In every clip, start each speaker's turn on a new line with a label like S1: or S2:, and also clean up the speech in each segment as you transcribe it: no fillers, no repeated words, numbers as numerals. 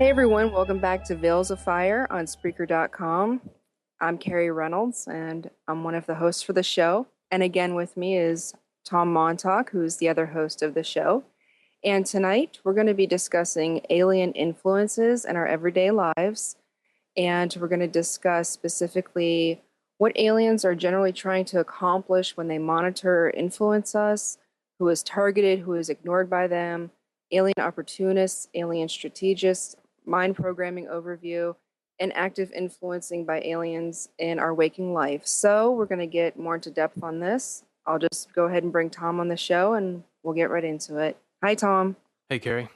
S1: Hey everyone, welcome back to Veils of Fire on Spreaker.com. I'm Karrie Reynolds, and I'm one of the hosts for the show. And again with me is Tom Montalk, who's the other host of the show. And tonight we're going to be discussing alien influences in our everyday lives. And we're going to discuss specifically what aliens are generally trying to accomplish when they monitor or influence us, who is targeted, who is ignored by them, alien opportunists, alien strategists, mind programming overview, and active influencing by aliens in our waking life. So we're going to get more into depth on this. I'll just go ahead and bring Tom on the show and we'll get right into it. Hi, Tom.
S2: Hey, Karrie.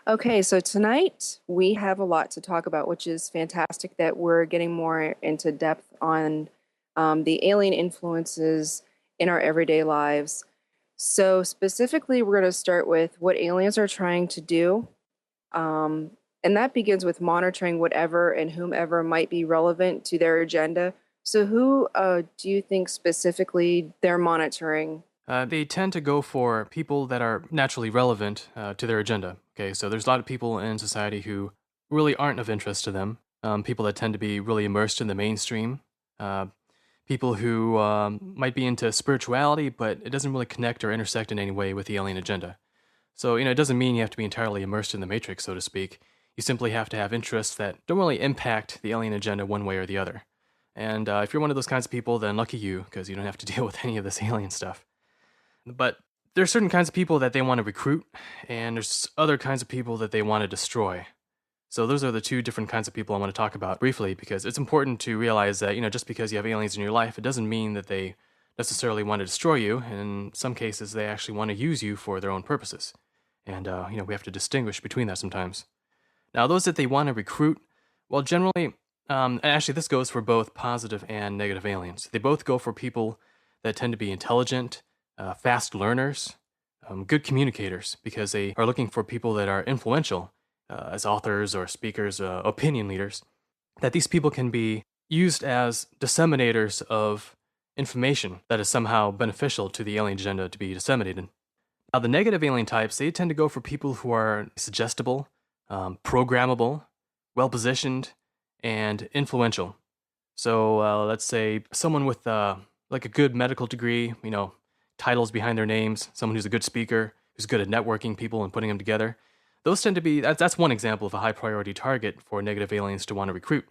S1: Okay, so tonight we have a lot to talk about, which is fantastic that we're getting more into depth on the alien influences in our everyday lives. So specifically, we're going to start with what aliens are trying to do. And that begins with monitoring whatever and whomever might be relevant to their agenda. So who do you think specifically they're monitoring?
S2: They tend to go for people that are naturally relevant to their agenda. Okay, so there's a lot of people in society who really aren't of interest to them. People that tend to be really immersed in the mainstream. People who might be into spirituality, but it doesn't really connect or intersect in any way with the alien agenda. So, it doesn't mean you have to be entirely immersed in the matrix, so to speak. You simply have to have interests that don't really impact the alien agenda one way or the other. And if you're one of those kinds of people, then lucky you, because you don't have to deal with any of this alien stuff. But there's certain kinds of people that they want to recruit, and there's other kinds of people that they want to destroy. So those are the two different kinds of people I want to talk about briefly, because it's important to realize that, just because you have aliens in your life, it doesn't mean that they necessarily want to destroy you. In some cases, they actually want to use you for their own purposes. And, we have to distinguish between that sometimes. Now, those that they want to recruit, well, generally, and actually this goes for both positive and negative aliens. They both go for people that tend to be intelligent, fast learners, good communicators, because they are looking for people that are influential as authors or speakers, opinion leaders, that these people can be used as disseminators of information that is somehow beneficial to the alien agenda to be disseminated. Now, the negative alien types, they tend to go for people who are suggestible, programmable, well-positioned, and influential. So let's say someone with like a good medical degree, titles behind their names, someone who's a good speaker, who's good at networking people and putting them together. Those tend to be, that's one example of a high priority target for negative aliens to want to recruit,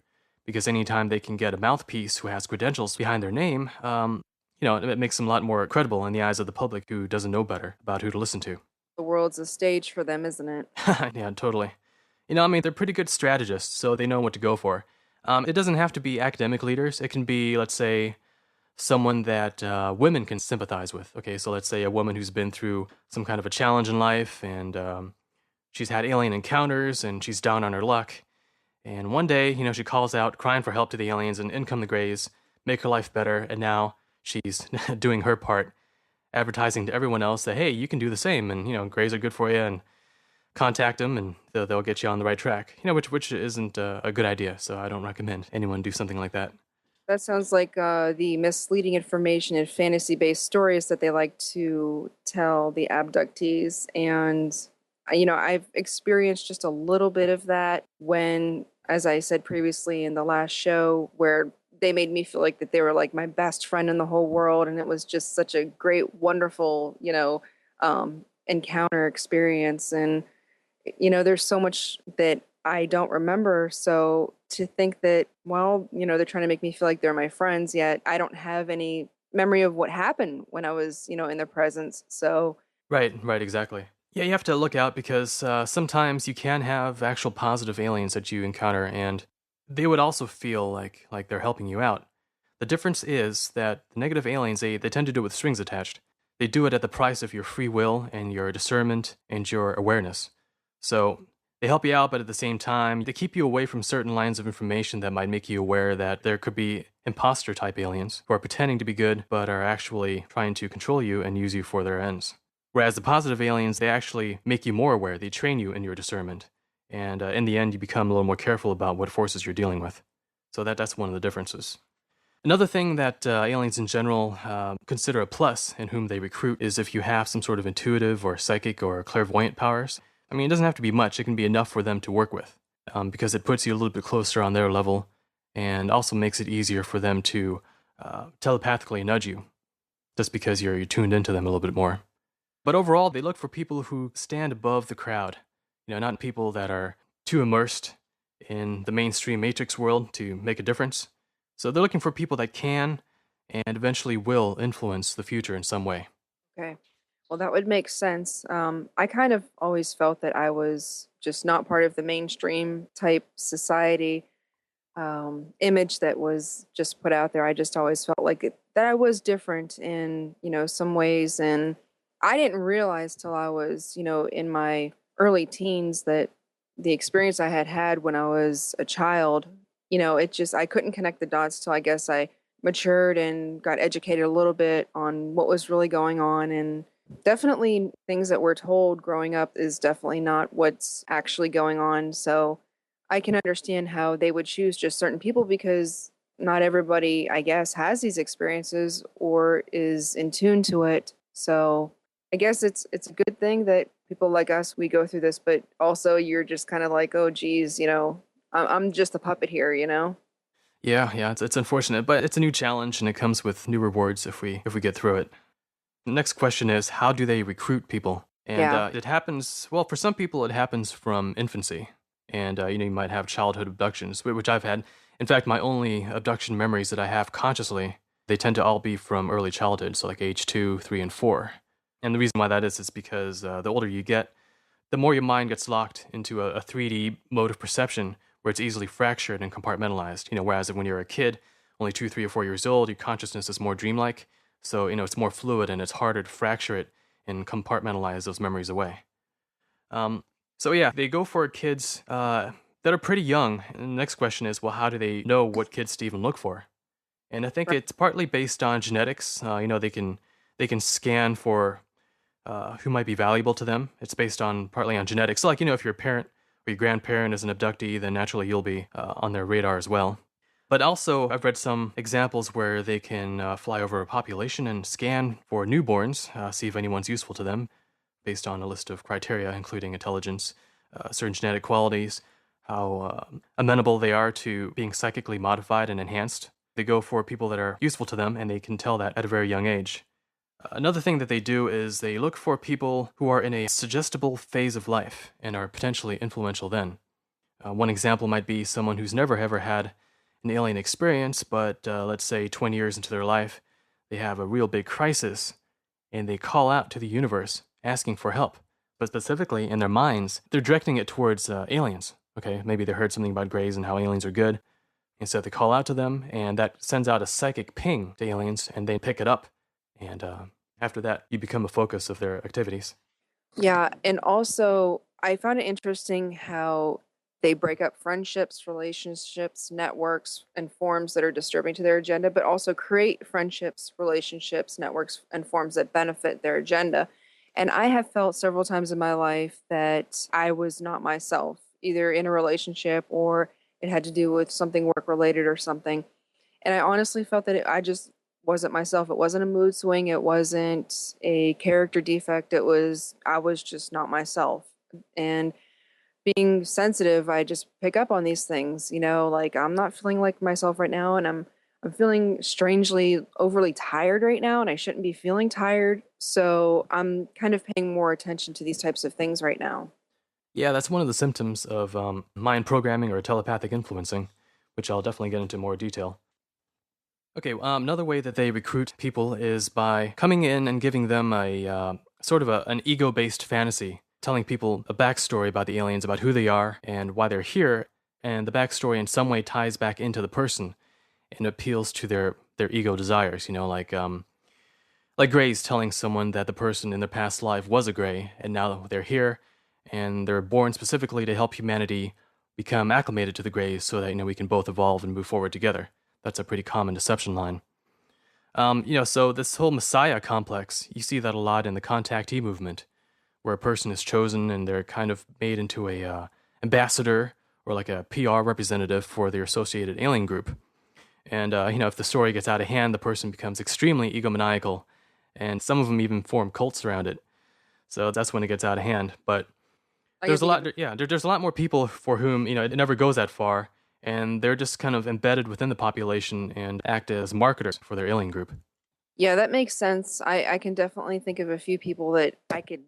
S2: because anytime they can get a mouthpiece who has credentials behind their name, it makes them a lot more credible in the eyes of the public who doesn't know better about who to listen to.
S1: The world's a stage for them, isn't it?
S2: Yeah, totally. They're pretty good strategists, so they know what to go for. It doesn't have to be academic leaders. It can be, let's say, someone that women can sympathize with. Okay, so let's say a woman who's been through some kind of a challenge in life, and she's had alien encounters, and she's down on her luck. And one day, she calls out, crying for help to the aliens, and in come the Greys, make her life better, and now she's doing her part, advertising to everyone else that, hey, you can do the same, and, Greys are good for you, and contact them, and they'll get you on the right track, which isn't a good idea, so I don't recommend anyone do something like that.
S1: That sounds like the misleading information and fantasy-based stories that they like to tell the abductees. And, I've experienced just a little bit of that when, as I said previously in the last show, where they made me feel like that they were like my best friend in the whole world. And it was just such a great, wonderful, encounter experience. And, there's so much that I don't remember. So to think that, well, they're trying to make me feel like they're my friends, yet I don't have any memory of what happened when I was, in their presence. So.
S2: Right, exactly. Yeah, you have to look out, because sometimes you can have actual positive aliens that you encounter, and they would also feel like they're helping you out. The difference is that the negative aliens, they tend to do it with strings attached. They do it at the price of your free will and your discernment and your awareness. So they help you out, but at the same time, they keep you away from certain lines of information that might make you aware that there could be imposter-type aliens who are pretending to be good, but are actually trying to control you and use you for their ends. Whereas the positive aliens, they actually make you more aware. They train you in your discernment. And in the end, you become a little more careful about what forces you're dealing with. So that's one of the differences. Another thing that aliens in general consider a plus in whom they recruit is if you have some sort of intuitive or psychic or clairvoyant powers. I mean, it doesn't have to be much. It can be enough for them to work with. because it puts you a little bit closer on their level and also makes it easier for them to telepathically nudge you just because you're tuned into them a little bit more. But overall, they look for people who stand above the crowd, not people that are too immersed in the mainstream matrix world to make a difference. So they're looking for people that can and eventually will influence the future in some way.
S1: Okay. Well, that would make sense. I kind of always felt that I was just not part of the mainstream type society image that was just put out there. I just always felt like that I was different in, some ways. And I didn't realize till I was, in my early teens that the experience I had when I was a child, I couldn't connect the dots till I guess I matured and got educated a little bit on what was really going on. And definitely things that we're told growing up is definitely not what's actually going on. So I can understand how they would choose just certain people because not everybody, I guess, has these experiences or is in tune to it. So I guess it's a good thing that people like us, we go through this, but also you're just kind of like, oh, geez, I'm just a puppet here,
S2: Yeah, it's unfortunate, but it's a new challenge and it comes with new rewards if we get through it. The next question is, how do they recruit people? And
S1: Yeah.
S2: it happens, well, for some people it happens from infancy. And, you might have childhood abductions, which I've had. In fact, my only abduction memories that I have consciously, they tend to all be from early childhood, so like age 2, 3, and 4. And the reason why that is because the older you get, the more your mind gets locked into a 3D mode of perception where it's easily fractured and compartmentalized. Whereas when you're a kid, only 2, 3, or 4 years old, your consciousness is more dreamlike. So, it's more fluid and it's harder to fracture it and compartmentalize those memories away. So yeah, they go for kids that are pretty young. And the next question is, well, how do they know what kids to even look for? And I think it's partly based on genetics. They can scan for who might be valuable to them. It's based on partly on genetics. So like, if your parent or your grandparent is an abductee, then naturally you'll be on their radar as well. But also, I've read some examples where they can fly over a population and scan for newborns, see if anyone's useful to them, based on a list of criteria, including intelligence, certain genetic qualities, how amenable they are to being psychically modified and enhanced. They go for people that are useful to them, and they can tell that at a very young age. Another thing that they do is they look for people who are in a suggestible phase of life and are potentially influential then. One example might be someone who's never ever had an alien experience, but let's say 20 years into their life, they have a real big crisis, and they call out to the universe asking for help. But specifically, in their minds, they're directing it towards aliens. Okay, maybe they heard something about Greys and how aliens are good, and so they call out to them, and that sends out a psychic ping to aliens, and they pick it up. And after that, you become a focus of their activities.
S1: Yeah, and also I found it interesting how they break up friendships, relationships, networks, and forms that are disturbing to their agenda, but also create friendships, relationships, networks, and forms that benefit their agenda. And I have felt several times in my life that I was not myself, either in a relationship or it had to do with something work related or something. And I honestly felt that I just wasn't myself. It wasn't a mood swing. It wasn't a character defect. I was just not myself. And being sensitive, I just pick up on these things, like I'm not feeling like myself right now. And I'm feeling strangely overly tired right now. And I shouldn't be feeling tired. So I'm kind of paying more attention to these types of things right now.
S2: Yeah, that's one of the symptoms of mind programming or telepathic influencing, which I'll definitely get into more detail. Okay, another way that they recruit people is by coming in and giving them a sort of an ego-based fantasy, telling people a backstory about the aliens, about who they are and why they're here, and the backstory in some way ties back into the person and appeals to their ego desires. Like Greys telling someone that the person in their past life was a Grey, and now they're here, and they're born specifically to help humanity become acclimated to the Greys so that we can both evolve and move forward together. That's a pretty common deception line. So this whole messiah complex, you see that a lot in the contactee movement, where a person is chosen and they're kind of made into a ambassador or like a PR representative for their associated alien group. And, if the story gets out of hand, the person becomes extremely egomaniacal, and some of them even form cults around it. So that's when it gets out of hand. But
S1: I can
S2: There's a
S1: think
S2: lot,
S1: of
S2: yeah, there's a lot more people for whom, it never goes that far, and they're just kind of embedded within the population and act as marketers for their alien group.
S1: Yeah, that makes sense. I can definitely think of a few people that I could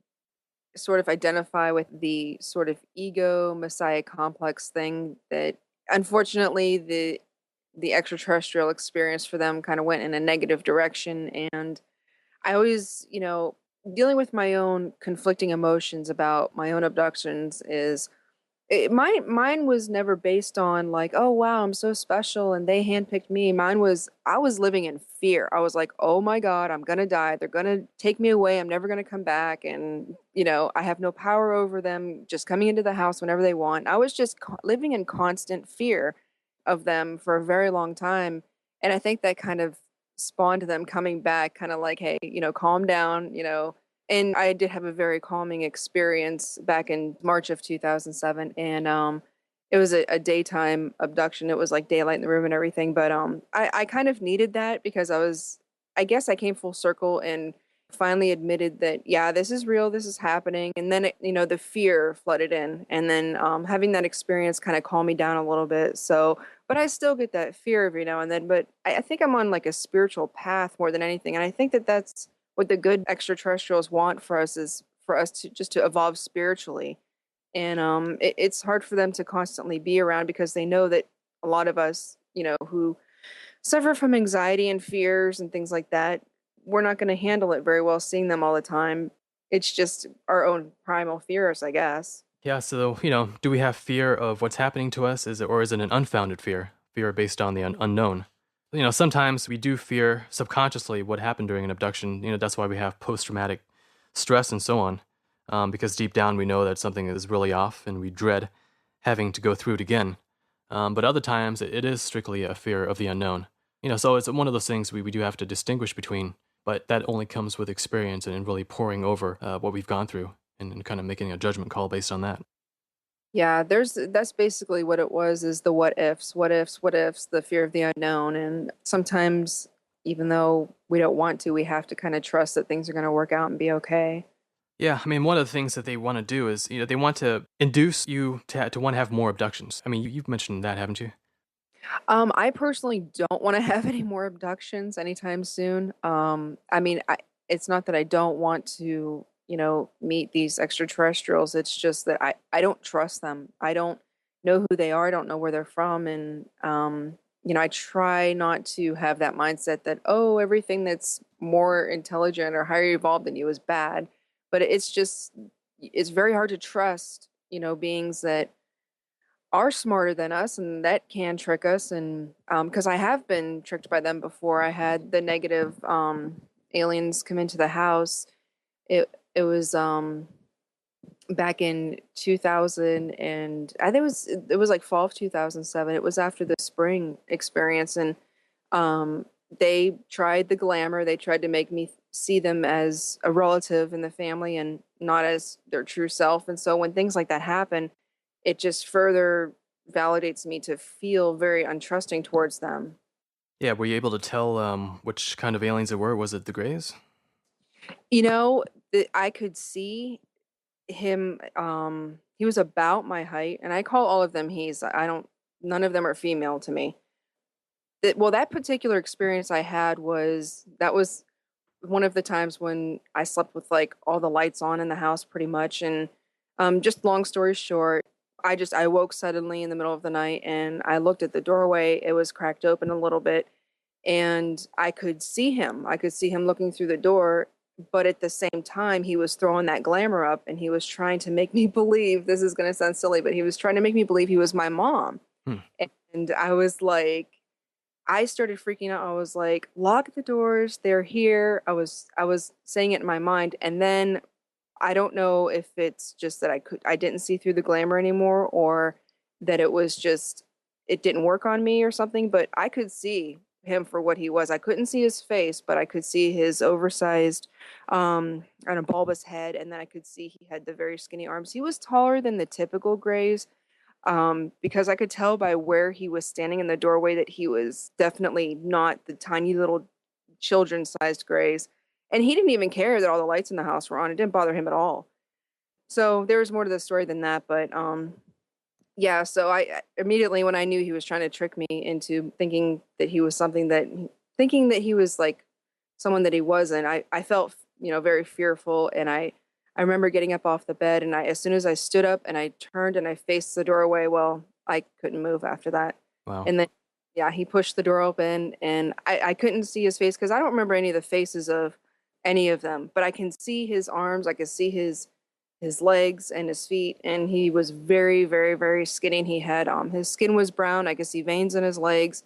S1: sort of identify with the sort of ego messiah complex thing that unfortunately the extraterrestrial experience for them kind of went in a negative direction. And I always, dealing with my own conflicting emotions about my own abductions is mine was never based on like, oh wow, I'm so special and they handpicked me. Mine was I was living in fear. I was like, oh my God, I'm gonna die. They're gonna take me away. I'm never gonna come back, and I have no power over them. Just coming into the house whenever they want. I was just living in constant fear of them for a very long time, and I think that kind of spawned them coming back, kind of like, hey, calm down, and I did have a very calming experience back in March of 2007. And it was a daytime abduction. It was like daylight in the room and everything. But I kind of needed that because I guess I came full circle and finally admitted that, yeah, this is real, this is happening. And then, the fear flooded in. And then having that experience kind of calmed me down a little bit. So, but I still get that fear every now and then. But I think I'm on like a spiritual path more than anything. And I think that that's what the good extraterrestrials want for us is for us to just to evolve spiritually. And it's hard for them to constantly be around because they know that a lot of us, who suffer from anxiety and fears and things like that, we're not going to handle it very well seeing them all the time. It's just our own primal fears, I guess.
S2: Yeah, so, do we have fear of what's happening to us? Or is it an unfounded fear? Fear based on the unknown? Sometimes we do fear subconsciously what happened during an abduction. That's why we have post-traumatic stress and so on. Because deep down we know that something is really off and we dread having to go through it again. But other times it is strictly a fear of the unknown. So it's one of those things we do have to distinguish between, but that only comes with experience and really poring over what we've gone through and kind of making a judgment call based on that.
S1: Yeah, that's basically what it was is the what ifs, the fear of the unknown. And sometimes, even though we don't want to, we have to kind of trust that things are going to work out and be okay.
S2: Yeah, I mean, one of the things that they want to do is, they want to induce you to want to have more abductions. I mean, you've mentioned that, haven't you?
S1: I personally don't want to have any more abductions anytime soon. I mean, it's not that I don't want to, meet these extraterrestrials. It's just that I don't trust them. I don't know who they are. I don't know where they're from. And, I try not to have that mindset that, oh, everything that's more intelligent or higher evolved than you is bad. But it's very hard to trust, beings that are smarter than us and that can trick us. And because I have been tricked by them before. I had the negative aliens come into the house. It was back in 2000, and I think it was like fall of 2007. It was after the spring experience. And they tried the glamour. They tried to make me see them as a relative in the family and not as their true self. And so when things like that happen, it just further validates me to feel very untrusting towards them.
S2: Yeah, were you able to tell which kind of aliens it were? Was it the Greys?
S1: You know, I could see him. He was about my height, and I call all of them he's. I don't. None of them are female to me. Well, that particular experience I had that was one of the times when I slept with like all the lights on in the house pretty much. And just long story short, I woke suddenly in the middle of the night and I looked at the doorway. It was cracked open a little bit and I could see him. I could see him looking through the door, but at the same time he was throwing that glamour up and he was trying to make me believe, this is going to sound silly, but he was trying to make me believe he was my mom.
S2: Hmm.
S1: And I was like, I started freaking out. I was like, lock the doors, they're here. I was saying it in my mind. And then I don't know if it's just that I didn't see through the glamour anymore or that it was just it didn't work on me or something, but I could see him for what he was. I couldn't see his face, but I could see his oversized and a bulbous head, and then I could see he had the very skinny arms. He was taller than the typical grays, because I could tell by where he was standing in the doorway that he was definitely not the tiny little children-sized grays. And he didn't even care that all the lights in the house were on. It didn't bother him at all. So there was more to the story than that, but yeah. So I immediately, when I knew he was trying to trick me into thinking that he was like someone that he wasn't, I felt, very fearful. And I remember getting up off the bed, and as soon as I stood up and I turned and I faced the doorway, well, I couldn't move after that.
S2: Wow.
S1: And then, yeah, he pushed the door open, and I couldn't see his face because I don't remember any of the faces of any of them, but I can see his arms. I can see his legs and his feet, and he was very, very, very skinny. And he had his skin was brown. I could see veins in his legs,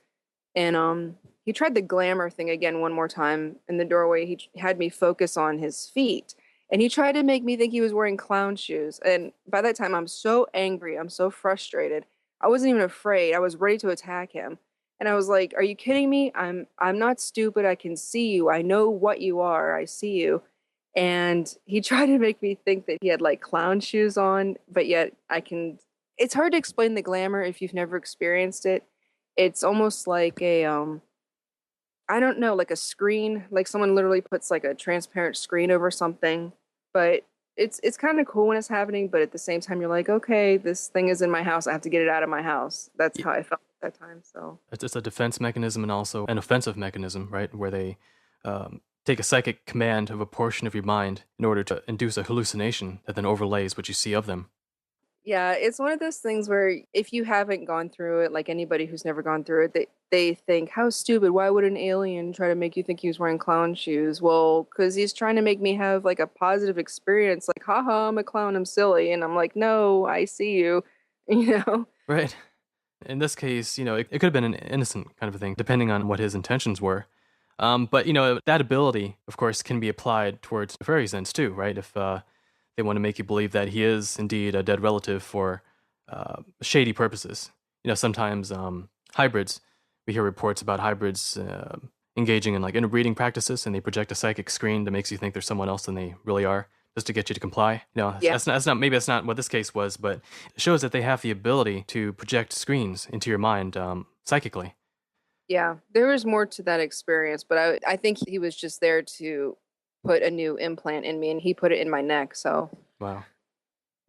S1: and he tried the glamour thing again one more time in the doorway. He had me focus on his feet, and he tried to make me think he was wearing clown shoes. And by that time, I'm so angry. I'm so frustrated. I wasn't even afraid. I was ready to attack him. And I was like, "Are you kidding me? I'm not stupid. I can see you. I know what you are. I see you." And he tried to make me think that he had like clown shoes on, but yet it's hard to explain the glamour if you've never experienced it. It's almost like a I don't know, like a screen, like someone literally puts like a transparent screen over something, but it's kind of cool when it's happening, but at the same time you're like, okay, this thing is in my house. I have to get it out of my house. That's how I felt at that time. So
S2: It's a defense mechanism and also an offensive mechanism, right? Where they take a psychic command of a portion of your mind in order to induce a hallucination that then overlays what you see of them.
S1: yeah, it's one of those things where if you haven't gone through it, like anybody who's never gone through it, they think, how stupid, why would an alien try to make you think he was wearing clown shoes? Well, because he's trying to make me have like a positive experience, like, haha, I'm a clown, I'm silly. And I'm like, no, I see you, you know?
S2: Right. In this case, it could have been an innocent kind of a thing, depending on what his intentions were. But, that ability, of course, can be applied towards nefarious ends too, right? If they want to make you believe that he is indeed a dead relative for shady purposes. Sometimes hybrids, we hear reports about hybrids engaging in like interbreeding practices, and they project a psychic screen that makes you think they're someone else than they really are, just to get you to comply.
S1: Yeah.
S2: Maybe that's not what this case was, but it shows that they have the ability to project screens into your mind psychically.
S1: Yeah, there was more to that experience, but I think he was just there to put a new implant in me, and he put it in my neck. So
S2: Wow.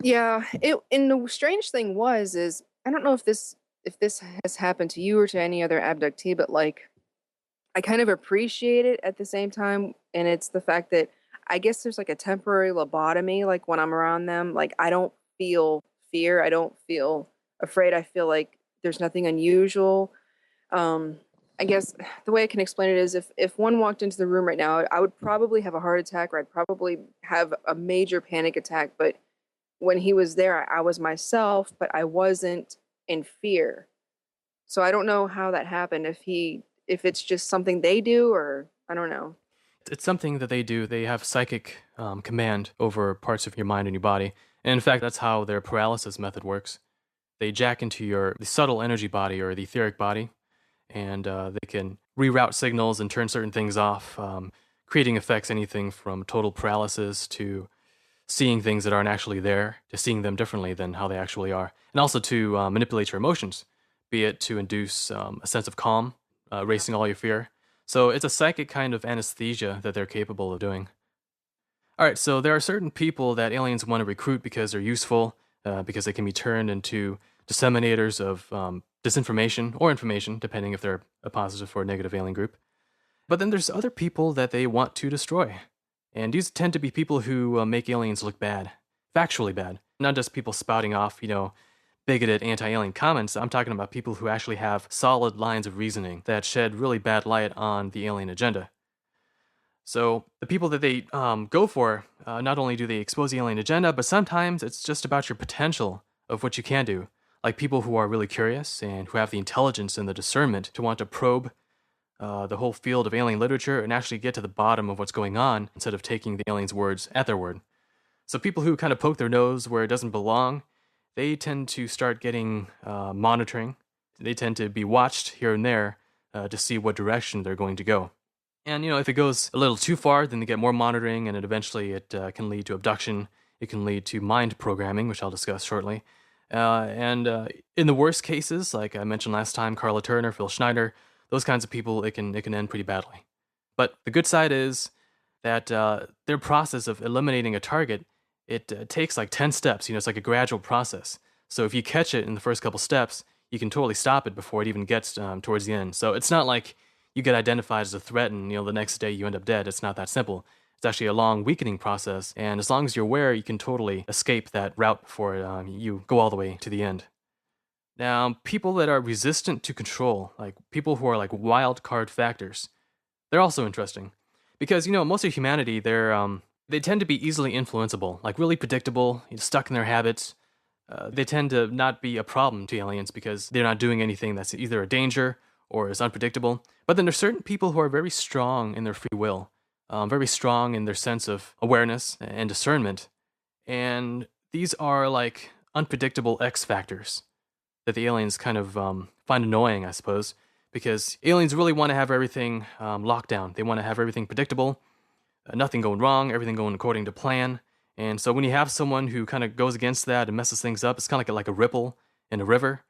S1: yeah, and the strange thing is I don't know if this has happened to you or to any other abductee, but like I kind of appreciate it at the same time, and it's the fact that I guess there's like a temporary lobotomy, like when I'm around them, like I don't feel fear, I don't feel afraid, I feel like there's nothing unusual. Um, I guess the way I can explain it is if one walked into the room right now, I would probably have a heart attack or I'd probably have a major panic attack. But when he was there, I was myself, but I wasn't in fear. So I don't know how that happened. If it's just something they do, or I don't know.
S2: It's something that they do. They have psychic command over parts of your mind and your body. And in fact, that's how their paralysis method works. They jack into the subtle energy body or the etheric body, and they can reroute signals and turn certain things off, creating effects anything from total paralysis to seeing things that aren't actually there, to seeing them differently than how they actually are, and also to manipulate your emotions, be it to induce a sense of calm, erasing all your fear. So it's a psychic kind of anesthesia that they're capable of doing. All right, so there are certain people that aliens want to recruit because they're useful, because they can be turned into disseminators of disinformation or information, depending if they're a positive or a negative alien group. But then there's other people that they want to destroy. And these tend to be people who make aliens look bad, factually bad. Not just people spouting off, bigoted anti-alien comments. I'm talking about people who actually have solid lines of reasoning that shed really bad light on the alien agenda. So the people that they go for, not only do they expose the alien agenda, but sometimes it's just about your potential of what you can do. Like people who are really curious and who have the intelligence and the discernment to want to probe the whole field of alien literature and actually get to the bottom of what's going on instead of taking the alien's words at their word. So people who kind of poke their nose where it doesn't belong, they tend to start getting monitoring. They tend to be watched here and there to see what direction they're going to go. And, if it goes a little too far, then they get more monitoring, and eventually it can lead to abduction. It can lead to mind programming, which I'll discuss shortly. And in the worst cases, like I mentioned last time, Carla Turner, Phil Schneider, those kinds of people, it can end pretty badly. But the good side is that their process of eliminating a target it takes like 10 steps. It's like a gradual process. So if you catch it in the first couple steps, you can totally stop it before it even gets towards the end. So it's not like you get identified as a threat and the next day you end up dead. It's not that simple. It's actually a long weakening process, and as long as you're aware, you can totally escape that route before you go all the way to the end. Now, people that are resistant to control, like people who are like wild card factors, they're also interesting because most of humanity they tend to be easily influenceable, like really predictable, stuck in their habits. They tend to not be a problem to aliens because they're not doing anything that's either a danger or is unpredictable. But then there's certain people who are very strong in their free will, very strong in their sense of awareness and discernment. And these are like unpredictable X factors that the aliens kind of find annoying, I suppose, because aliens really want to have everything locked down. They want to have everything predictable, nothing going wrong, everything going according to plan. And so when you have someone who kind of goes against that and messes things up, it's kind of like a ripple in a river.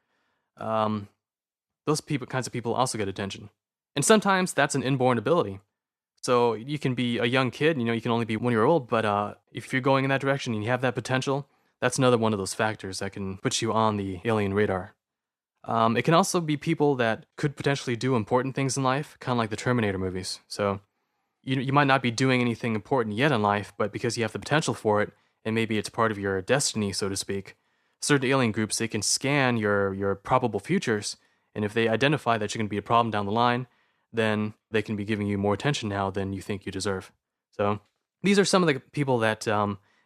S2: Those kinds of people also get attention. And sometimes that's an inborn ability. So you can be a young kid, you can only be 1 year old, but if you're going in that direction and you have that potential, that's another one of those factors that can put you on the alien radar. It can also be people that could potentially do important things in life, kind of like the Terminator movies. So you might not be doing anything important yet in life, but because you have the potential for it, and maybe it's part of your destiny, so to speak, certain alien groups, they can scan your probable futures, and if they identify that you're going to be a problem down the line, then they can be giving you more attention now than you think you deserve. So these are some of the people that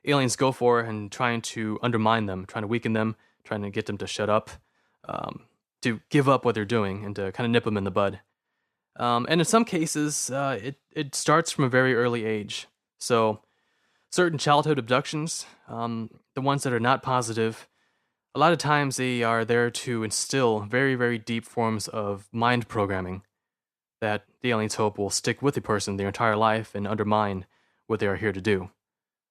S2: aliens go for and trying to undermine them, trying to weaken them, trying to get them to shut up, to give up what they're doing and to kind of nip them in the bud. And in some cases, it starts from a very early age. So certain childhood abductions, the ones that are not positive, a lot of times they are there to instill very, very deep forms of mind programming that the aliens hope will stick with the person their entire life and undermine what they are here to do.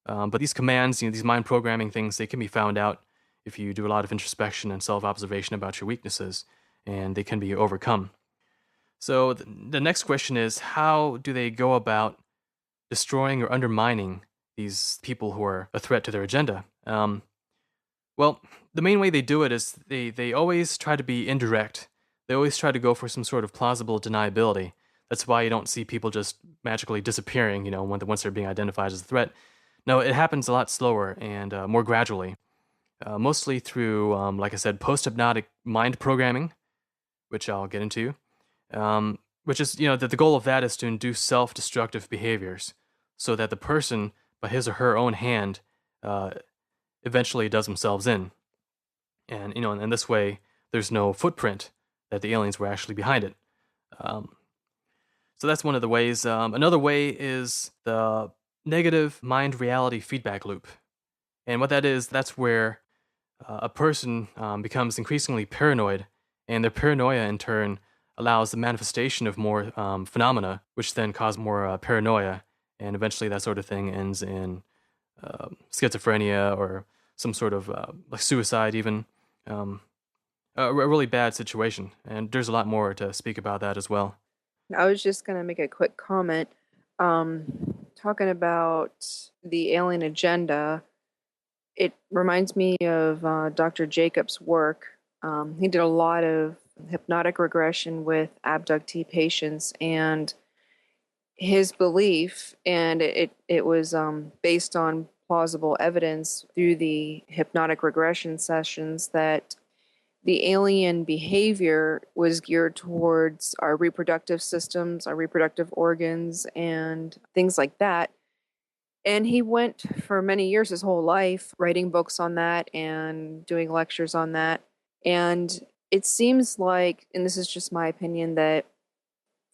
S2: But these commands, these mind programming things, they can be found out if you do a lot of introspection and self-observation about your weaknesses, and they can be overcome. So the next question is, how do they go about destroying or undermining these people who are a threat to their agenda? Well, the main way they do it is they always try to be indirect. They always try to go for some sort of plausible deniability. That's why you don't see people just magically disappearing, once they're being identified as a threat. No, it happens a lot slower and more gradually. Mostly through, like I said, post-hypnotic mind programming, which I'll get into. Which is, that the goal of that is to induce self-destructive behaviors so that the person, by his or her own hand, eventually does themselves in. And, in this way, there's no footprint that the aliens were actually behind it. So that's one of the ways. Another way is the negative mind-reality feedback loop. And what that is, that's where a person becomes increasingly paranoid, and their paranoia, in turn, allows the manifestation of more phenomena, which then cause more paranoia, and eventually that sort of thing ends in schizophrenia or some sort of like suicide even. A really bad situation, and there's a lot more to speak about that as well.
S1: I was just going to make a quick comment talking about the alien agenda. It reminds me of Dr. Jacobs' work. He did a lot of hypnotic regression with abductee patients, and his belief, and it was based on plausible evidence through the hypnotic regression sessions, that the alien behavior was geared towards our reproductive systems, our reproductive organs, and things like that. And he went for many years, his whole life, writing books on that and doing lectures on that. And it seems like, and this is just my opinion, that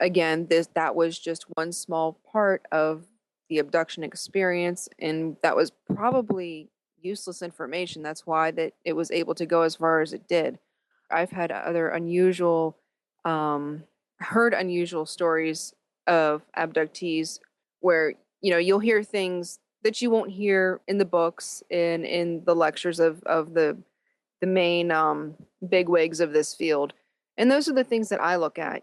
S1: again, that was just one small part of the abduction experience, and that was probably useless information. That's why that it was able to go as far as it did. I've had other heard unusual stories of abductees where you'll hear things that you won't hear in the books and in the lectures of the main bigwigs of this field. And those are the things that I look at.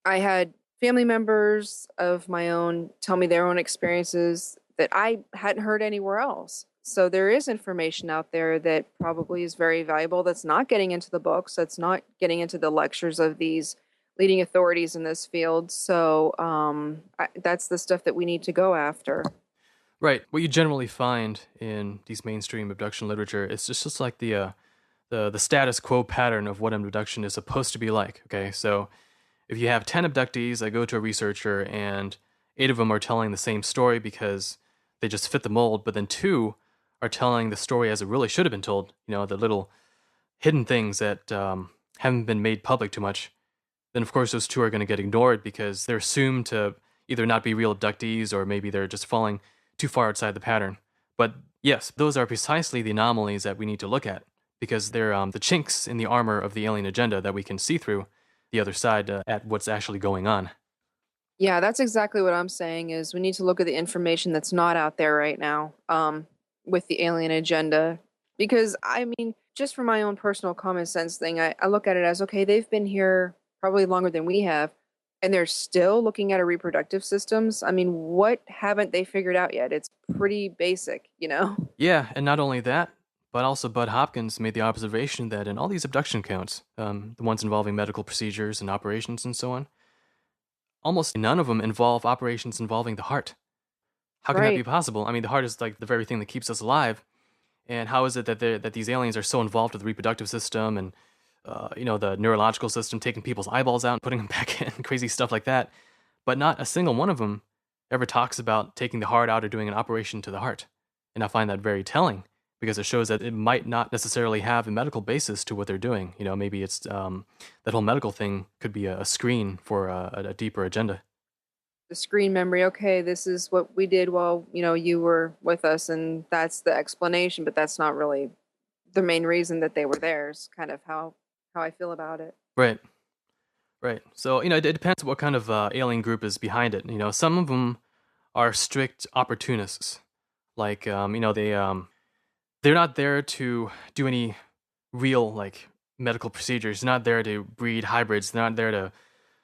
S1: I had family members of my own tell me their own experiences that I hadn't heard anywhere else. So there is information out there that probably is very valuable that's not getting into the books, that's not getting into the lectures of these leading authorities in this field. So that's the stuff that we need to go after.
S2: Right. What you generally find in these mainstream abduction literature is just like the status quo pattern of what an abduction is supposed to be like. Okay, so if you have 10 abductees that go to a researcher and 8 of them are telling the same story because they just fit the mold, but then 2 are telling the story as it really should have been told, the little hidden things that haven't been made public too much, then of course those 2 are going to get ignored because they're assumed to either not be real abductees or maybe they're just falling too far outside the pattern. But yes, those are precisely the anomalies that we need to look at because they're the chinks in the armor of the alien agenda that we can see through the other side at what's actually going on.
S1: Yeah, that's exactly what I'm saying is we need to look at the information that's not out there right now with the alien agenda. Because, I mean, just for my own personal common sense thing, I look at it as, okay, they've been here probably longer than we have, and they're still looking at our reproductive systems. I mean, what haven't they figured out yet? It's pretty basic, you know?
S2: Yeah, and not only that, but also Bud Hopkins made the observation that in all these abduction counts, the ones involving medical procedures and operations and so on, almost none of them involve operations involving the heart. How can that be
S1: Right.
S2: possible? I mean, the heart is like the very thing that keeps us alive. And how is it that these aliens are so involved with the reproductive system and the neurological system, taking people's eyeballs out and putting them back in, crazy stuff like that? But not a single one of them ever talks about taking the heart out or doing an operation to the heart. And I find that very telling because it shows that it might not necessarily have a medical basis to what they're doing. Maybe it's that whole medical thing could be a screen for a deeper agenda.
S1: The screen memory, okay, this is what we did while, you were with us, and that's the explanation, but that's not really the main reason that they were there, is kind of how I feel about it.
S2: Right. Right. So, it depends what kind of alien group is behind it. Some of them are strict opportunists. Like, they're not there to do any real, like, medical procedures. They're not there to breed hybrids. They're not there to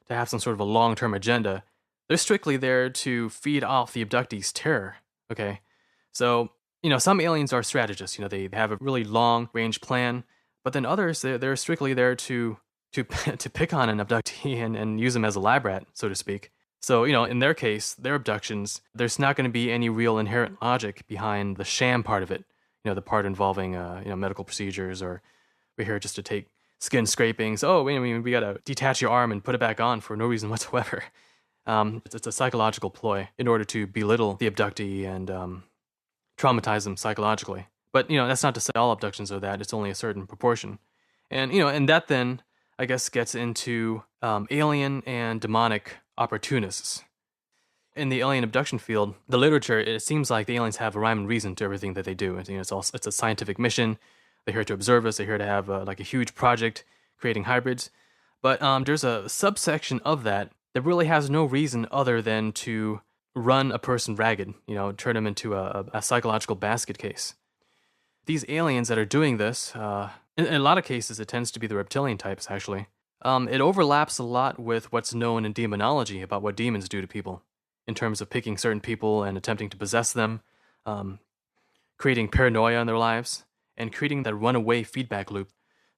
S2: have some sort of a long-term agenda. They're strictly there to feed off the abductees' terror. Okay. So, some aliens are strategists. They have a really long-range plan. But then others, they're strictly there to to pick on an abductee and use them as a lab rat, so to speak. So, in their case, their abductions, there's not going to be any real inherent logic behind the sham part of it. The part involving, medical procedures, or we're here just to take skin scrapings. Oh, we got to detach your arm and put it back on for no reason whatsoever. It's a psychological ploy in order to belittle the abductee and traumatize them psychologically. But, that's not to say all abductions are that. It's only a certain proportion. And that then, I guess, gets into alien and demonic opportunists. In the alien abduction field, the literature, it seems like the aliens have a rhyme and reason to everything that they do. It's a scientific mission. They're here to observe us. They're here to have like a huge project creating hybrids. But there's a subsection of that really has no reason other than to run a person ragged, turn them into a psychological basket case. These aliens that are doing this, in a lot of cases, it tends to be the reptilian types, actually. It overlaps a lot with what's known in demonology about what demons do to people, in terms of picking certain people and attempting to possess them, creating paranoia in their lives, and creating that runaway feedback loop.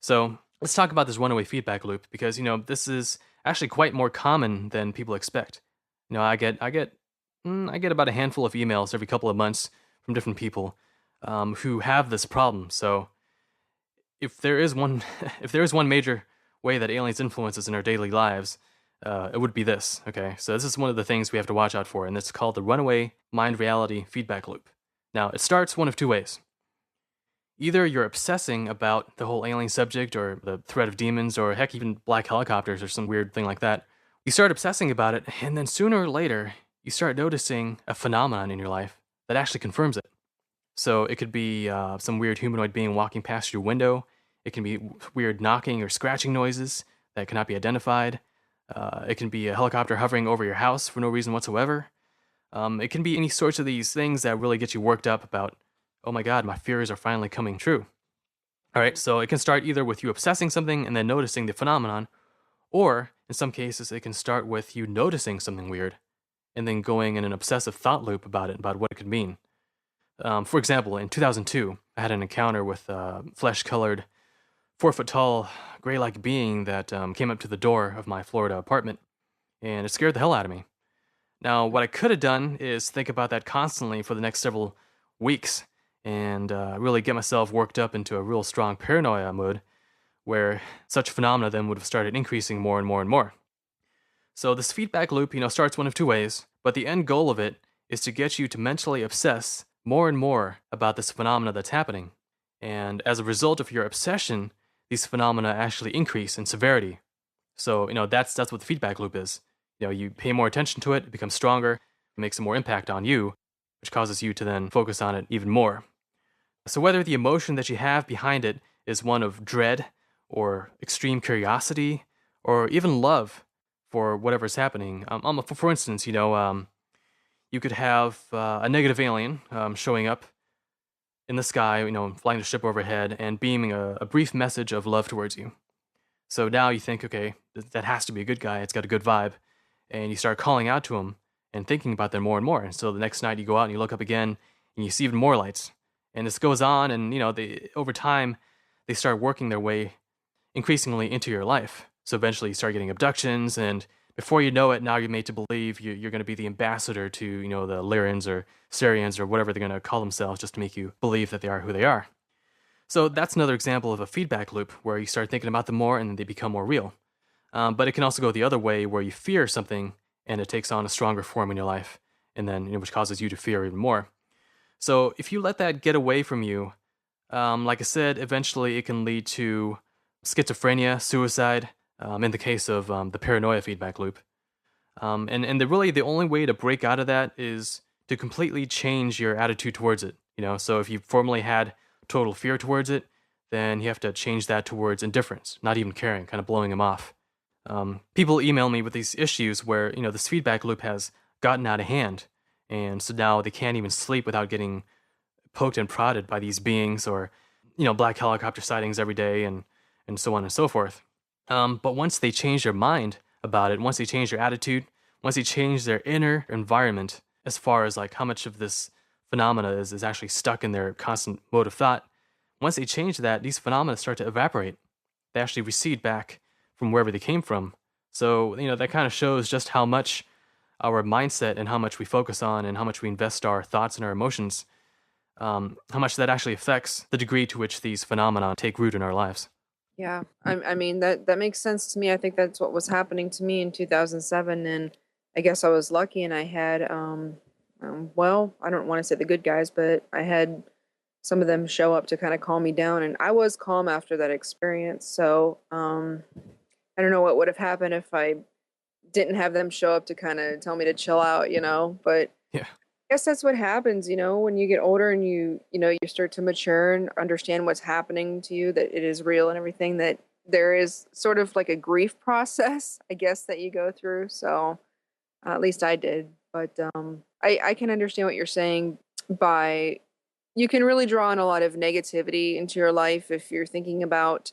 S2: So let's talk about this runaway feedback loop because, this is actually quite more common than people expect. I get about a handful of emails every couple of months from different people who have this problem. So if there is one major way that aliens influence us in our daily lives, it would be this. Okay, so this is one of the things we have to watch out for, and it's called the runaway mind-reality feedback loop. Now, it starts one of two ways. Either you're obsessing about the whole alien subject or the threat of demons or heck, even black helicopters or some weird thing like that. You start obsessing about it, and then sooner or later, you start noticing a phenomenon in your life that actually confirms it. So it could be some weird humanoid being walking past your window. It can be weird knocking or scratching noises that cannot be identified. It can be a helicopter hovering over your house for no reason whatsoever. It can be any sorts of these things that really get you worked up about, oh my God, my fears are finally coming true. All right, so it can start either with you obsessing something and then noticing the phenomenon, or in some cases, it can start with you noticing something weird and then going in an obsessive thought loop about it, about what it could mean. For example, in 2002, I had an encounter with a flesh-colored, 4-foot-tall, gray-like being that came up to the door of my Florida apartment, and it scared the hell out of me. Now, what I could have done is think about that constantly for the next several weeks and really get myself worked up into a real strong paranoia mood where such phenomena then would have started increasing more and more and more. So this feedback loop, starts one of two ways, but the end goal of it is to get you to mentally obsess more and more about this phenomena that's happening. And as a result of your obsession, these phenomena actually increase in severity. So, that's what the feedback loop is. You pay more attention to it, it becomes stronger, it makes a more impact on you, which causes you to then focus on it even more. So whether the emotion that you have behind it is one of dread or extreme curiosity or even love for whatever's happening. For instance, you could have a negative alien showing up in the sky, flying the ship overhead and beaming a brief message of love towards you. So now you think, okay, that has to be a good guy. It's got a good vibe. And you start calling out to him and thinking about them more and more. And so the next night you go out and you look up again and you see even more lights. And this goes on and, over time, they start working their way increasingly into your life. So eventually you start getting abductions, and before you know it, now you're made to believe you're going to be the ambassador to, the Lyrians or Syrians or whatever they're going to call themselves just to make you believe that they are who they are. So that's another example of a feedback loop where you start thinking about them more and they become more real. But it can also go the other way where you fear something and it takes on a stronger form in your life, and then which causes you to fear even more. So if you let that get away from you, like I said, eventually it can lead to schizophrenia, suicide, in the case of the paranoia feedback loop. And the only way to break out of that is to completely change your attitude towards it. So if you formerly had total fear towards it, then you have to change that towards indifference, not even caring, kind of blowing them off. People email me with these issues where, this feedback loop has gotten out of hand. And so now they can't even sleep without getting poked and prodded by these beings or, black helicopter sightings every day and so on and so forth. But once they change their mind about it, once they change their attitude, once they change their inner environment, as far as like how much of this phenomena is actually stuck in their constant mode of thought, once they change that, these phenomena start to evaporate. They actually recede back from wherever they came from. So, that kind of shows just how much our mindset and how much we focus on and how much we invest our thoughts and our emotions, how much that actually affects the degree to which these phenomena take root in our lives.
S1: Yeah, I mean, that makes sense to me. I think that's what was happening to me in 2007, and I guess I was lucky and I had, well, I don't want to say the good guys, but I had some of them show up to kind of calm me down, and I was calm after that experience. So I don't know what would have happened if I didn't have them show up to kind of tell me to chill out, but
S2: Yeah.
S1: I guess that's what happens, when you get older and you start to mature and understand what's happening to you, that it is real and everything, that there is sort of like a grief process, I guess, that you go through. So at least I did. But I can understand what you're saying by you can really draw on a lot of negativity into your life if you're thinking about,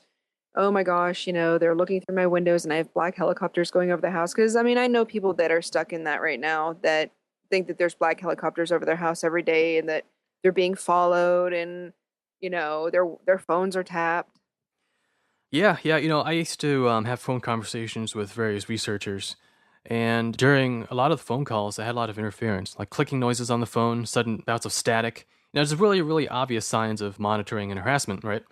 S1: oh my gosh, they're looking through my windows and I have black helicopters going over the house. Because, I mean, I know people that are stuck in that right now that think that there's black helicopters over their house every day and that they're being followed and, their phones are tapped.
S2: Yeah. I used to have phone conversations with various researchers. And during a lot of the phone calls, I had a lot of interference, like clicking noises on the phone, sudden bouts of static. There's really, really obvious signs of monitoring and harassment, right?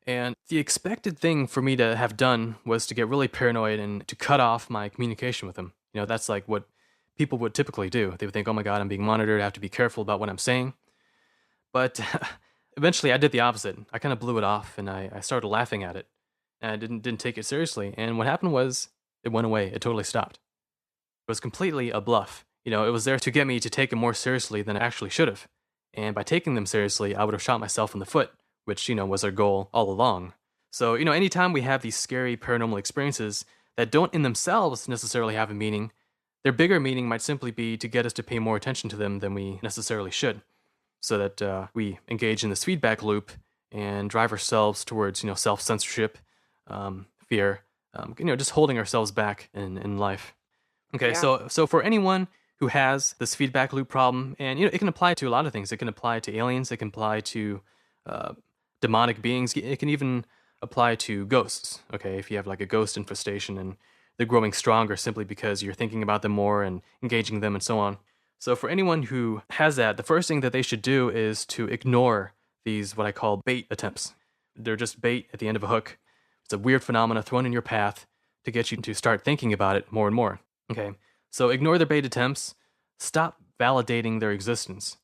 S2: And the expected thing for me to have done was to get really paranoid and to cut off my communication with them. That's like what people would typically do. They would think, oh my God, I'm being monitored. I have to be careful about what I'm saying. But eventually I did the opposite. I kind of blew it off and I started laughing at it. And I didn't take it seriously. And what happened was it went away. It totally stopped. It was completely a bluff. It was there to get me to take them more seriously than I actually should have. And by taking them seriously, I would have shot myself in the foot, which, was our goal all along. So, anytime we have these scary paranormal experiences that don't in themselves necessarily have a meaning, their bigger meaning might simply be to get us to pay more attention to them than we necessarily should, so that we engage in this feedback loop and drive ourselves towards, self-censorship, fear, just holding ourselves back in life. Okay,
S1: Yeah.
S2: so for anyone who has this feedback loop problem, and it can apply to a lot of things. It can apply to aliens. It can apply to uh, demonic beings. It can even apply to ghosts. Okay, if you have like a ghost infestation and they're growing stronger simply because you're thinking about them more and engaging them and so on. So for anyone who has that, the first thing that they should do is to ignore these what I call bait attempts. They're just bait at the end of a hook. It's a weird phenomena thrown in your path to get you to start thinking about it more and more. Okay, so ignore their bait attempts. Stop validating their existence.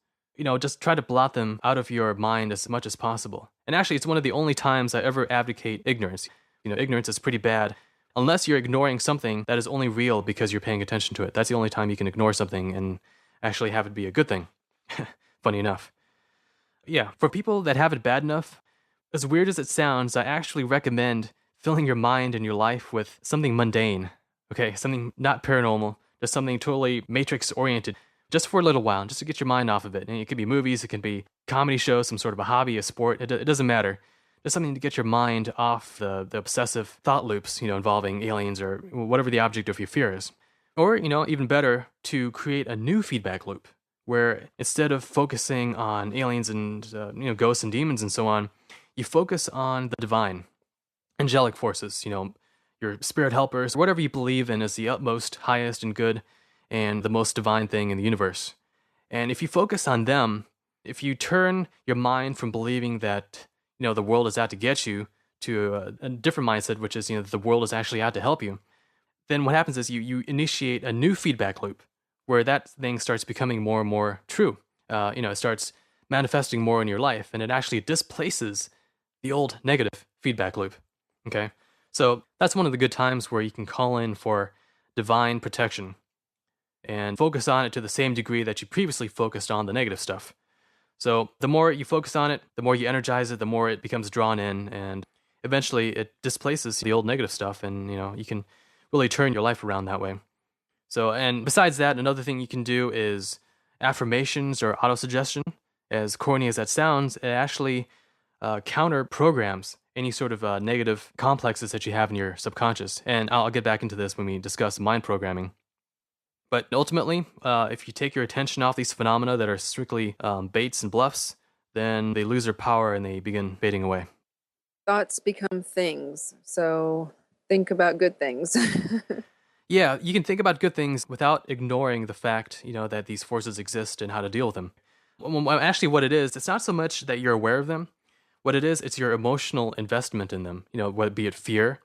S2: Just try to blot them out of your mind as much as possible. And actually, it's one of the only times I ever advocate ignorance. Ignorance is pretty bad. Unless you're ignoring something that is only real because you're paying attention to it. That's the only time you can ignore something and actually have it be a good thing. Funny enough. Yeah, for people that have it bad enough, as weird as it sounds, I actually recommend filling your mind and your life with something mundane. Okay, something not paranormal, just something totally matrix-oriented, just for a little while, just to get your mind off of it. And it could be movies, it can be comedy shows, some sort of a hobby, a sport, it doesn't matter. Just something to get your mind off the obsessive thought loops, involving aliens or whatever the object of your fear is. Or, even better, to create a new feedback loop, where instead of focusing on aliens and, ghosts and demons and so on, you focus on the divine, angelic forces, your spirit helpers, whatever you believe in as the utmost, highest, and good, and the most divine thing in the universe. And if you focus on them, if you turn your mind from believing that, the world is out to get you to a different mindset, which is, the world is actually out to help you, then what happens is you initiate a new feedback loop where that thing starts becoming more and more true. It starts manifesting more in your life, and it actually displaces the old negative feedback loop. Okay? So that's one of the good times where you can call in for divine protection and focus on it to the same degree that you previously focused on the negative stuff. So the more you focus on it, the more you energize it, the more it becomes drawn in, and eventually it displaces the old negative stuff, and you can really turn your life around that way. So, and besides that, another thing you can do is affirmations or autosuggestion. As corny as that sounds, it actually counter programs any sort of negative complexes that you have in your subconscious. And I'll get back into this when we discuss mind programming. But ultimately, if you take your attention off these phenomena that are strictly baits and bluffs, then they lose their power and they begin fading away.
S1: Thoughts become things, so think about good things.
S2: Yeah, you can think about good things without ignoring the fact, that these forces exist and how to deal with them. Actually, what it is, it's not so much that you're aware of them. What it is, it's your emotional investment in them. Whether be it fear,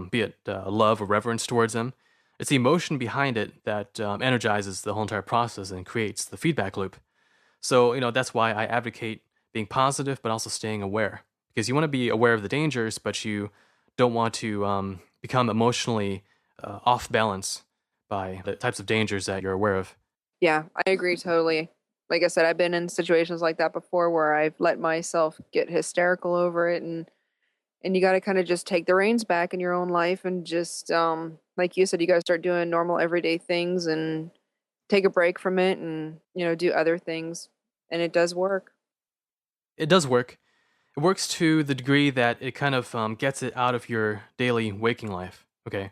S2: be it love or reverence towards them. It's the emotion behind it that energizes the whole entire process and creates the feedback loop. So, that's why I advocate being positive, but also staying aware. Because you want to be aware of the dangers, but you don't want to become emotionally off balance by the types of dangers that you're aware of.
S1: Yeah, I agree totally. Like I said, I've been in situations like that before where I've let myself get hysterical over it, and you got to kind of just take the reins back in your own life and just like you said, you got to start doing normal everyday things and take a break from it and do other things, and it does work.
S2: It does work. It works to the degree that it kind of gets it out of your daily waking life. Okay.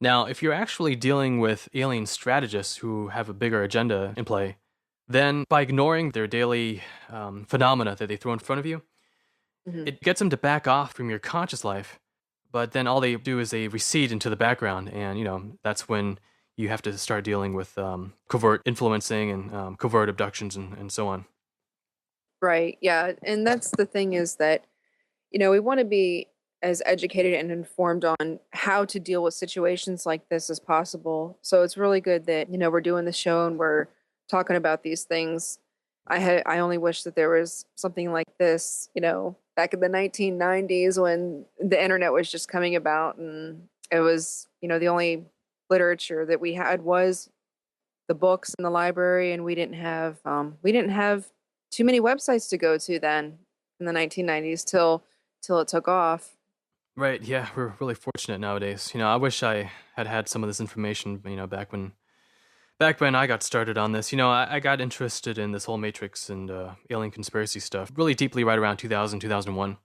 S2: Now, if you're actually dealing with alien strategists who have a bigger agenda in play, then by ignoring their daily phenomena that they throw in front of you, it gets them to back off from your conscious life. But then all they do is they recede into the background, and that's when you have to start dealing with covert influencing and covert abductions and so on.
S1: Right. Yeah. And that's the thing is that, we want to be as educated and informed on how to deal with situations like this as possible. So it's really good that, we're doing the show and we're talking about these things. I only wish that there was something like this, back in the 1990s when the internet was just coming about, and it was, the only literature that we had was the books in the library, and we didn't have too many websites to go to then in the 1990s till it took off.
S2: Right, yeah, we're really fortunate nowadays. I wish I had had some of this information, back when I got started on this. I got interested in this whole Matrix and alien conspiracy stuff really deeply right around 2000, 2001.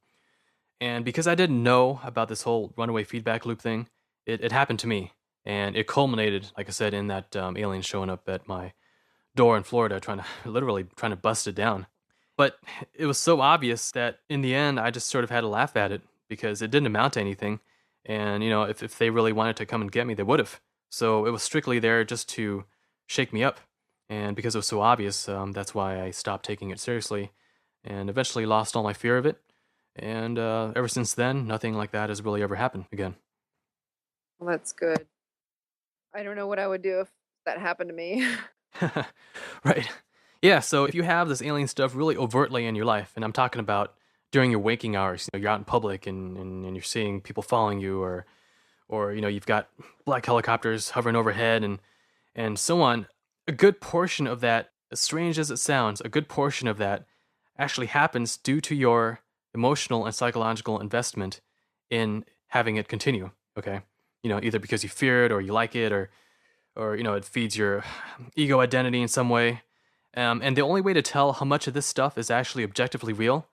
S2: And because I didn't know about this whole runaway feedback loop thing, it happened to me. And it culminated, like I said, in that alien showing up at my door in Florida, literally trying to bust it down. But it was so obvious that in the end, I just sort of had to laugh at it because it didn't amount to anything. And, if they really wanted to come and get me, they would have. So it was strictly there just to shake me up. And because it was so obvious, that's why I stopped taking it seriously and eventually lost all my fear of it. And ever since then, nothing like that has really ever happened again.
S1: Well, that's good. I don't know what I would do if that happened to me.
S2: Right. Yeah, so if you have this alien stuff really overtly in your life, and I'm talking about during your waking hours, you're out in public and you're seeing people following you, or you've got black helicopters hovering overhead and so on, a good portion of that, as strange as it sounds, a good portion of that actually happens due to your emotional and psychological investment in having it continue, okay? Either because you fear it or you like it or it feeds your ego identity in some way. And the only way to tell how much of this stuff is actually objectively real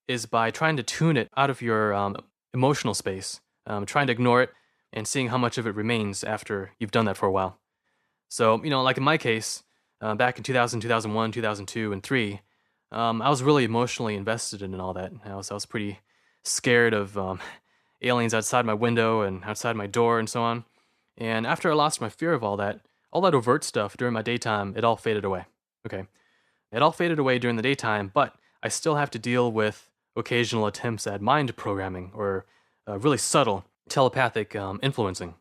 S2: is by trying to tune it out of your emotional space, trying to ignore it and seeing how much of it remains after you've done that for a while. So, like in my case, back in 2000, 2001, 2002, and 3, I was really emotionally invested in all that. I was pretty scared of aliens outside my window and outside my door and so on. And after I lost my fear of all that overt stuff during my daytime, it all faded away. Okay. It all faded away during the daytime, but I still have to deal with occasional attempts at mind programming or really subtle telepathic influencing,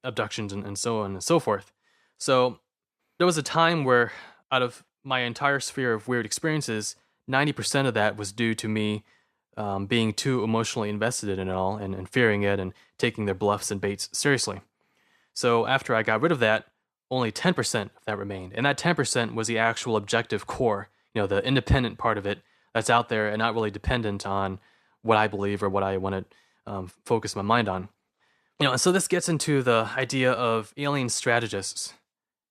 S2: abductions, and so on and so forth. So there was a time where, out of my entire sphere of weird experiences, 90% of that was due to me being too emotionally invested in it all and fearing it and taking their bluffs and baits seriously. So after I got rid of that, only 10% of that remained. And that 10% was the actual objective core, the independent part of it that's out there and not really dependent on what I believe or what I want to focus my mind on. And so this gets into the idea of alien strategists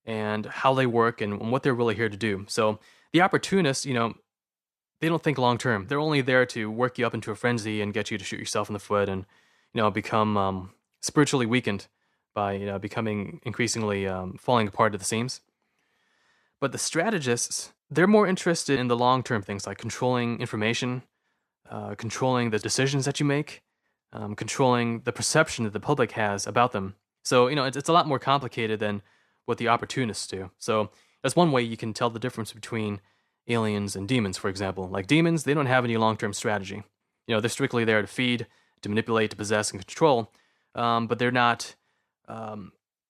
S2: and how they work and what they're really here to do. So the opportunists, they don't think long term. They're only there to work you up into a frenzy and get you to shoot yourself in the foot and, become spiritually weakened by becoming increasingly falling apart at the seams. But the strategists, they're more interested in the long-term things like controlling information, controlling the decisions that you make, controlling the perception that the public has about them. So, it's a lot more complicated than what the opportunists do. So that's one way you can tell the difference between aliens and demons, for example. Like demons, they don't have any long-term strategy. They're strictly there to feed, to manipulate, to possess, and control, but they're not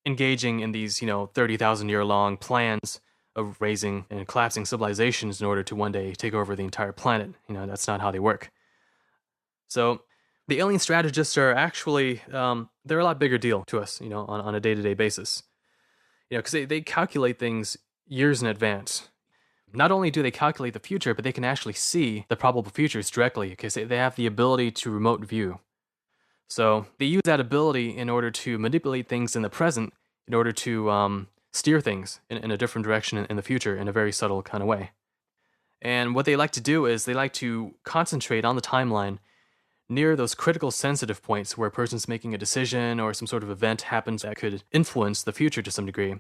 S2: engaging in these, 30,000-year-long plans of raising and collapsing civilizations in order to one day take over the entire planet. That's not how they work. So the alien strategists are actually, they're a lot bigger deal to us, on a day-to-day basis. Because they calculate things years in advance. Not only do they calculate the future, but they can actually see the probable futures directly, because they have the ability to remote view. So they use that ability in order to manipulate things in the present, in order to steer things in a different direction in the future in a very subtle kind of way. And what they like to do is they like to concentrate on the timeline near those critical sensitive points where a person's making a decision or some sort of event happens that could influence the future to some degree.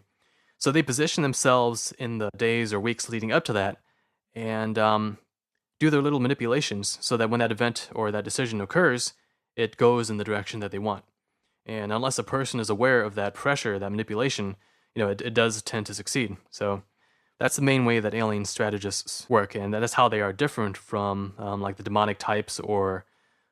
S2: So they position themselves in the days or weeks leading up to that and do their little manipulations so that when that event or that decision occurs, it goes in the direction that they want. And unless a person is aware of that pressure, that manipulation, it does tend to succeed. So that's the main way that alien strategists work, and that is how they are different from like the demonic types or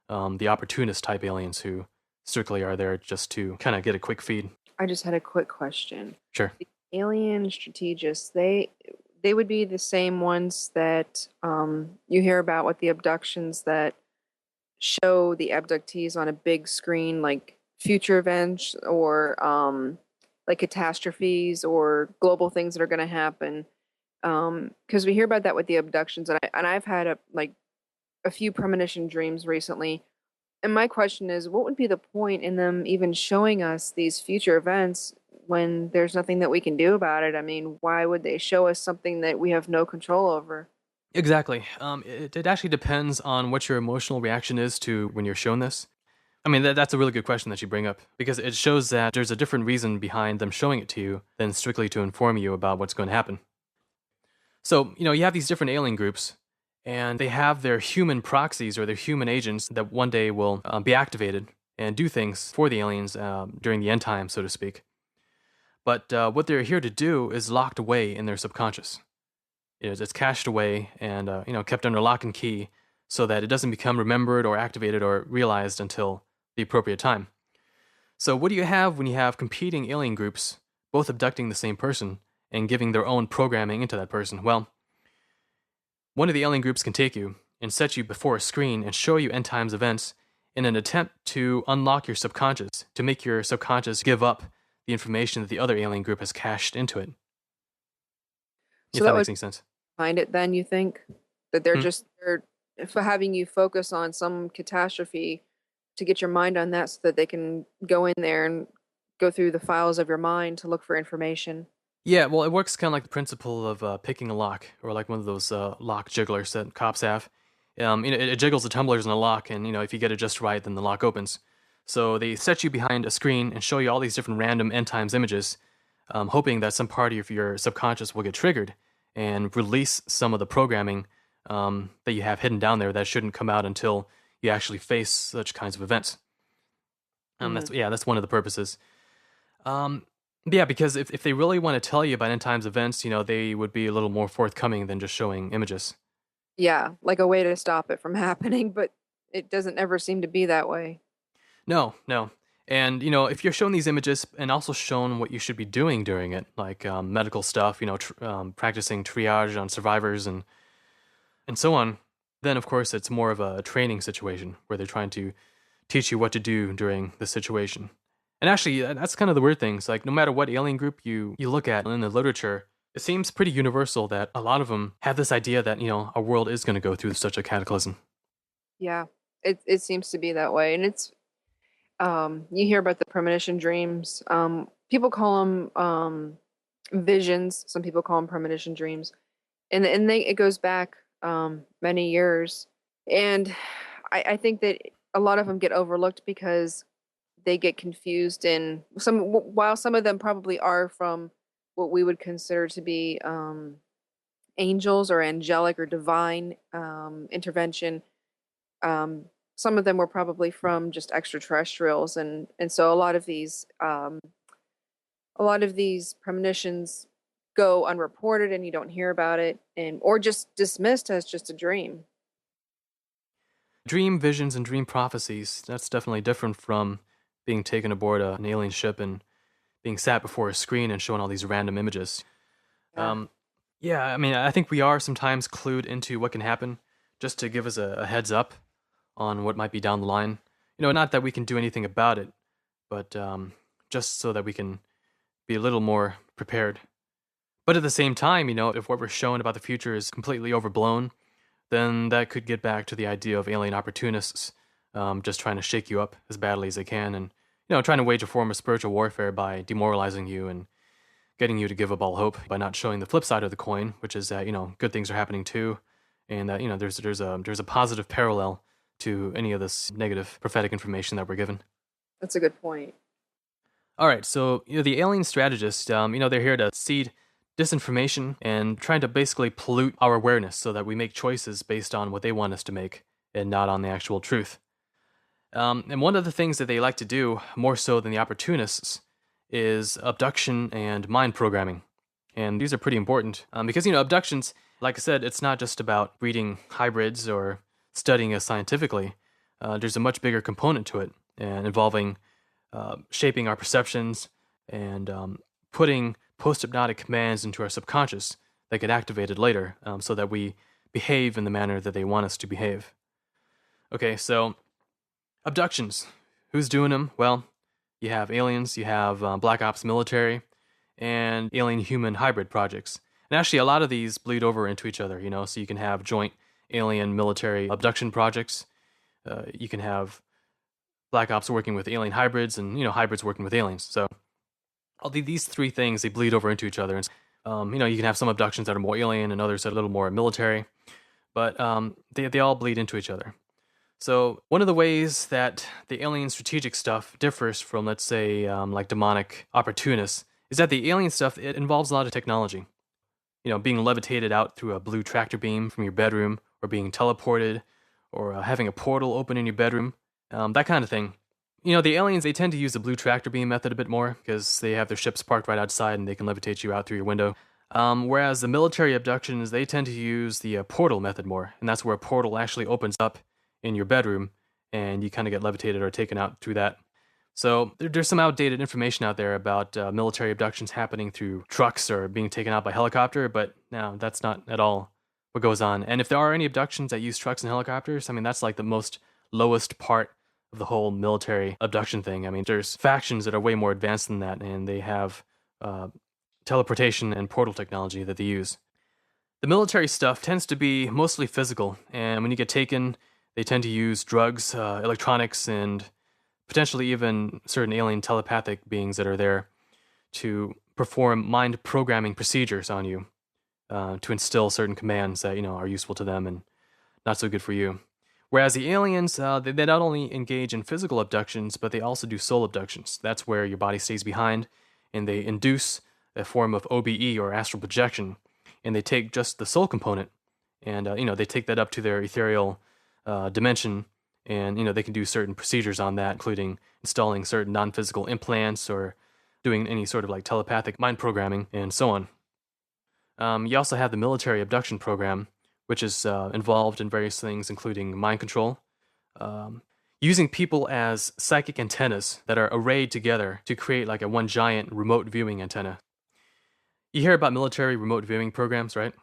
S2: the opportunist type aliens who strictly are there just to kind of get a quick feed.
S1: I just had a quick question.
S2: Sure.
S1: The alien strategists, they would be the same ones that you hear about with the abductions that show the abductees on a big screen, like future events or like catastrophes or global things that are going to happen. Because we hear about that with the abductions, and I've had a few premonition dreams recently. And my question is, what would be the point in them even showing us these future events when there's nothing that we can do about it? I mean, why would they show us something that we have no control over?
S2: Exactly. It actually depends on what your emotional reaction is to when you're shown this. I mean, that's a really good question that you bring up, because it shows that there's a different reason behind them showing it to you than strictly to inform you about what's going to happen. So, you have these different alien groups, and they have their human proxies or their human agents that one day will be activated and do things for the aliens during the end time, so to speak. But what they're here to do is locked away in their subconscious. It's cached away and kept under lock and key so that it doesn't become remembered or activated or realized until the appropriate time. So what do you have when you have competing alien groups both abducting the same person and giving their own programming into that person? Well, one of the alien groups can take you and set you before a screen and show you end times events in an attempt to unlock your subconscious, to make your subconscious give up the information that the other alien group has cached into it.
S1: So
S2: If that makes any sense.
S1: Behind it, then you think that they're
S2: Hmm.
S1: they're for having you focus on some catastrophe to get your mind on that so that they can go in there and go through the files of your mind to look for information.
S2: Yeah, well, it works kind of like the principle of picking a lock, or like one of those lock jigglers that cops have. It jiggles the tumblers in the lock, and if you get it just right, then the lock opens. So they set you behind a screen and show you all these different random end times images, hoping that some part of your subconscious will get triggered and release some of the programming that you have hidden down there that shouldn't come out until you actually face such kinds of events. That's one of the purposes. Yeah, because if they really want to tell you about end times events, they would be a little more forthcoming than just showing images.
S1: Yeah, like a way to stop it from happening, but it doesn't ever seem to be that way.
S2: No, no. And, if you're shown these images and also shown what you should be doing during it, like medical stuff, practicing triage on survivors and so on, then of course it's more of a training situation where they're trying to teach you what to do during the situation. And actually, that's kind of the weird thing. It's like no matter what alien group you look at in the literature, it seems pretty universal that a lot of them have this idea that, our world is going to go through such a cataclysm.
S1: Yeah, it seems to be that way, and it's you hear about the premonition dreams. People call them visions. Some people call them premonition dreams, and it goes back many years, and I think that a lot of them get overlooked because they get confused in while some of them probably are from what we would consider to be angels or angelic or divine intervention. Some of them were probably from just extraterrestrials, and so a lot of these premonitions go unreported and you don't hear about it, and or just dismissed as just a dream.
S2: Dream visions and dream prophecies, that's definitely different from being taken aboard an alien ship and being sat before a screen and shown all these random images.
S1: Yeah.
S2: Yeah, I mean, I think we are sometimes clued into what can happen just to give us a heads up on what might be down the line. Not that we can do anything about it, but just so that we can be a little more prepared. But at the same time, if what we're shown about the future is completely overblown, then that could get back to the idea of alien opportunists just trying to shake you up as badly as they can and, trying to wage a form of spiritual warfare by demoralizing you and getting you to give up all hope by not showing the flip side of the coin, which is that, good things are happening too, and that, there's a positive parallel to any of this negative prophetic information that we're given.
S1: That's a good point.
S2: All right, so the alien strategists, they're here to seed disinformation and trying to basically pollute our awareness so that we make choices based on what they want us to make and not on the actual truth. And one of the things that they like to do, more so than the opportunists, is abduction and mind programming. And these are pretty important because, abductions, like I said, it's not just about breeding hybrids or studying us scientifically. There's a much bigger component to it and involving shaping our perceptions and putting post-hypnotic commands into our subconscious that get activated later so that we behave in the manner that they want us to behave. Okay, so abductions. Who's doing them? Well, you have aliens, you have Black Ops military, and alien-human hybrid projects. And actually, a lot of these bleed over into each other, so you can have joint alien military abduction projects. You can have Black Ops working with alien hybrids and, hybrids working with aliens. So all these three things, they bleed over into each other. And, you can have some abductions that are more alien and others that are a little more military. But they all bleed into each other. So one of the ways that the alien strategic stuff differs from, let's say, like demonic opportunists, is that the alien stuff, it involves a lot of technology. Being levitated out through a blue tractor beam from your bedroom, or being teleported, or having a portal open in your bedroom, that kind of thing. The aliens, they tend to use the blue tractor beam method a bit more because they have their ships parked right outside and they can levitate you out through your window. Whereas the military abductions, they tend to use the portal method more, and that's where a portal actually opens up in your bedroom and you kind of get levitated or taken out through that. So there's some outdated information out there about military abductions happening through trucks or being taken out by helicopter, but no, that's not at all what goes on. And if there are any abductions that use trucks and helicopters, I mean, that's like the most lowest part of the whole military abduction thing. I mean, there's factions that are way more advanced than that, and they have teleportation and portal technology that they use. The military stuff tends to be mostly physical, and when you get taken, they tend to use drugs, electronics, and potentially even certain alien telepathic beings that are there to perform mind programming procedures on you, to instill certain commands that are useful to them and not so good for you. Whereas the aliens, they not only engage in physical abductions, but they also do soul abductions. That's where your body stays behind, and they induce a form of OBE, or astral projection, and they take just the soul component, and they take that up to their ethereal dimension, and they can do certain procedures on that, including installing certain non-physical implants or doing any sort of like telepathic mind programming and so on. You also have the military abduction program, which is involved in various things, including mind control, using people as psychic antennas that are arrayed together to create like a one giant remote viewing antenna. You hear about military remote viewing programs, right?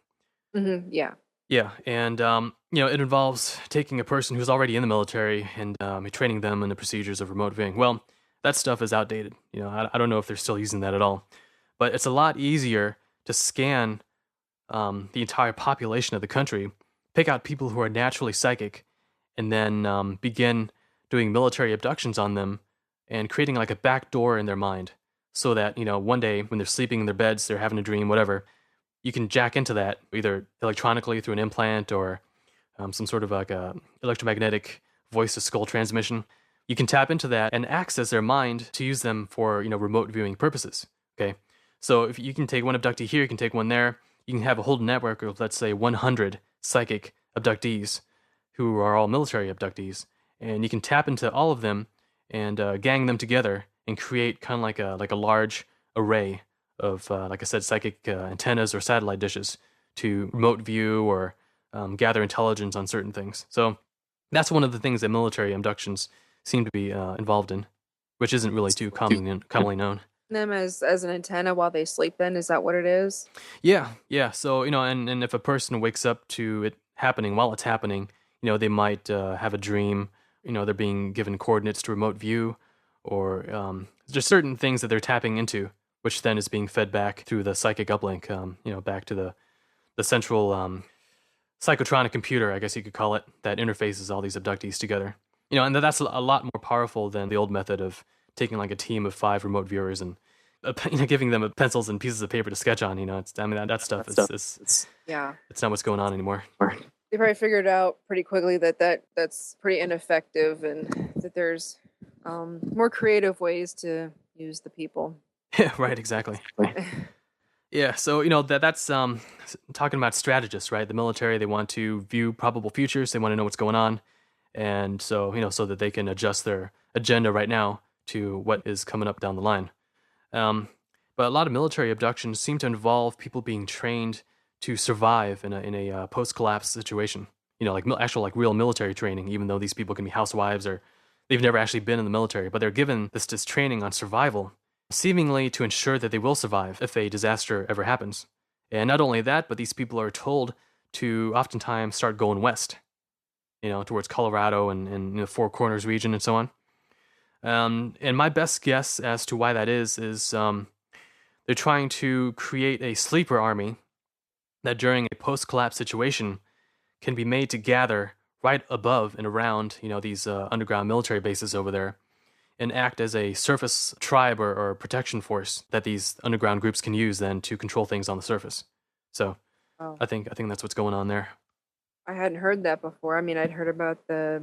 S1: Mm-hmm, yeah.
S2: Yeah, and it involves taking a person who's already in the military and training them in the procedures of remote viewing. Well, that stuff is outdated. I don't know if they're still using that at all, but it's a lot easier to scan the entire population of the country, pick out people who are naturally psychic, and then begin doing military abductions on them and creating like a back door in their mind, so that one day when they're sleeping in their beds, they're having a dream, whatever. You can jack into that either electronically through an implant or some sort of like a electromagnetic voice to skull transmission. You can tap into that and access their mind to use them for remote viewing purposes. Okay, so if you can take one abductee here, you can take one there. You can have a whole network of, let's say, 100 psychic abductees who are all military abductees, and you can tap into all of them and gang them together and create kind of like a large array of, like I said, psychic antennas or satellite dishes to remote view or gather intelligence on certain things. So that's one of the things that military abductions seem to be involved in, which isn't really too commonly known.
S1: Them as an antenna while they sleep, then? Is that what it is?
S2: Yeah. So, and if a person wakes up to it happening while it's happening, they might have a dream, they're being given coordinates to remote view, or there's certain things that they're tapping into, which then is being fed back through the psychic uplink, back to the central psychotronic computer, I guess you could call it, that interfaces all these abductees together. And that's a lot more powerful than the old method of taking like a team of 5 remote viewers and giving them pencils and pieces of paper to sketch on. That stuff is
S1: Yeah.
S2: It's not what's going on anymore.
S1: They probably figured out pretty quickly that's pretty ineffective, and that there's more creative ways to use the people.
S2: Yeah, right, exactly. Yeah, so that's talking about strategists, right? The military, they want to view probable futures, they want to know what's going on, and so so that they can adjust their agenda right now to what is coming up down the line. But a lot of military abductions seem to involve people being trained to survive in a post-collapse situation. Like actual like real military training, even though these people can be housewives or they've never actually been in the military, but they're given this training on survival, seemingly to ensure that they will survive if a disaster ever happens. And not only that, but these people are told to oftentimes start going west, towards Colorado and the Four Corners region and so on. And my best guess as to why that is they're trying to create a sleeper army that during a post-collapse situation can be made to gather right above and around these underground military bases over there, and act as a surface tribe or protection force that these underground groups can use then to control things on the surface. So I think that's what's going on there.
S1: I hadn't heard that before. I mean, I'd heard about the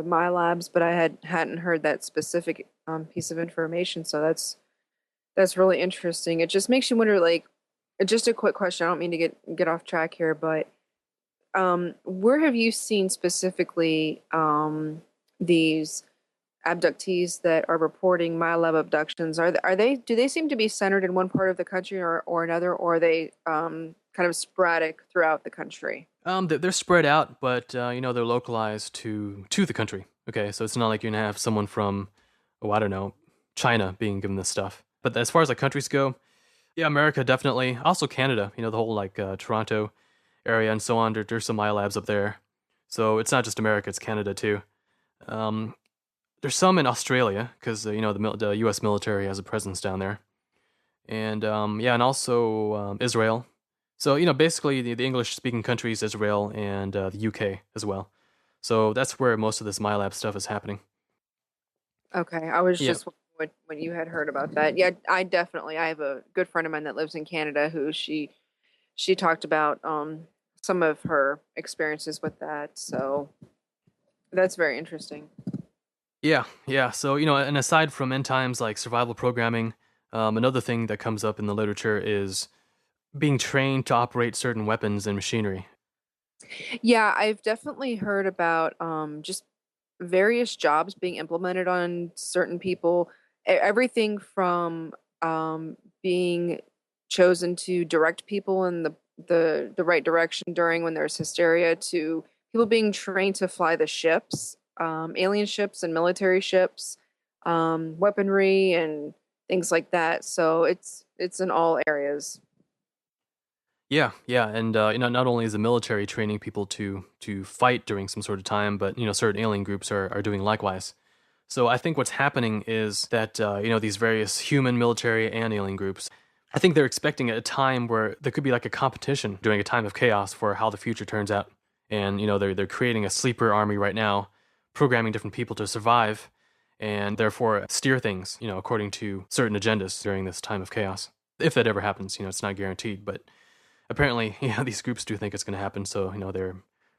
S1: the My Labs, but I hadn't heard that specific piece of information. So that's really interesting. It just makes you wonder, like, just a quick question. I don't mean to get off track here, but where have you seen specifically these abductees that are reporting My Lab abductions? Do they seem to be centered in one part of the country or another, or are they kind of sporadic throughout the country?
S2: They're spread out, but they're localized to the country. Okay, so it's not like you're gonna have someone from, oh, I don't know, China being given this stuff. But as far as like countries go, yeah, America definitely. Also Canada, the whole like Toronto area and so on. There's some labs up there, so it's not just America; it's Canada too. Um, there's some in Australia because the U.S. military has a presence down there, and and also Israel. So basically the English-speaking countries, Israel and the UK as well. So that's where most of this MyLab stuff is happening.
S1: Okay, I was
S2: Yeah.
S1: just wondering when you had heard about that. Yeah, I have a good friend of mine that lives in Canada who she talked about some of her experiences with that. So that's very interesting.
S2: Yeah, yeah. So, and aside from end times like survival programming, another thing that comes up in the literature is being trained to operate certain weapons and machinery.
S1: Yeah, I've definitely heard about just various jobs being implemented on certain people. Everything from being chosen to direct people in the right direction during when there's hysteria to people being trained to fly the ships, alien ships and military ships, weaponry and things like that. So it's in all areas.
S2: Yeah, yeah, and not only is the military training people to fight during some sort of time, but certain alien groups are doing likewise. So I think what's happening is that these various human, military, and alien groups, I think they're expecting a time where there could be like a competition during a time of chaos for how the future turns out, and they're creating a sleeper army right now, programming different people to survive, and therefore steer things according to certain agendas during this time of chaos. If that ever happens, it's not guaranteed, but apparently, these groups do think it's going to happen, so they're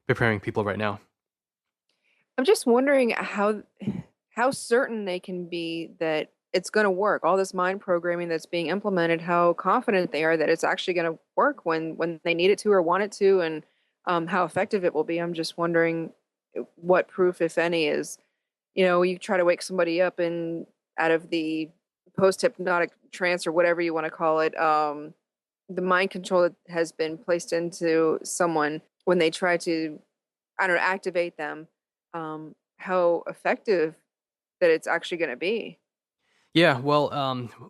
S2: preparing people right now.
S1: I'm just wondering how certain they can be that it's going to work. All this mind programming that's being implemented, how confident they are that it's actually going to work when they need it to or want it to, and how effective it will be. I'm just wondering what proof, if any, is you try to wake somebody up and out of the post hypnotic trance or whatever you want to call it, the mind control that has been placed into someone when they try to, I don't know, activate them, how effective that it's actually going to be.
S2: Yeah, well,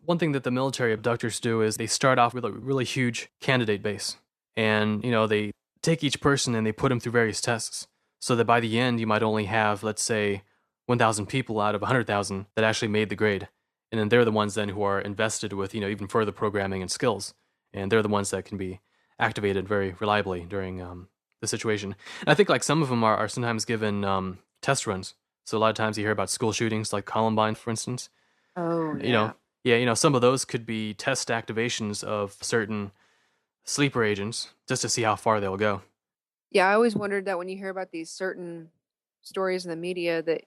S2: one thing that the military abductors do is they start off with a really huge candidate base. And, they take each person and they put them through various tests. So that by the end, you might only have, let's say, 1,000 people out of 100,000 that actually made the grade. And then they're the ones then who are invested with, even further programming and skills. And they're the ones that can be activated very reliably during the situation. And I think like some of them are sometimes given test runs. So a lot of times you hear about school shootings like Columbine, for instance.
S1: Oh,
S2: You know,
S1: yeah.
S2: yeah, some of those could be test activations of certain sleeper agents just to see how far they'll go.
S1: Yeah, I always wondered that when you hear about these certain stories in the media that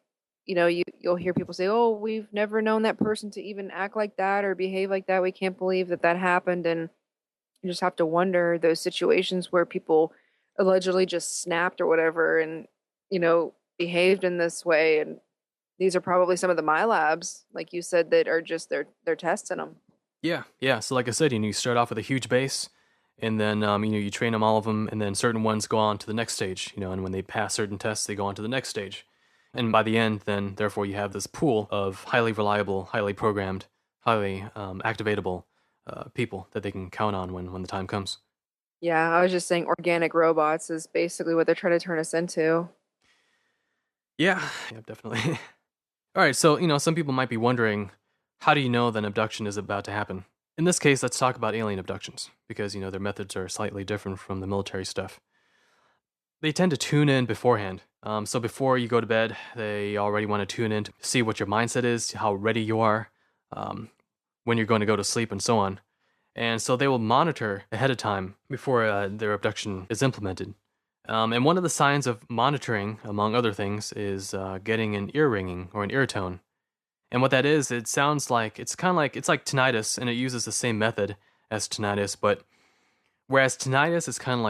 S1: you'll hear people say, "Oh, we've never known that person to even act like that or behave like that. We can't believe that that happened." And you just have to wonder those situations where people allegedly just snapped or whatever and behaved in this way. And these are probably some of the my labs, like you said, that are just they're testing them.
S2: Yeah, yeah. So like I said, you start off with a huge base, and then you train them all of them, and then certain ones go on to the next stage. And when they pass certain tests, they go on to the next stage. And by the end, then therefore you have this pool of highly reliable, highly programmed, highly activatable people that they can count on when the time comes.
S1: Yeah, I was just saying organic robots is basically what they're trying to turn us into.
S2: Yeah, yeah, definitely. All right, so some people might be wondering, how do you know that an abduction is about to happen? In this case, let's talk about alien abductions because their methods are slightly different from the military stuff. They tend to tune in beforehand. So before you go to bed, they already want to tune in to see what your mindset is, how ready you are, um, when you're going to go to sleep, and so on. And so they will monitor ahead of time before their abduction is implemented. And one of the signs of monitoring, among other things, is getting an ear ringing or an ear tone. And what that is, it sounds like it's like tinnitus, and it uses the same method as tinnitus. But whereas tinnitus is kind of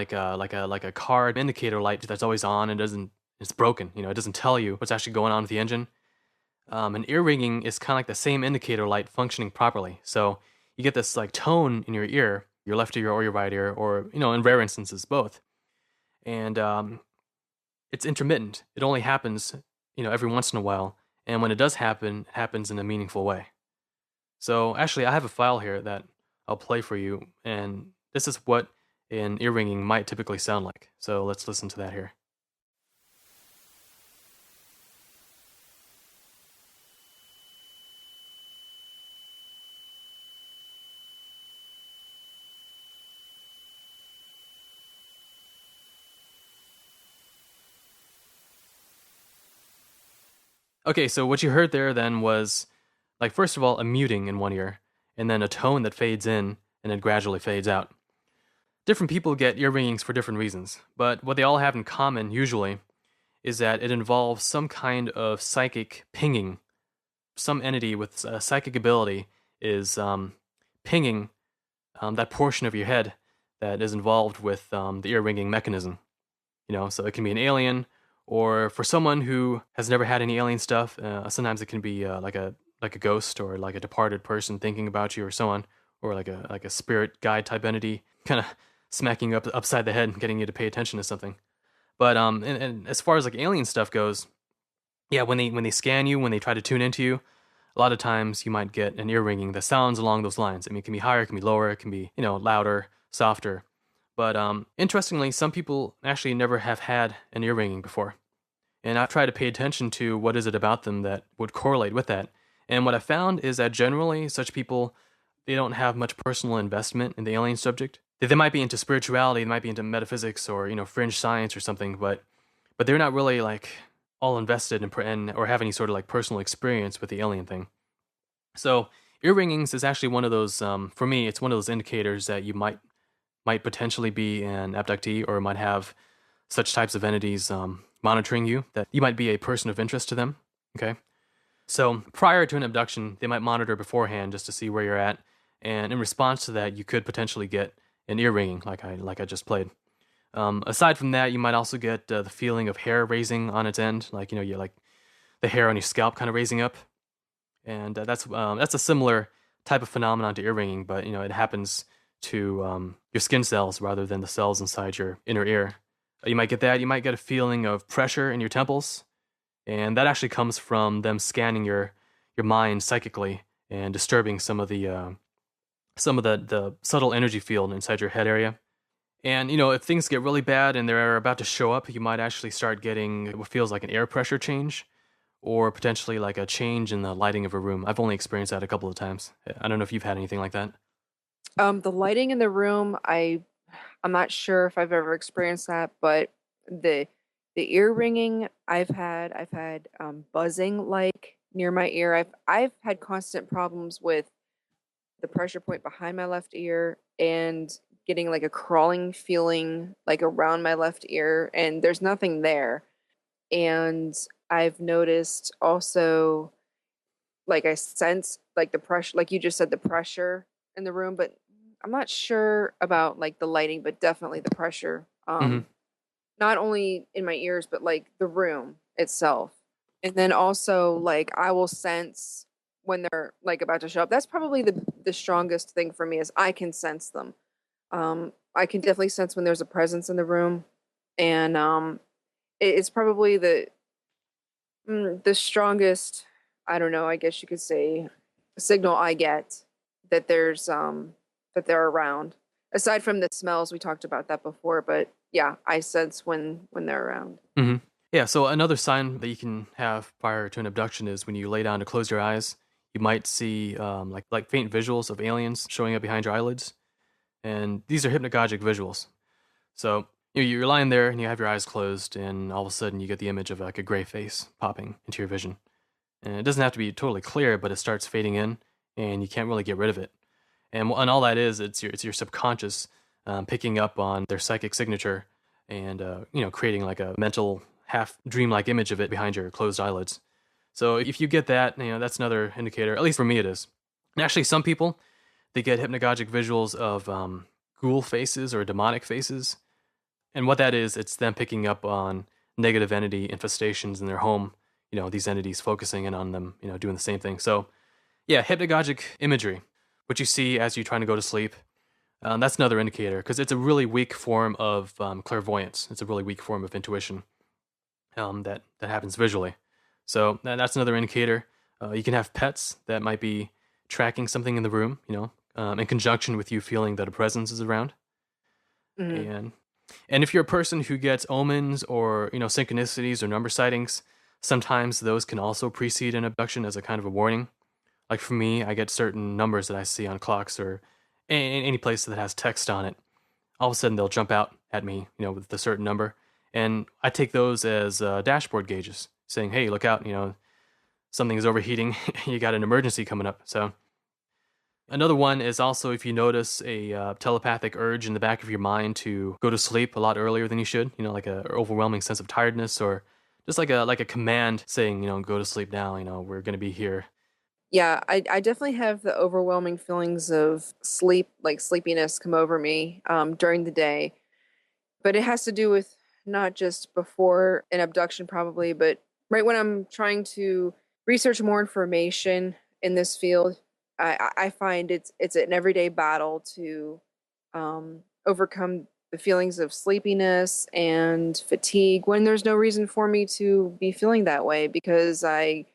S2: like a car indicator light that's always on and doesn't it's broken. It doesn't tell you what's actually going on with the engine. An ear ringing is kind of like the same indicator light functioning properly. So you get this like tone in your ear, your left ear or your right ear, or in rare instances both. And it's intermittent. It only happens, every once in a while. And when it does happen, it happens in a meaningful way. So actually, I have a file here that I'll play for you, and this is what an ear ringing might typically sound like. So let's listen to that here. Okay, so what you heard there then was, like, first of all, a muting in one ear, and then a tone that fades in and then gradually fades out. Different people get ear ringings for different reasons, but what they all have in common, usually, is that it involves some kind of psychic pinging. Some entity with a psychic ability is pinging that portion of your head that is involved with the ear ringing mechanism. So it can be an alien, or for someone who has never had any alien stuff, sometimes it can be like a ghost or like a departed person thinking about you or so on, or like a spirit guide type entity, kind of smacking you upside the head and getting you to pay attention to something. But and as far as like alien stuff goes, yeah, when they scan you, when they try to tune into you, a lot of times you might get an ear ringing that sounds along those lines. I mean, it can be higher, it can be lower, it can be louder, softer. But interestingly, some people actually never have had an ear ringing before, and I've tried to pay attention to what is it about them that would correlate with that. And what I found is that generally, such people, they don't have much personal investment in the alien subject. They might be into spirituality, they might be into metaphysics or fringe science or something, but they're not really like all invested in or have any sort of like personal experience with the alien thing. So ear ringings is actually one of those. For me, it's one of those indicators that you might potentially be an abductee or might have such types of entities monitoring you, that you might be a person of interest to them. Okay. So prior to an abduction, they might monitor beforehand just to see where you're at, and in response to that, you could potentially get an ear ringing, like I just played. Aside from that, you might also get the feeling of hair raising on its end, like you like the hair on your scalp kind of raising up, and that's a similar type of phenomenon to ear ringing, but it happens to your skin cells rather than the cells inside your inner ear. You might get that. You might get a feeling of pressure in your temples, and that actually comes from them scanning your mind psychically and disturbing some of the subtle energy field inside your head area. And if things get really bad and they're about to show up, you might actually start getting what feels like an air pressure change, or potentially like a change in the lighting of a room. I've only experienced that a couple of times. I don't know if you've had anything like that.
S1: The lighting in the room, I'm not sure if I've ever experienced that, but the ear ringing I've had buzzing like near my ear. I've had constant problems with the pressure point behind my left ear and getting like a crawling feeling like around my left ear, and there's nothing there. And I've noticed also, like, I sense like the pressure, like you just said, the pressure in the room, but I'm not sure about like the lighting, but definitely the pressure.
S2: Hmm.
S1: Not only in my ears, but like the room itself. And then also like I will sense when they're like about to show up. That's probably the strongest thing for me is I can sense them. I can definitely sense when there's a presence in the room, and it's probably the strongest. I don't know. I guess you could say signal I get that that they're around. Aside from the smells, we talked about that before, but yeah, I sense when they're around.
S2: Hmm. Yeah, so another sign that you can have prior to an abduction is when you lay down to close your eyes, you might see like faint visuals of aliens showing up behind your eyelids, and these are hypnagogic visuals. So you're lying there and you have your eyes closed, and all of a sudden you get the image of like a gray face popping into your vision, and it doesn't have to be totally clear, but it starts fading in, and you can't really get rid of it. And all that is, it's your subconscious picking up on their psychic signature and creating like a mental half dreamlike image of it behind your closed eyelids. So if you get that, that's another indicator. At least for me, it is. And actually, some people, they get hypnagogic visuals of ghoul faces or demonic faces. And what that is, it's them picking up on negative entity infestations in their home. These entities focusing in on them, doing the same thing. So yeah, hypnagogic imagery, what you see as you're trying to go to sleep, that's another indicator, because it's a really weak form of clairvoyance. It's a really weak form of intuition that happens visually. So that's another indicator. You can have pets that might be tracking something in the room, in conjunction with you feeling that a presence is around.
S1: Mm-hmm.
S2: And if you're a person who gets omens or synchronicities or number sightings, sometimes those can also precede an abduction as a kind of a warning. Like for me, I get certain numbers that I see on clocks or any place that has text on it. All of a sudden, they'll jump out at me, with a certain number, and I take those as dashboard gauges, saying, "Hey, look out! Something is overheating. You got an emergency coming up." So another one is also if you notice a telepathic urge in the back of your mind to go to sleep a lot earlier than you should, like a overwhelming sense of tiredness, or just like a command saying, go to sleep now. We're going to be here.
S1: Yeah, I definitely have the overwhelming feelings of sleepiness come over me during the day. But it has to do with not just before an abduction, probably, but right when I'm trying to research more information in this field, I find it's an everyday battle to overcome the feelings of sleepiness and fatigue when there's no reason for me to be feeling that way because I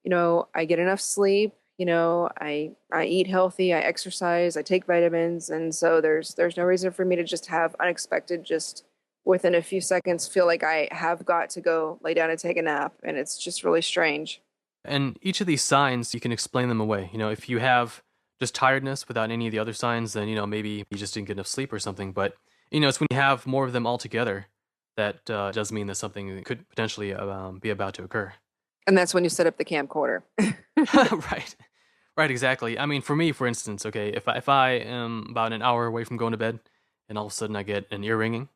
S1: get enough sleep. I eat healthy, I exercise, I take vitamins, and so there's no reason for me to just have unexpected, just within a few seconds, feel like I have got to go lay down and take a nap, and it's just really strange.
S2: And each of these signs, you can explain them away. If you have just tiredness without any of the other signs, then, maybe you just didn't get enough sleep or something. But, it's when you have more of them all together that does mean that something could potentially be about to occur.
S1: And that's when you set up the camcorder.
S2: Right. Right, exactly. I mean, for me, for instance, okay, if I am about an hour away from going to bed and all of a sudden I get an ear ringing,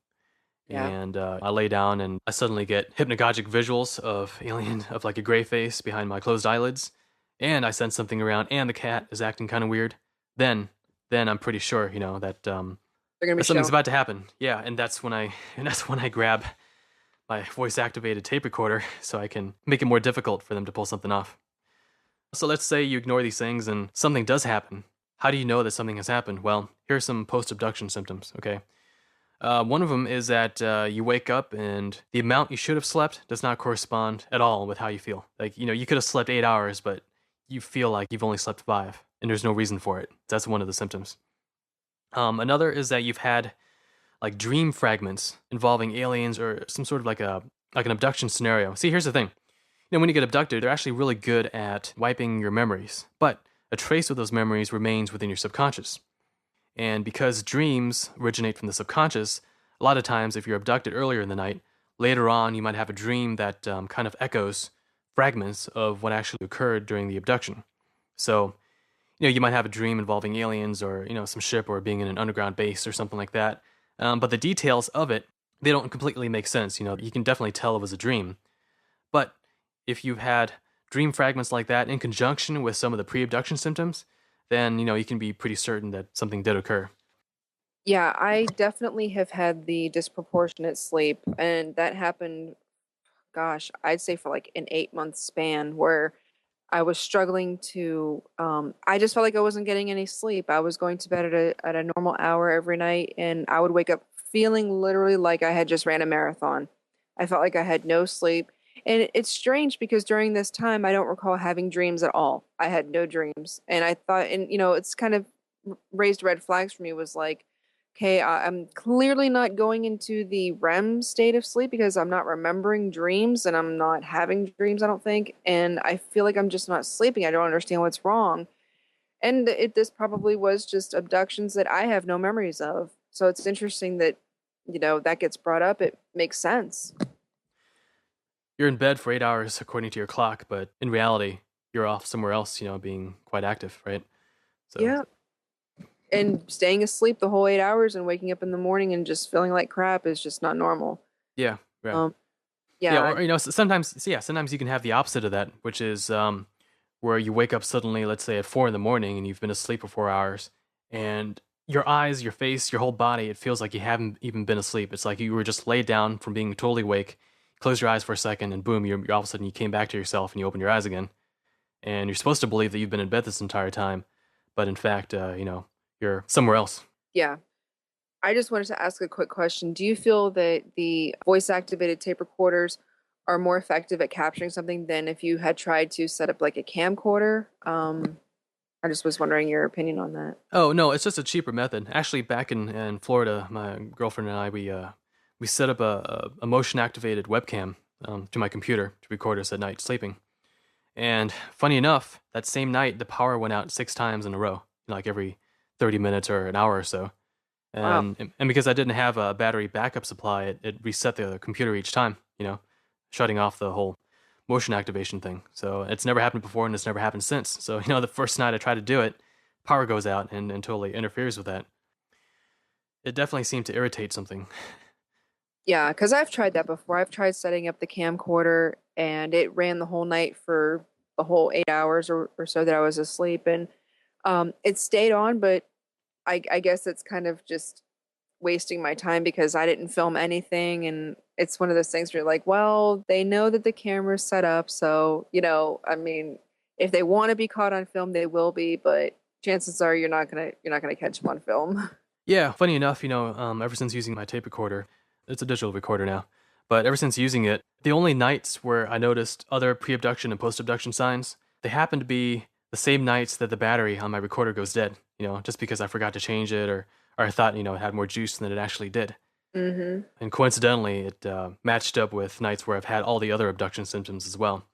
S1: Yeah.
S2: and I lay down and I suddenly get hypnagogic visuals of like a gray face behind my closed eyelids, and I sense something around, and the cat is acting kind of weird. Then I'm pretty sure, that
S1: They're going to be
S2: that something's
S1: shown.
S2: about to happen. Yeah, and that's when I grab my voice activated tape recorder so I can make it more difficult for them to pull something off. So let's say you ignore these things and something does happen. How do you know that something has happened? Well, here are some post-abduction symptoms, okay? One of them is that you wake up and the amount you should have slept does not correspond at all with how you feel. Like, you could have slept 8 hours, but you feel like you've only slept 5, and there's no reason for it. That's one of the symptoms. Another is that you've had like dream fragments involving aliens or some sort of like an abduction scenario. See, here's the thing. When you get abducted, they're actually really good at wiping your memories, but a trace of those memories remains within your subconscious. And because dreams originate from the subconscious, a lot of times if you're abducted earlier in the night, later on you might have a dream that kind of echoes fragments of what actually occurred during the abduction. So, you might have a dream involving aliens or, some ship or being in an underground base or something like that. But the details of it, they don't completely make sense. You can definitely tell it was a dream. But if you've had dream fragments like that in conjunction with some of the pre-abduction symptoms, then, you can be pretty certain that something did occur.
S1: Yeah, I definitely have had the disproportionate sleep, and that happened, gosh, I'd say for like an 8 month span where I was struggling to, I just felt like I wasn't getting any sleep. I was going to bed at a normal hour every night, and I would wake up feeling literally like I had just ran a marathon. I felt like I had no sleep. And it's strange because during this time, I don't recall having dreams at all. I had no dreams. And I thought, and it's kind of raised red flags for me was like, okay, I'm clearly not going into the REM state of sleep because I'm not remembering dreams and I'm not having dreams, I don't think. And I feel like I'm just not sleeping. I don't understand what's wrong. And this probably was just abductions that I have no memories of. So it's interesting that, that gets brought up. It makes sense.
S2: You're in bed for 8 hours according to your clock, but in reality, you're off somewhere else, being quite active, right? So
S1: Yeah. and staying asleep the whole 8 hours and waking up in the morning and just feeling like crap is just not normal.
S2: Yeah, right.
S1: Um,
S2: Yeah,
S1: yeah,
S2: or sometimes you can have the opposite of that, which is where you wake up suddenly, let's say at 4 in the morning, and you've been asleep for 4 hours, and your eyes, your face, your whole body, it feels like you haven't even been asleep. It's like you were just laid down from being totally awake, close your eyes for a second, and boom, you're all of a sudden you came back to yourself and you open your eyes again, and you're supposed to believe that you've been in bed this entire time, but in fact, you're somewhere else.
S1: yeah. I just wanted to ask a quick question. Do you feel that the voice activated tape recorders are more effective at capturing something than if you had tried to set up like a camcorder? I just was wondering your opinion on that.
S2: Oh no, it's just a cheaper method. Actually, back in Florida, my girlfriend and I we set up a motion activated webcam to my computer to record us at night sleeping. And funny enough, that same night the power went out 6 times in a row, like every 30 minutes or an hour or so.
S1: Wow.
S2: And because I didn't have a battery backup supply, it reset the computer each time, shutting off the whole motion activation thing. So it's never happened before and it's never happened since. So, the first night I tried to do it, power goes out and totally interferes with that. It definitely seemed to irritate something.
S1: Yeah, because I've tried that before. I've tried setting up the camcorder and it ran the whole night for the whole 8 hours or so that I was asleep. And it stayed on, but I guess it's kind of just wasting my time because I didn't film anything. And it's one of those things where you're like, well, they know that the camera's set up. So, I mean, if they want to be caught on film, they will be, but chances are you're not gonna catch them on film.
S2: Yeah, funny enough, ever since using my tape recorder, it's a digital recorder now, but ever since using it, the only nights where I noticed other pre-abduction and post-abduction signs, they happen to be the same nights that the battery on my recorder goes dead, just because I forgot to change it or I thought, it had more juice than it actually did.
S1: Hmm.
S2: And coincidentally, it matched up with nights where I've had all the other abduction symptoms as well.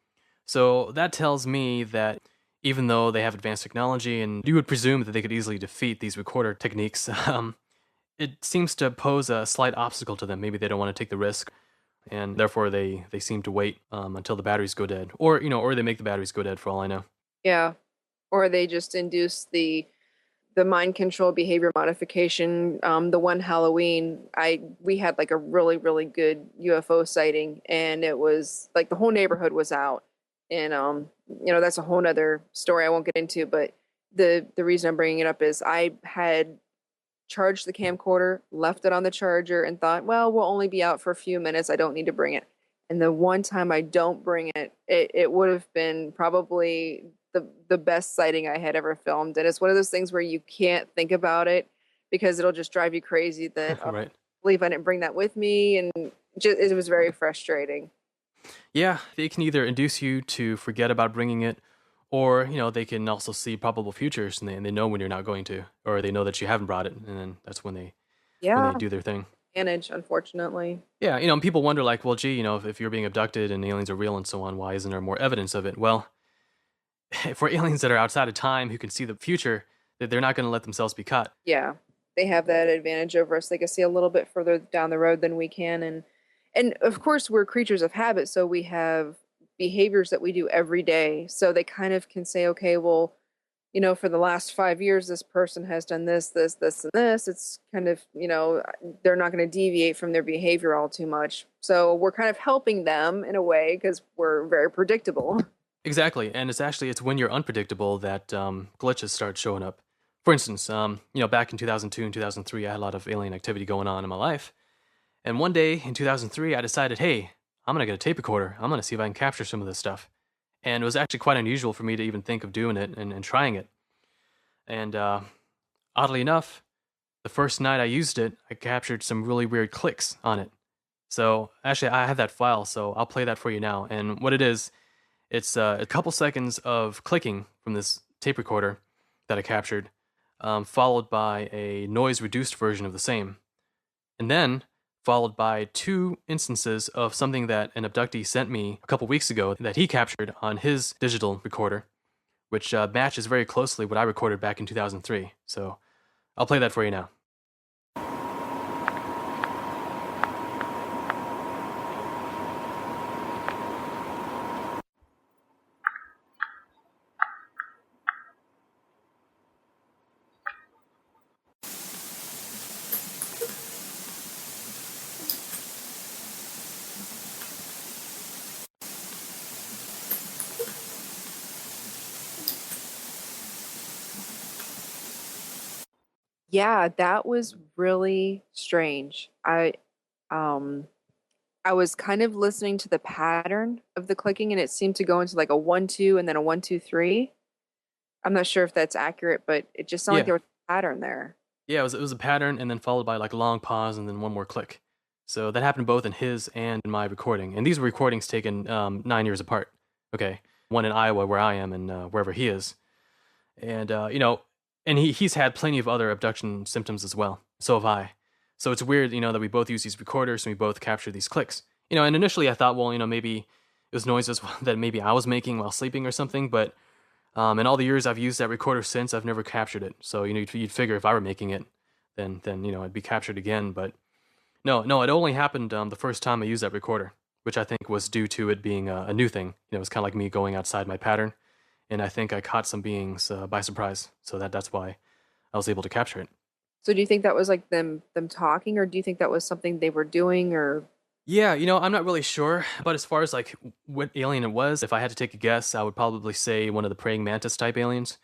S2: So that tells me that even though they have advanced technology and you would presume that they could easily defeat these recorder techniques, it seems to pose a slight obstacle to them. Maybe they don't want to take the risk, and therefore they seem to wait until the batteries go dead, or they make the batteries go dead for all I know.
S1: Yeah. Or they just induce the mind control behavior modification. The one Halloween, we had like a really, really good UFO sighting, and it was like the whole neighborhood was out. And that's a whole nother story I won't get into, but the reason I'm bringing it up is I had charged the camcorder, left it on the charger, and thought, well, we'll only be out for a few minutes. I don't need to bring it. And the one time I don't bring it, it would have been probably the best sighting I had ever filmed. And it's one of those things where you can't think about it because it'll just drive you crazy that I
S2: Right.
S1: believe I didn't bring that with me. And it was very frustrating.
S2: Yeah, they can either induce you to forget about bringing it, or they can also see probable futures, and they know when you're not going to, or they know that you haven't brought it, and then that's when
S1: Yeah,
S2: they do their thing.
S1: manage, unfortunately.
S2: Yeah, and people wonder like, well, gee, if you're being abducted and aliens are real and so on, why isn't there more evidence of it? Well, for aliens that are outside of time who can see the future, they're not going to let themselves be caught.
S1: Yeah, they have that advantage over us. They can see a little bit further down the road than we can, and of course we're creatures of habit, so we have behaviors that we do every day. So they kind of can say, okay, well, for the last 5 years, this person has done this, this, this, and this. It's kind of, they're not going to deviate from their behavior all too much. So we're kind of helping them in a way because we're very predictable.
S2: Exactly, and it's when you're unpredictable that glitches start showing up. For instance, back in 2002 and 2003, I had a lot of alien activity going on in my life, and one day in 2003, I decided, hey, I'm gonna get a tape recorder. I'm gonna see if I can capture some of this stuff. And it was actually quite unusual for me to even think of doing it and trying it. And oddly enough, the first night I used it, I captured some really weird clicks on it. So actually, I have that file, so I'll play that for you now. And what it is, it's a couple seconds of clicking from this tape recorder that I captured, followed by a noise-reduced version of the same. And then followed by 2 instances of something that an abductee sent me a couple weeks ago that he captured on his digital recorder, which matches very closely what I recorded back in 2003. So I'll play that for you now.
S1: Yeah, that was really strange. Um I was kind of listening to the pattern of the clicking, and it seemed to go into like a 1 2 and then a 1 2 3. I'm not sure if that's accurate, but it just sounded like
S2: Yeah,
S1: there was a pattern there.
S2: yeah, it was a pattern, and then followed by like a long pause, and then one more click. So that happened both in his and in my recording, and these were recordings taken 9 years apart. Okay, one in Iowa where I am, and wherever he is, and and he's had plenty of other abduction symptoms as well. So have I. So it's weird, that we both use these recorders and we both capture these clicks. And initially I thought, well, maybe it was noises that maybe I was making while sleeping or something, but in all the years I've used that recorder since, I've never captured it. So you'd figure if I were making it, then it'd be captured again. But no, it only happened the first time I used that recorder, which I think was due to it being a new thing. It's kind of like me going outside my pattern, and I think I caught some beings by surprise. So that's why I was able to capture it.
S1: So do you think that was like them talking, or do you think that was something they were doing, or
S2: Yeah, I'm not really sure, but as far as like what alien it was, if I had to take a guess, I would probably say one of the praying mantis type aliens,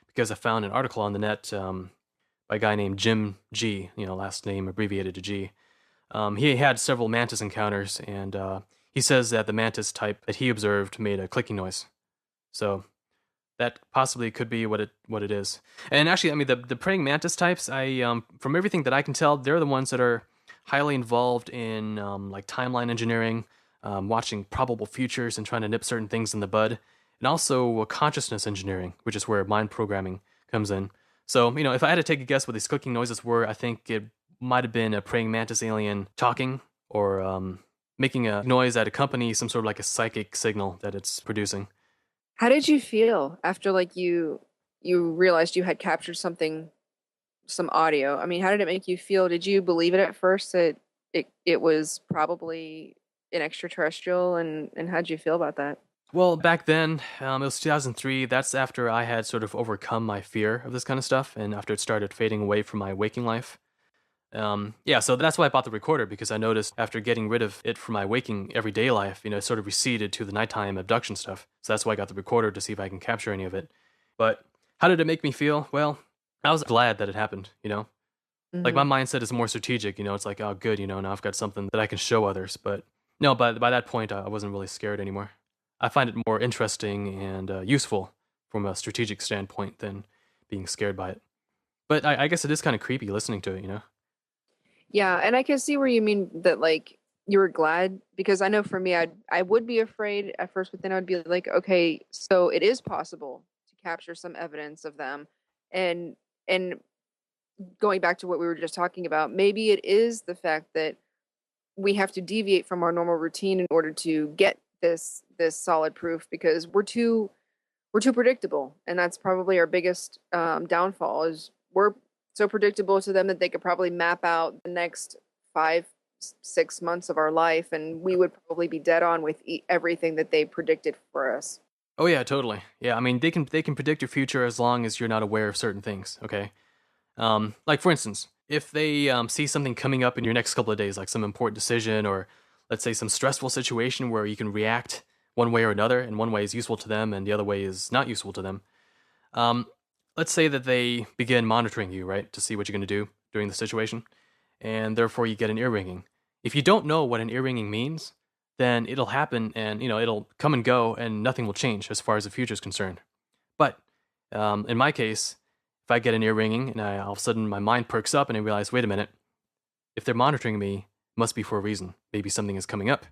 S2: because I found an article on the net by a guy named Jim G, last name abbreviated to G. He had several mantis encounters, and he says that the mantis type that he observed made a clicking noise. So that possibly could be what it is. And actually, I mean, the praying mantis types, I from everything that I can tell, they're the ones that are highly involved in like timeline engineering, watching probable futures and trying to nip certain things in the bud, and also consciousness engineering, which is where mind programming comes in. So, if I had to take a guess what these clicking noises were, I think it might have been a praying mantis alien talking, or making a noise that accompanies some sort of like a psychic signal that it's producing.
S1: how did you feel after like you realized you had captured some audio? I mean, how did it make you feel? Did you believe it at first that it was probably an extraterrestrial, and how'd you feel about that?
S2: Well, back then, it was 2003. That's after I had sort of overcome my fear of this kind of stuff, and after it started fading away from my waking life. Yeah, so that's why I bought the recorder, because I noticed after getting rid of it from my waking everyday life, it sort of receded to the nighttime abduction stuff. So that's why I got the recorder, to see if I can capture any of it. But how did it make me feel? Well, I was glad that it happened. Like my
S1: Hmm.
S2: mindset is more strategic, it's like, oh, good, now I've got something that I can show others. But no, by that point, I wasn't really scared anymore. I find it more interesting and useful from a strategic standpoint than being scared by it. But I guess it is kind of creepy listening to it.
S1: Yeah, and I can see where you mean that, like, you were glad, because I know for me, I would be afraid at first, but then I'd be like, okay, so it is possible to capture some evidence of them, and and going back to what we were just talking about, maybe it is the fact that we have to deviate from our normal routine in order to get this solid proof, because we're too predictable, and that's probably our biggest downfall. Is we're so predictable to them that they could probably map out the next 5 6 months of our life, and we would probably be dead on with everything that they predicted for us.
S2: Oh yeah, totally. Yeah, I mean they can predict your future as long as you're not aware of certain things. Okay. Like for instance, if they see something coming up in your next couple of days, like some important decision, or let's say some stressful situation where you can react one way or another, and one way is useful to them and the other way is not useful to them. Um, let's say that they begin monitoring you, right, to see what you're going to do during the situation, and therefore you get an ear ringing. If you don't know what an ear ringing means, then it'll happen, and it'll come and go, and nothing will change as far as the future is concerned. But in my case, if I get an ear ringing and all of a sudden my mind perks up and I realize, wait a minute, if they're monitoring me, it must be for a reason. Maybe something is coming up.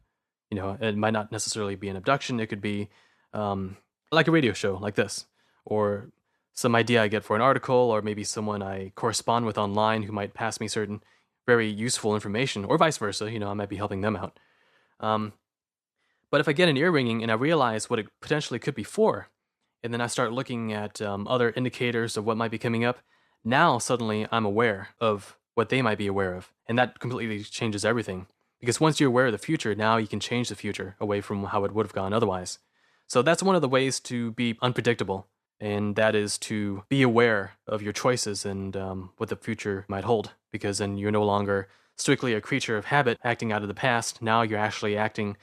S2: It might not necessarily be an abduction. It could be like a radio show like this, or some idea I get for an article, or maybe someone I correspond with online who might pass me certain very useful information, or vice versa. I might be helping them out. Um, but if I get an ear ringing and I realize what it potentially could be for, and then I start looking at other indicators of what might be coming up, now suddenly I'm aware of what they might be aware of. And that completely changes everything. Because once you're aware of the future, now you can change the future away from how it would have gone otherwise. So that's one of the ways to be unpredictable, and that is to be aware of your choices and what the future might hold. Because then you're no longer strictly a creature of habit acting out of the past. Now you're actually acting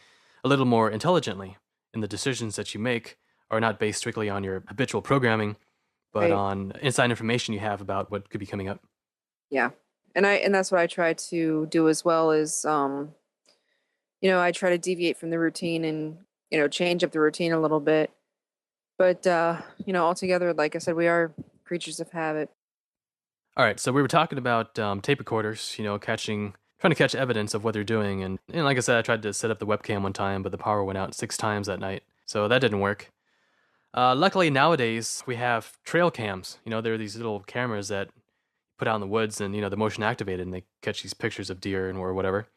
S2: a little more intelligently, and the decisions that you make are not based strictly on your habitual programming, but
S1: Right.
S2: on inside information you have about what could be coming up.
S1: Yeah. And that's what I try to do as well is I try to deviate from the routine and, change up the routine a little bit. But altogether, like I said, we are creatures of habit.
S2: All right, so we were talking about tape recorders, trying to catch evidence of what they're doing. And like I said, I tried to set up the webcam one time, but the power went out 6 times that night. So that didn't work. Luckily, nowadays, we have trail cams. There are these little cameras that put out in the woods and, they're motion activated and they catch these pictures of deer and or whatever.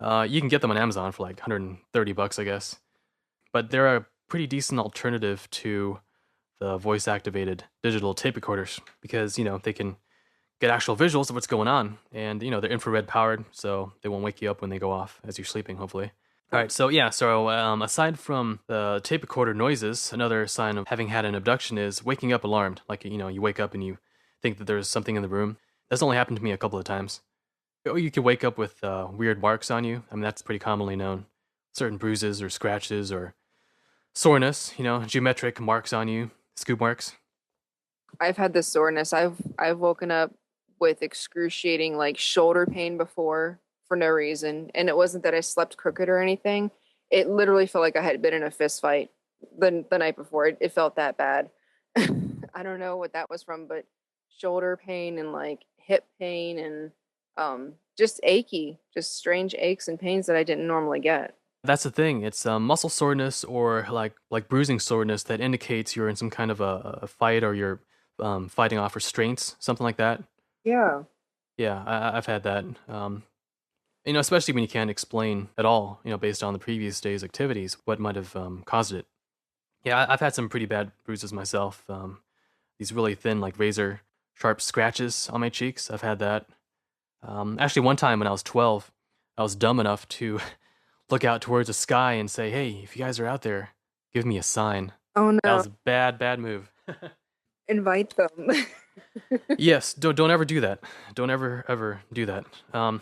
S2: You can get them on Amazon for like $130, I guess. But they're a pretty decent alternative to the voice activated digital tape recorders because, they can get actual visuals of what's going on. And, they're infrared powered, so they won't wake you up when they go off as you're sleeping, hopefully. All right, so yeah, aside from the tape recorder noises, another sign of having had an abduction is waking up alarmed. Like, you wake up and you think that there's something in the room. That's only happened to me a couple of times. Or you could wake up with weird marks on you. I mean, that's pretty commonly known. Certain bruises or scratches or soreness, geometric marks on you, scoop marks.
S1: I've had this soreness. I've woken up with excruciating like shoulder pain before for no reason, and it wasn't that I slept crooked or anything. It literally felt like I had been in a fist fight the night before. It felt that bad. I don't know what that was from, but shoulder pain and like hip pain and just achy, just strange aches and pains that I didn't normally get.
S2: That's the thing. It's muscle soreness or like bruising soreness that indicates you're in some kind of a fight or you're fighting off restraints, something like that.
S1: Yeah.
S2: Yeah, I've had that. Especially when you can't explain at all, based on the previous day's activities, what might have caused it. Yeah, I've had some pretty bad bruises myself. These really thin, like razor sharp scratches on my cheeks. I've had that. Actually, one time when I was 12, I was dumb enough to look out towards the sky and say, "Hey, if you guys are out there, give me a sign."
S1: Oh
S2: That
S1: no.
S2: was a bad move.
S1: Invite them.
S2: Yes, don't ever do that. Don't ever do that.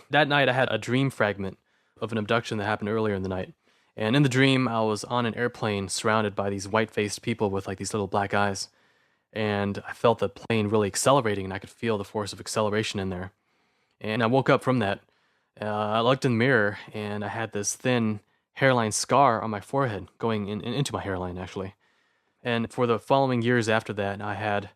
S2: That night I had a dream fragment of an abduction that happened earlier in the night. And in the dream, I was on an airplane surrounded by these white-faced people with like these little black eyes. And I felt the plane really accelerating and I could feel the force of acceleration in there. And I woke up from that. I looked in the mirror and I had this thin hairline scar on my forehead going into my hairline, actually. And for the following years after that, I had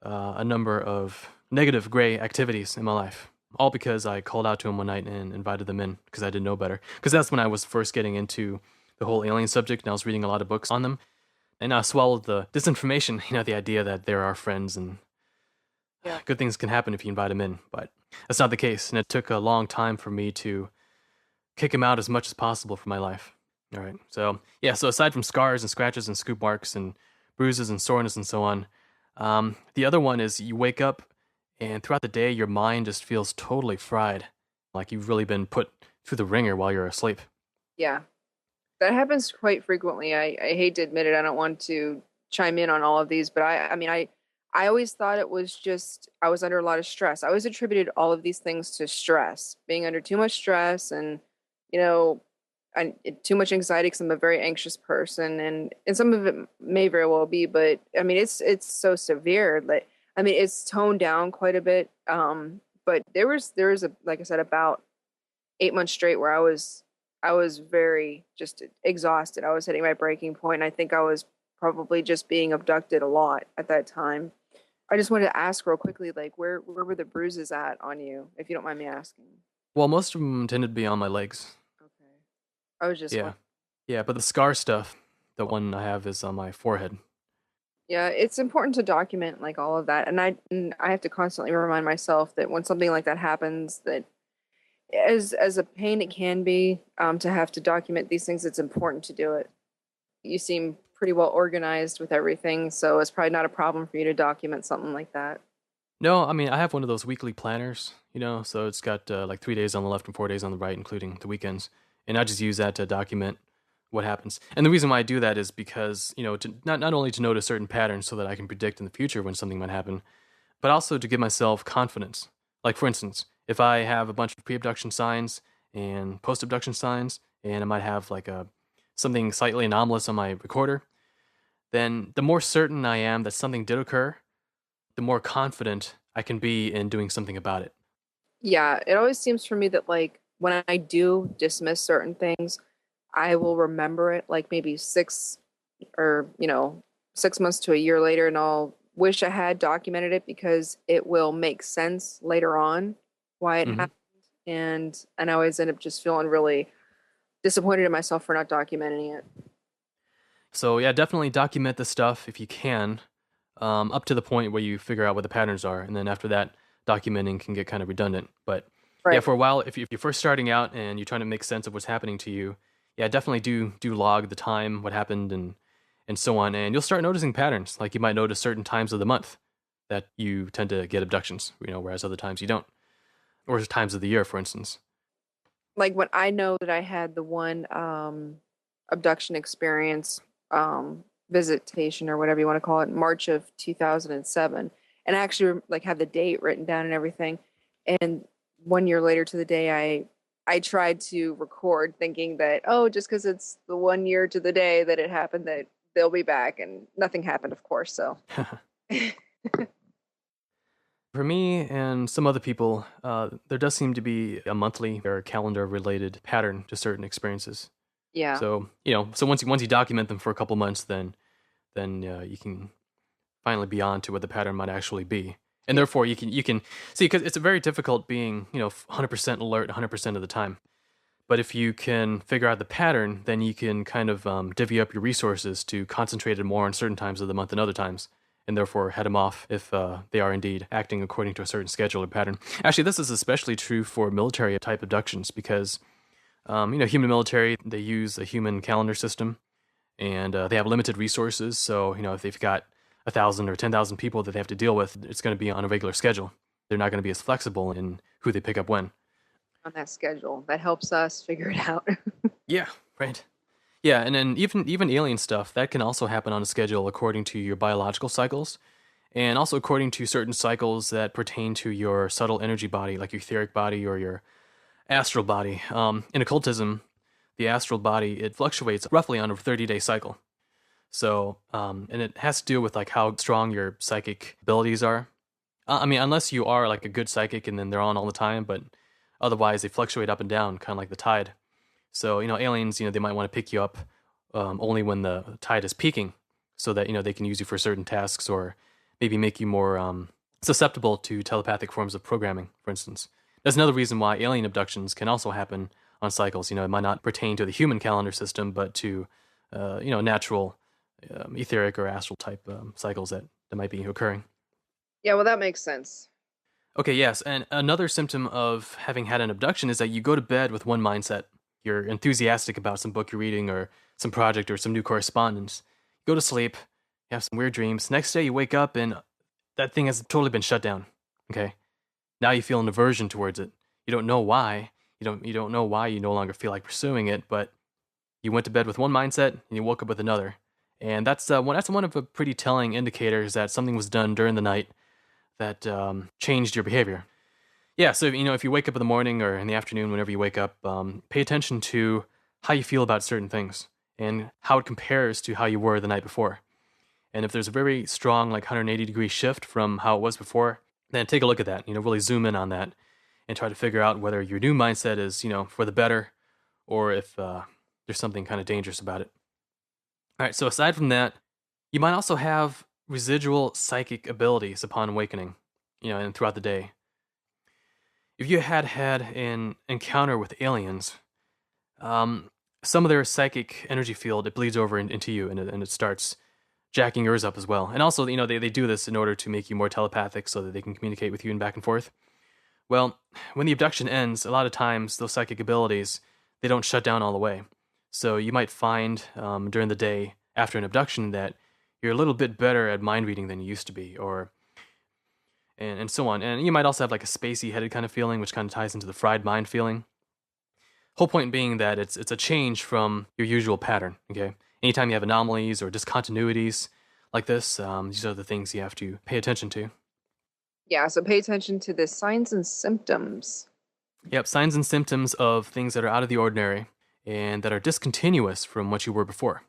S2: a number of negative gray activities in my life, all because I called out to him one night and invited them in because I didn't know better. Because that's when I was first getting into the whole alien subject and I was reading a lot of books on them. And I swallowed the disinformation, the idea that they're our friends and
S1: Yeah.
S2: good things can happen if you invite them in. But that's not the case. And it took a long time for me to kick him out as much as possible from my life. All right. So, yeah, so aside from scars and scratches and scoop marks and bruises and soreness and so on, the other one is you wake up and throughout the day, your mind just feels totally fried. Like you've really been put through the ringer while you're asleep.
S1: Yeah. That happens quite frequently. I hate to admit it. I don't want to chime in on all of these, but I always thought it was just I was under a lot of stress. I always attributed all of these things to stress, being under too much stress and, you know, too much anxiety because I'm a very anxious person, and some of it may very well be, but I mean, it's so severe. Like, I mean, it's toned down quite a bit. But there was a like I said about 8 months straight where I was very just exhausted. I was hitting my breaking point. And I think I was probably just being abducted a lot at that time. I just wanted to ask real quickly, like, where were the bruises at on you, if you don't mind me asking?
S2: Well, most of them tended to be on my legs.
S1: Okay. I was just
S2: Yeah. Yeah, but the scar stuff, the one I have is on my forehead.
S1: Yeah, it's important to document like all of that, and I have to constantly remind myself that when something like that happens, that as a pain it can be, to have to document these things, it's important to do it. You seem pretty well organized with everything, so it's probably not a problem for you to document something like that.
S2: No, I mean, I have one of those weekly planners, so it's got like 3 days on the left and 4 days on the right, including the weekends. And I just use that to document what happens. And the reason why I do that is because, to not only to notice certain patterns so that I can predict in the future when something might happen, but also to give myself confidence. Like, for instance, if I have a bunch of pre-abduction signs and post-abduction signs, and I might have like something slightly anomalous on my recorder, then the more certain I am that something did occur, the more confident I can be in doing something about it.
S1: Yeah, it always seems for me that like when I do dismiss certain things, I will remember it like maybe or 6 months to a year later, and I'll wish I had documented it because it will make sense later on why it
S2: Hmm.
S1: happened. And I always end up just feeling really disappointed in myself for not documenting it.
S2: So yeah, definitely document the stuff if you can, up to the point where you figure out what the patterns are, and then after that, documenting can get kind of redundant. But yeah,
S1: Right.
S2: for a while, if you're first starting out and you're trying to make sense of what's happening to you, yeah, definitely do log the time, what happened, and so on, and you'll start noticing patterns. Like you might notice certain times of the month that you tend to get abductions, whereas other times you don't, or times of the year, for instance.
S1: Like when I know that I had the one abduction experience, visitation or whatever you want to call it, March of 2007, and I actually like have the date written down and everything. And 1 year later to the day, I tried to record, thinking that just because it's the 1 year to the day that it happened, that they'll be back, and nothing happened, of course. So
S2: For me and some other people, there does seem to be a monthly or calendar related pattern to certain experiences.
S1: yeah,
S2: So so once you document them for a couple months, then you can finally be on to what the pattern might actually be, and
S1: yeah,
S2: therefore you can see, because it's very difficult being 100% alert 100% of the time. But if you can figure out the pattern, then you can kind of divvy up your resources to concentrate it more on certain times of the month than other times, and therefore head them off if they are indeed acting according to a certain schedule or pattern. Actually, this is especially true for military type abductions because human military, they use a human calendar system, and they have limited resources. So if they've got 1,000 or 10,000 people that they have to deal with, it's going to be on a regular schedule. They're not going to be as flexible in who they pick up when.
S1: on that schedule that helps us figure it out.
S2: Yeah, right. Yeah, and then even alien stuff that can also happen on a schedule according to your biological cycles, and also according to certain cycles that pertain to your subtle energy body, like your etheric body or your astral body. In occultism, the astral body, it fluctuates roughly on a 30-day cycle. So, and it has to do with like how strong your psychic abilities are. I mean, unless you are like a good psychic and then they're on all the time, but otherwise they fluctuate up and down, kind of like the tide. So, aliens, they might want to pick you up only when the tide is peaking, so that they can use you for certain tasks, or maybe make you more susceptible to telepathic forms of programming, for instance. That's another reason why alien abductions can also happen on cycles. It might not pertain to the human calendar system, but to natural etheric or astral type cycles that might be occurring.
S1: Yeah, well, that makes sense.
S2: Okay, yes, and another symptom of having had an abduction is that you go to bed with one mindset. You're enthusiastic about some book you're reading or some project or some new correspondence. You go to sleep, you have some weird dreams. Next day you wake up and that thing has totally been shut down. Okay? Now you feel an aversion towards it. You don't know why. You don't know why you no longer feel like pursuing it, but you went to bed with one mindset and you woke up with another. And that's one of the pretty telling indicators that something was done during the night that changed your behavior. Yeah, so if you wake up in the morning or in the afternoon, whenever you wake up, pay attention to how you feel about certain things and how it compares to how you were the night before. And if there's a very strong, like 180-degree shift from how it was before, then take a look at that. Really zoom in on that and try to figure out whether your new mindset is for the better, or if there's something kind of dangerous about it. All right. So aside from that, you might also have residual psychic abilities upon awakening, and throughout the day. If you had an encounter with aliens, um, some of their psychic energy field, it bleeds over into you, and it starts jacking yours up as well. And also, they do this in order to make you more telepathic so that they can communicate with you and back and forth. Well, when the abduction ends, a lot of times those psychic abilities, they don't shut down all the way. So you might find during the day after an abduction that you're a little bit better at mind reading than you used to be, or and so on. And you might also have like a spacey headed kind of feeling, which kind of ties into the fried mind feeling. Whole point being that it's a change from your usual pattern. Okay, anytime you have anomalies or discontinuities like this, these are the things you have to pay attention to.
S1: Yeah, so pay attention to the signs and symptoms.
S2: Yep, signs and symptoms of things that are out of the ordinary and that are discontinuous from what you were before.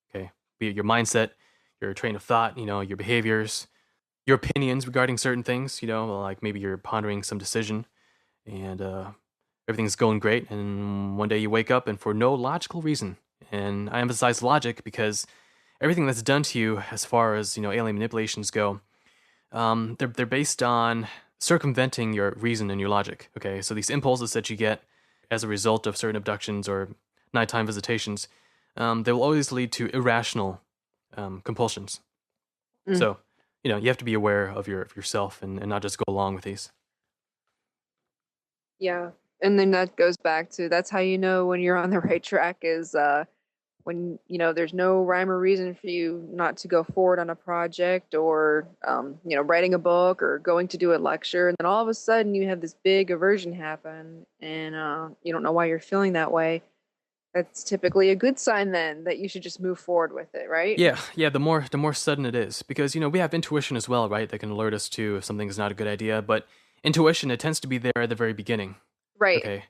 S2: Okay, be it your mindset, your train of thought, your behaviors, your opinions regarding certain things. Like maybe you're pondering some decision, and everything's going great, and one day you wake up and for no logical reason, and I emphasize logic because everything that's done to you as far as alien manipulations go, they're based on circumventing your reason and your logic. Okay, so these impulses that you get as a result of certain abductions or nighttime visitations, they will always lead to irrational compulsions. So you have to be aware of yourself and not just go along with these.
S1: Yeah. And then that goes back to that's how you know when you're on the right track is when there's no rhyme or reason for you not to go forward on a project or writing a book or going to do a lecture, and then all of a sudden you have this big aversion happen, and you don't know why you're feeling that way. That's typically a good sign then that you should just move forward with it, right?
S2: Yeah. The more sudden it is, because we have intuition as well, right? That can alert us to if something's not a good idea. But intuition, it tends to be there at the very beginning.
S1: Right.
S2: Okay.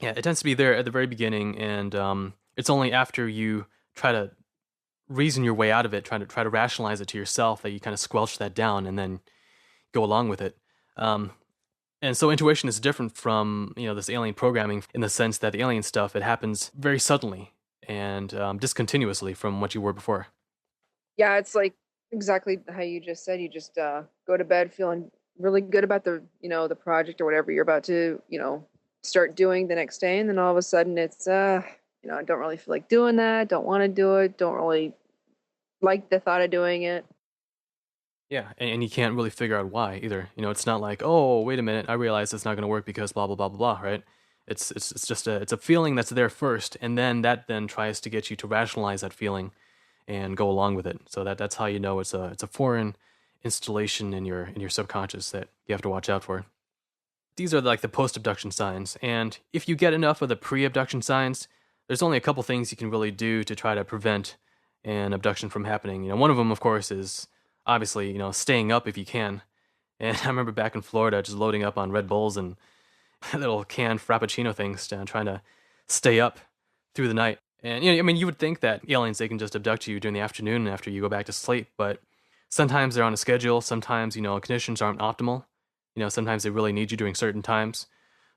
S2: Yeah, it tends to be there at the very beginning, and it's only after you try to reason your way out of it, try to rationalize it to yourself, that you kind of squelch that down and then go along with it. And so intuition is different from this alien programming in the sense that the alien stuff, it happens very suddenly and discontinuously from what you were before.
S1: Yeah, it's like exactly how you just said. You just go to bed feeling really good about the project or whatever you're about to, start doing the next day, and then all of a sudden it's I don't really feel like doing that, don't want to do it, don't really like the thought of doing it.
S2: Yeah, and you can't really figure out why either. It's not like, oh, wait a minute, I realize it's not going to work because blah blah blah blah blah, right? It's just it's a feeling that's there first, and then that then tries to get you to rationalize that feeling and go along with it. So that's how you know it's a foreign installation in your subconscious that you have to watch out for. These are like the post-abduction signs, and if you get enough of the pre-abduction signs, there's only a couple things you can really do to try to prevent an abduction from happening. One of them, of course, is obviously staying up if you can. And I remember back in Florida, just loading up on Red Bulls and little canned Frappuccino things, trying to stay up through the night. And you would think that aliens, they can just abduct you during the afternoon after you go back to sleep, but sometimes they're on a schedule. Sometimes conditions aren't optimal. Sometimes they really need you during certain times.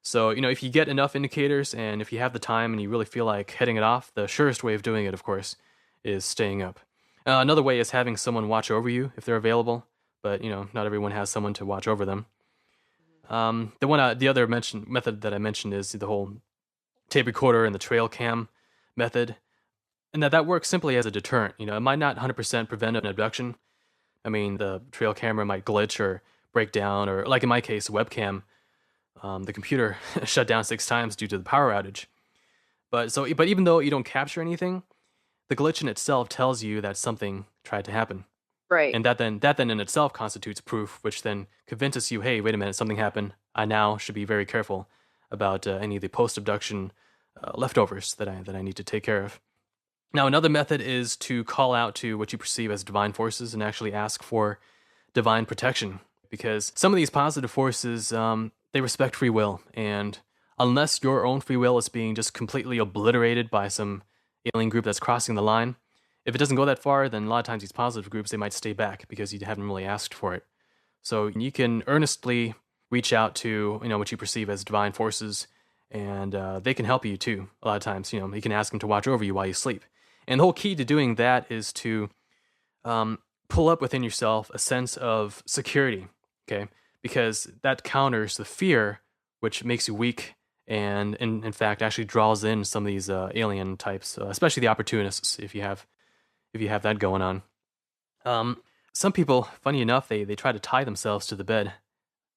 S2: So if you get enough indicators and if you have the time and you really feel like heading it off, the surest way of doing it, of course, is staying up. Another way is having someone watch over you if they're available, but not everyone has someone to watch over them. The other method that I mentioned is the whole tape recorder and the trail cam method, and that works simply as a deterrent. It might not 100% prevent an abduction. I mean, the trail camera might glitch or break down, or like in my case, webcam, the computer shut down 6 times due to the power outage. But even though you don't capture anything, the glitch in itself tells you that something tried to happen.
S1: Right.
S2: And that then in itself constitutes proof, which then convinces you, hey, wait a minute, something happened. I now should be very careful about any of the post-abduction leftovers that I need to take care of. Now, another method is to call out to what you perceive as divine forces and actually ask for divine protection, because some of these positive forces, they respect free will, and unless your own free will is being just completely obliterated by some alien group that's crossing the line, if it doesn't go that far, then a lot of times these positive groups, they might stay back because you haven't really asked for it. So you can earnestly reach out to what you perceive as divine forces, and they can help you too. A lot of times, you can ask them to watch over you while you sleep. And the whole key to doing that is to pull up within yourself a sense of security, okay? Because that counters the fear, which makes you weak and in fact actually draws in some of these alien types, especially the opportunists, if you have that going on. Some people, funny enough, they try to tie themselves to the bed.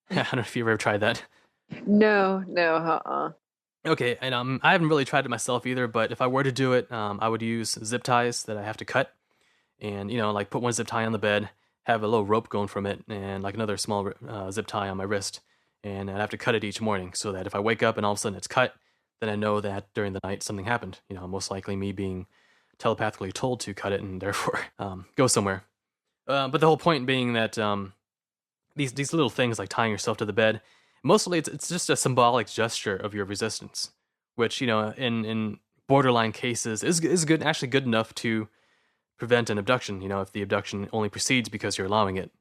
S2: I don't know if you've ever tried that.
S1: No,
S2: Okay, and I haven't really tried it myself either, but if I were to do it, I would use zip ties that I have to cut, and like put one zip tie on the bed, have a little rope going from it, and like another small zip tie on my wrist, and I'd have to cut it each morning so that if I wake up and all of a sudden it's cut, then I know that during the night something happened. Most likely me being telepathically told to cut it and therefore go somewhere. But the whole point being that these little things like tying yourself to the bed, mostly it's just a symbolic gesture of your resistance, which in borderline cases is good, actually good enough to prevent an abduction. If the abduction only proceeds because you're allowing it.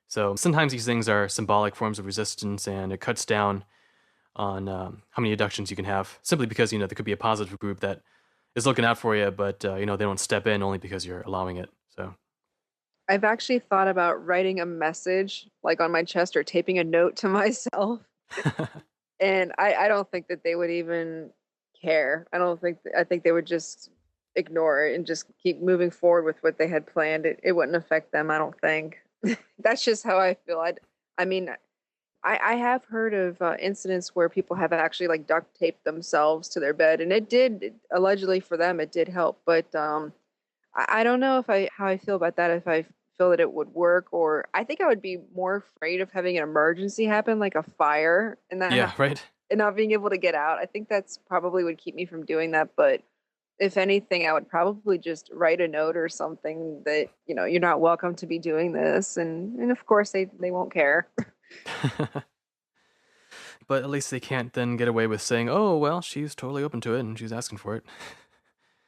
S2: So sometimes these things are symbolic forms of resistance, and it cuts down on how many abductions you can have, simply because, there could be a positive group that is looking out for you, but, they don't step in only because you're allowing it. So,
S1: I've actually thought about writing a message like on my chest or taping a note to myself. And I don't think that they would even care. I think they would just ignore it and just keep moving forward with what they had planned. It wouldn't affect them, I don't think. That's just how I feel. I mean, I have heard of incidents where people have actually like duct taped themselves to their bed, and allegedly for them, it did help. But I don't know if how I feel about that. If I feel that it would work, or I think I would be more afraid of having an emergency happen, like a fire, and
S2: yeah, right.
S1: and not being able to get out. I think that's probably would keep me from doing that. But if anything, I would probably just write a note or something that, you're not welcome to be doing this, and of course they won't care.
S2: But at least they can't then get away with saying, oh, well, she's totally open to it and she's asking for it.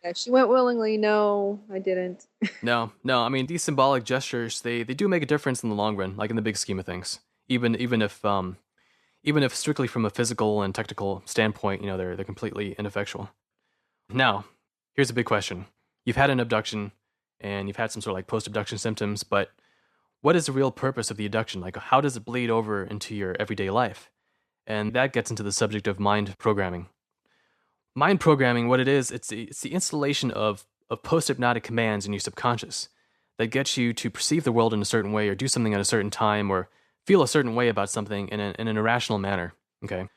S1: Yeah, she went willingly. No, I didn't.
S2: No, I mean, these symbolic gestures, they do make a difference in the long run, like in the big scheme of things. Even if strictly from a physical and technical standpoint, they're completely ineffectual. Now, here's a big question. You've had an abduction and you've had some sort of like post-abduction symptoms, but what is the real purpose of the abduction? Like, how does it bleed over into your everyday life? And that gets into the subject of mind programming. Mind programming, what it is, it's the installation of post-hypnotic commands in your subconscious that gets you to perceive the world in a certain way, or do something at a certain time, or feel a certain way about something in an irrational manner. Okay,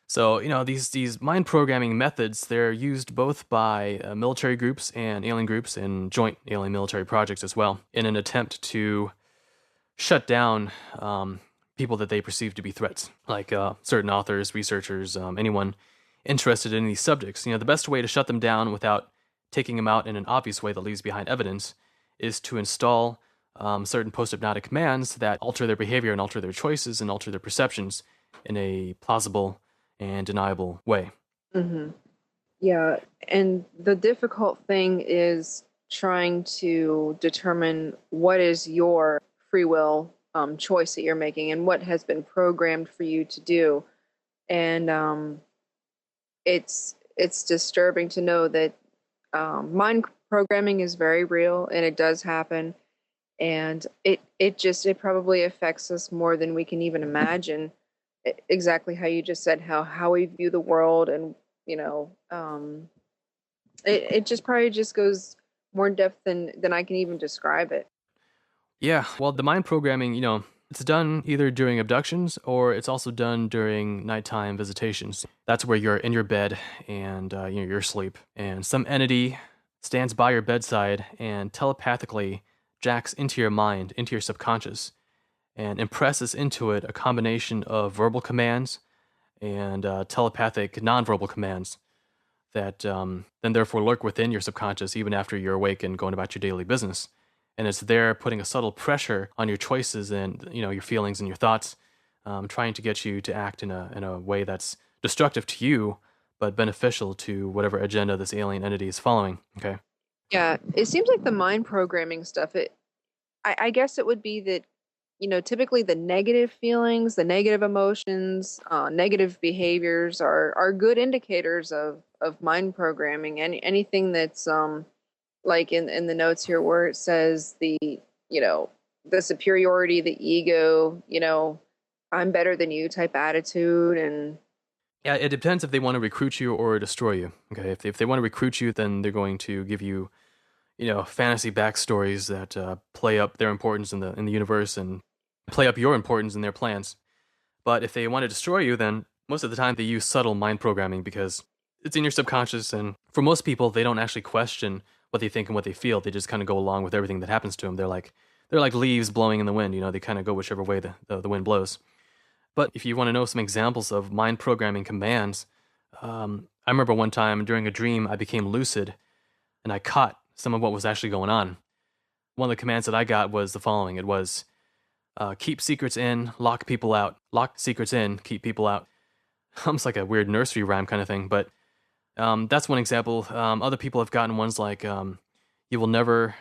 S2: so these mind programming methods, they're used both by military groups and alien groups and joint alien military projects as well, in an attempt to shut down people that they perceive to be threats, like certain authors, researchers, anyone interested in these subjects. The best way to shut them down without taking them out in an obvious way that leaves behind evidence is to install certain post-hypnotic commands that alter their behavior and alter their choices and alter their perceptions in a plausible and deniable way.
S1: Mm-hmm. Yeah, and the difficult thing is trying to determine what is your free will choice that you're making and what has been programmed for you to do. And it's disturbing to know that mind programming is very real and it does happen, and it probably affects us more than we can even imagine. Exactly how you just said, how we view the world, and it just probably just goes more in depth than I can even describe it.
S2: Yeah, well, the mind programming, it's done either during abductions or it's also done during nighttime visitations. That's where you're in your bed and you're asleep, and some entity stands by your bedside and telepathically jacks into your mind, into your subconscious, and impresses into it a combination of verbal commands and telepathic nonverbal commands that then therefore lurk within your subconscious even after you're awake and going about your daily business. And it's there putting a subtle pressure on your choices and your feelings and your thoughts, trying to get you to act in a way that's destructive to you, but beneficial to whatever agenda this alien entity is following. Okay.
S1: Yeah, it seems like the mind programming stuff. I guess it would be that typically the negative feelings, the negative emotions, negative behaviors are good indicators of mind programming. Anything that's like in the notes here where it says the superiority, the ego, I'm better than you type attitude. And
S2: Yeah, it depends if they want to recruit you or destroy you. Okay, if they want to recruit you, then they're going to give you, fantasy backstories that play up their importance in the universe and play up your importance in their plans. But if they want to destroy you, then most of the time they use subtle mind programming because it's in your subconscious, and for most people, they don't actually question what they think and what they feel. They just kind of go along with everything that happens to them. They're like leaves blowing in the wind. They kind of go whichever way the wind blows. But if you want to know some examples of mind programming commands, I remember one time during a dream, I became lucid and I caught some of what was actually going on. One of the commands that I got was the following. It was, keep secrets in, lock people out. Lock secrets in, keep people out. Almost like a weird nursery rhyme kind of thing, but that's one example. Other people have gotten ones like, you will never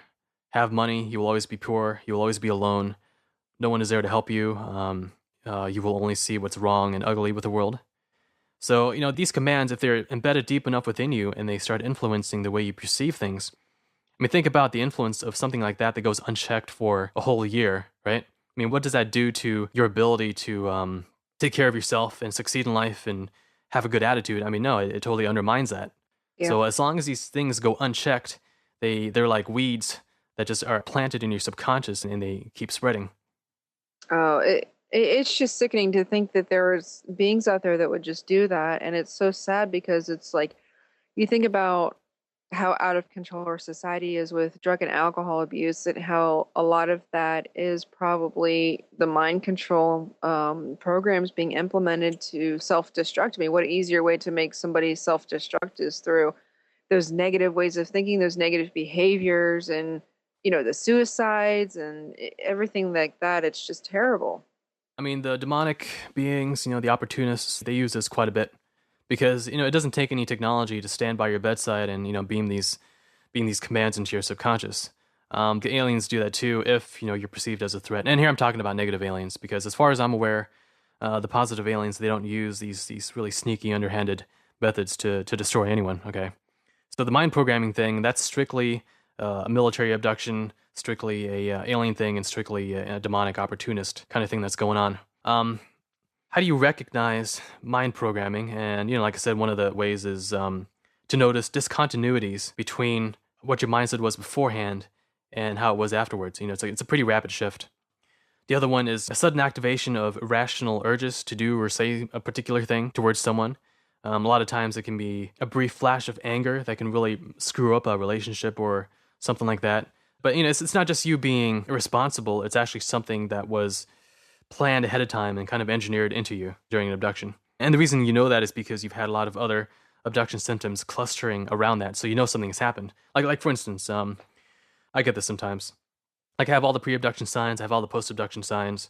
S2: have money, you will always be poor, you will always be alone, No one is there to help you. You will only see what's wrong and ugly with the world. So, these commands, if they're embedded deep enough within you and they start influencing the way you perceive things, I mean, think about the influence of something like that goes unchecked for a whole year, right? I mean, what does that do to your ability to take care of yourself and succeed in life and have a good attitude? I mean, no, it totally undermines that.
S1: Yeah.
S2: So as long as these things go unchecked, they're like weeds that just are planted in your subconscious and they keep spreading.
S1: Oh, it's just sickening to think that there's beings out there that would just do that, and it's so sad because it's like you think about how out of control our society is with drug and alcohol abuse, and how a lot of that is probably the mind control programs being implemented to self-destruct. I mean, what easier way to make somebody self-destruct is through those negative ways of thinking, those negative behaviors, and the suicides and everything like that. It's just terrible.
S2: I mean, the demonic beings, the opportunists, they use this quite a bit because, it doesn't take any technology to stand by your bedside and, beam these commands into your subconscious. The aliens do that too if, you're perceived as a threat. And here I'm talking about negative aliens because as far as I'm aware, the positive aliens, they don't use these really sneaky, underhanded methods to destroy anyone, okay? So the mind programming thing, that's strictly a military abduction, strictly a alien thing, and strictly a demonic opportunist kind of thing that's going on. How do you recognize mind programming? And, like I said, one of the ways is to notice discontinuities between what your mindset was beforehand and how it was afterwards. It's a pretty rapid shift. The other one is a sudden activation of irrational urges to do or say a particular thing towards someone. A lot of times it can be a brief flash of anger that can really screw up a relationship or something like that. But, it's not just you being irresponsible. It's actually something that was planned ahead of time and kind of engineered into you during an abduction. And the reason you know that is because you've had a lot of other abduction symptoms clustering around that, so you know something has happened. Like for instance, I get this sometimes. Like I have all the pre-abduction signs, I have all the post-abduction signs,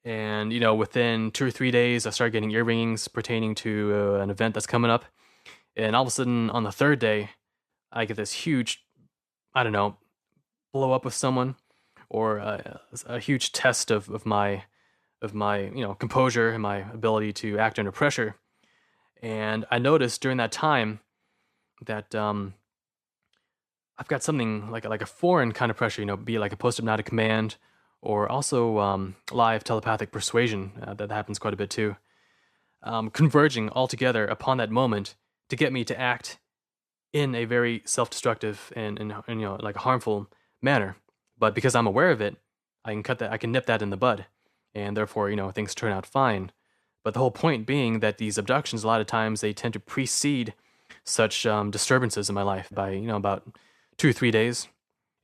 S2: and within 2 or 3 days, I start getting ear ringings pertaining to an event that's coming up, and all of a sudden on the third day, I get this huge, I don't know, blow up with someone, or a huge test of my composure and my ability to act under pressure. And I noticed during that time that I've got something like a foreign kind of pressure, be it like a post-hypnotic command, or also live telepathic persuasion that happens quite a bit too, converging all together upon that moment to get me to act in a very self-destructive and like a harmful manner. But because I'm aware of it, I can nip that in the bud, and therefore things turn out fine. But the whole point being that these abductions, a lot of times, they tend to precede such disturbances in my life by about 2 or 3 days,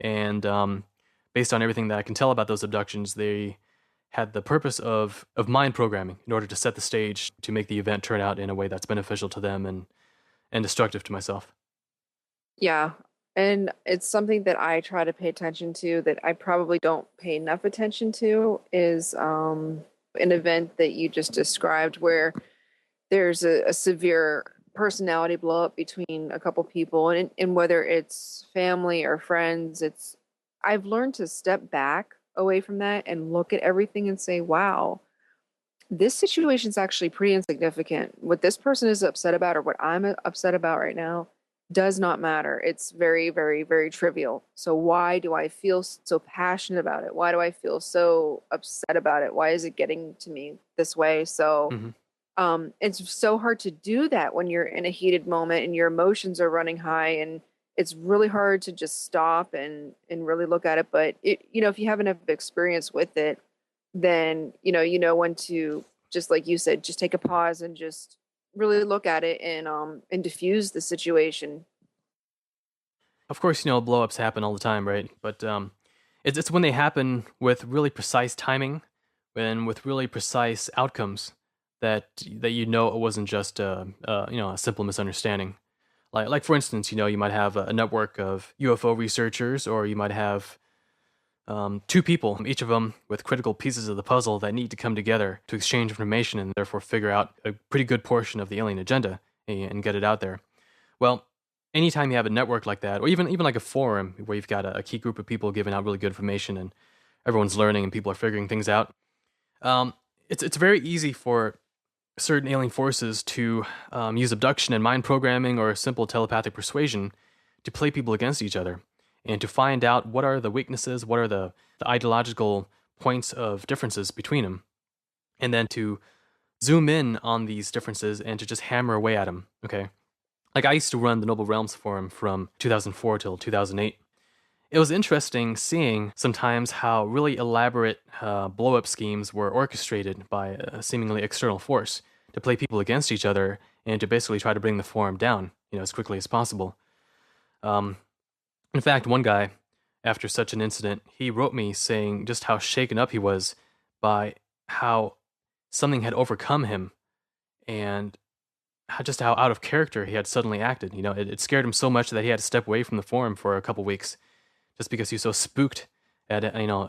S2: and based on everything that I can tell about those abductions, they had the purpose of mind programming in order to set the stage to make the event turn out in a way that's beneficial to them and destructive to myself.
S1: Yeah. And it's something that I try to pay attention to that I probably don't pay enough attention to is an event that you just described where there's a severe personality blow up between a couple people, and whether it's family or friends, I've learned to step back away from that and look at everything and say, wow, this situation is actually pretty insignificant. What this person is upset about or what I'm upset about right now does not matter. It's very, very, very trivial. So why do I feel so passionate about it? Why do I feel so upset about it? Why is it getting to me this way? So
S2: Mm-hmm.
S1: it's so hard to do that when you're in a heated moment and your emotions are running high, and it's really hard to just stop and really look at it. But if you have enough experience with it, then when to, just like you said, just take a pause and just really look at it and diffuse the situation.
S2: Of course, blow-ups happen all the time, right? But it's when they happen with really precise timing and with really precise outcomes that it wasn't just a simple misunderstanding. Like for instance, you might have a network of UFO researchers, or you might have 2 people, each of them with critical pieces of the puzzle that need to come together to exchange information and therefore figure out a pretty good portion of the alien agenda and get it out there. Well, anytime you have a network like that, or even like a forum where you've got a key group of people giving out really good information and everyone's learning and people are figuring things out. Um, it's very easy for certain alien forces to use abduction and mind programming or simple telepathic persuasion to play people against each other and to find out what are the weaknesses, what are the ideological points of differences between them, and then to zoom in on these differences and to just hammer away at them. Okay. Like I used to run the Noble Realms Forum from 2004 till 2008. It was interesting seeing sometimes how really elaborate blow up schemes were orchestrated by a seemingly external force to play people against each other and to basically try to bring the forum down, as quickly as possible. Um, in fact, one guy, after such an incident, he wrote me saying just how shaken up he was by how something had overcome him and how out of character he had suddenly acted. It scared him so much that he had to step away from the forum for a couple weeks just because he was so spooked at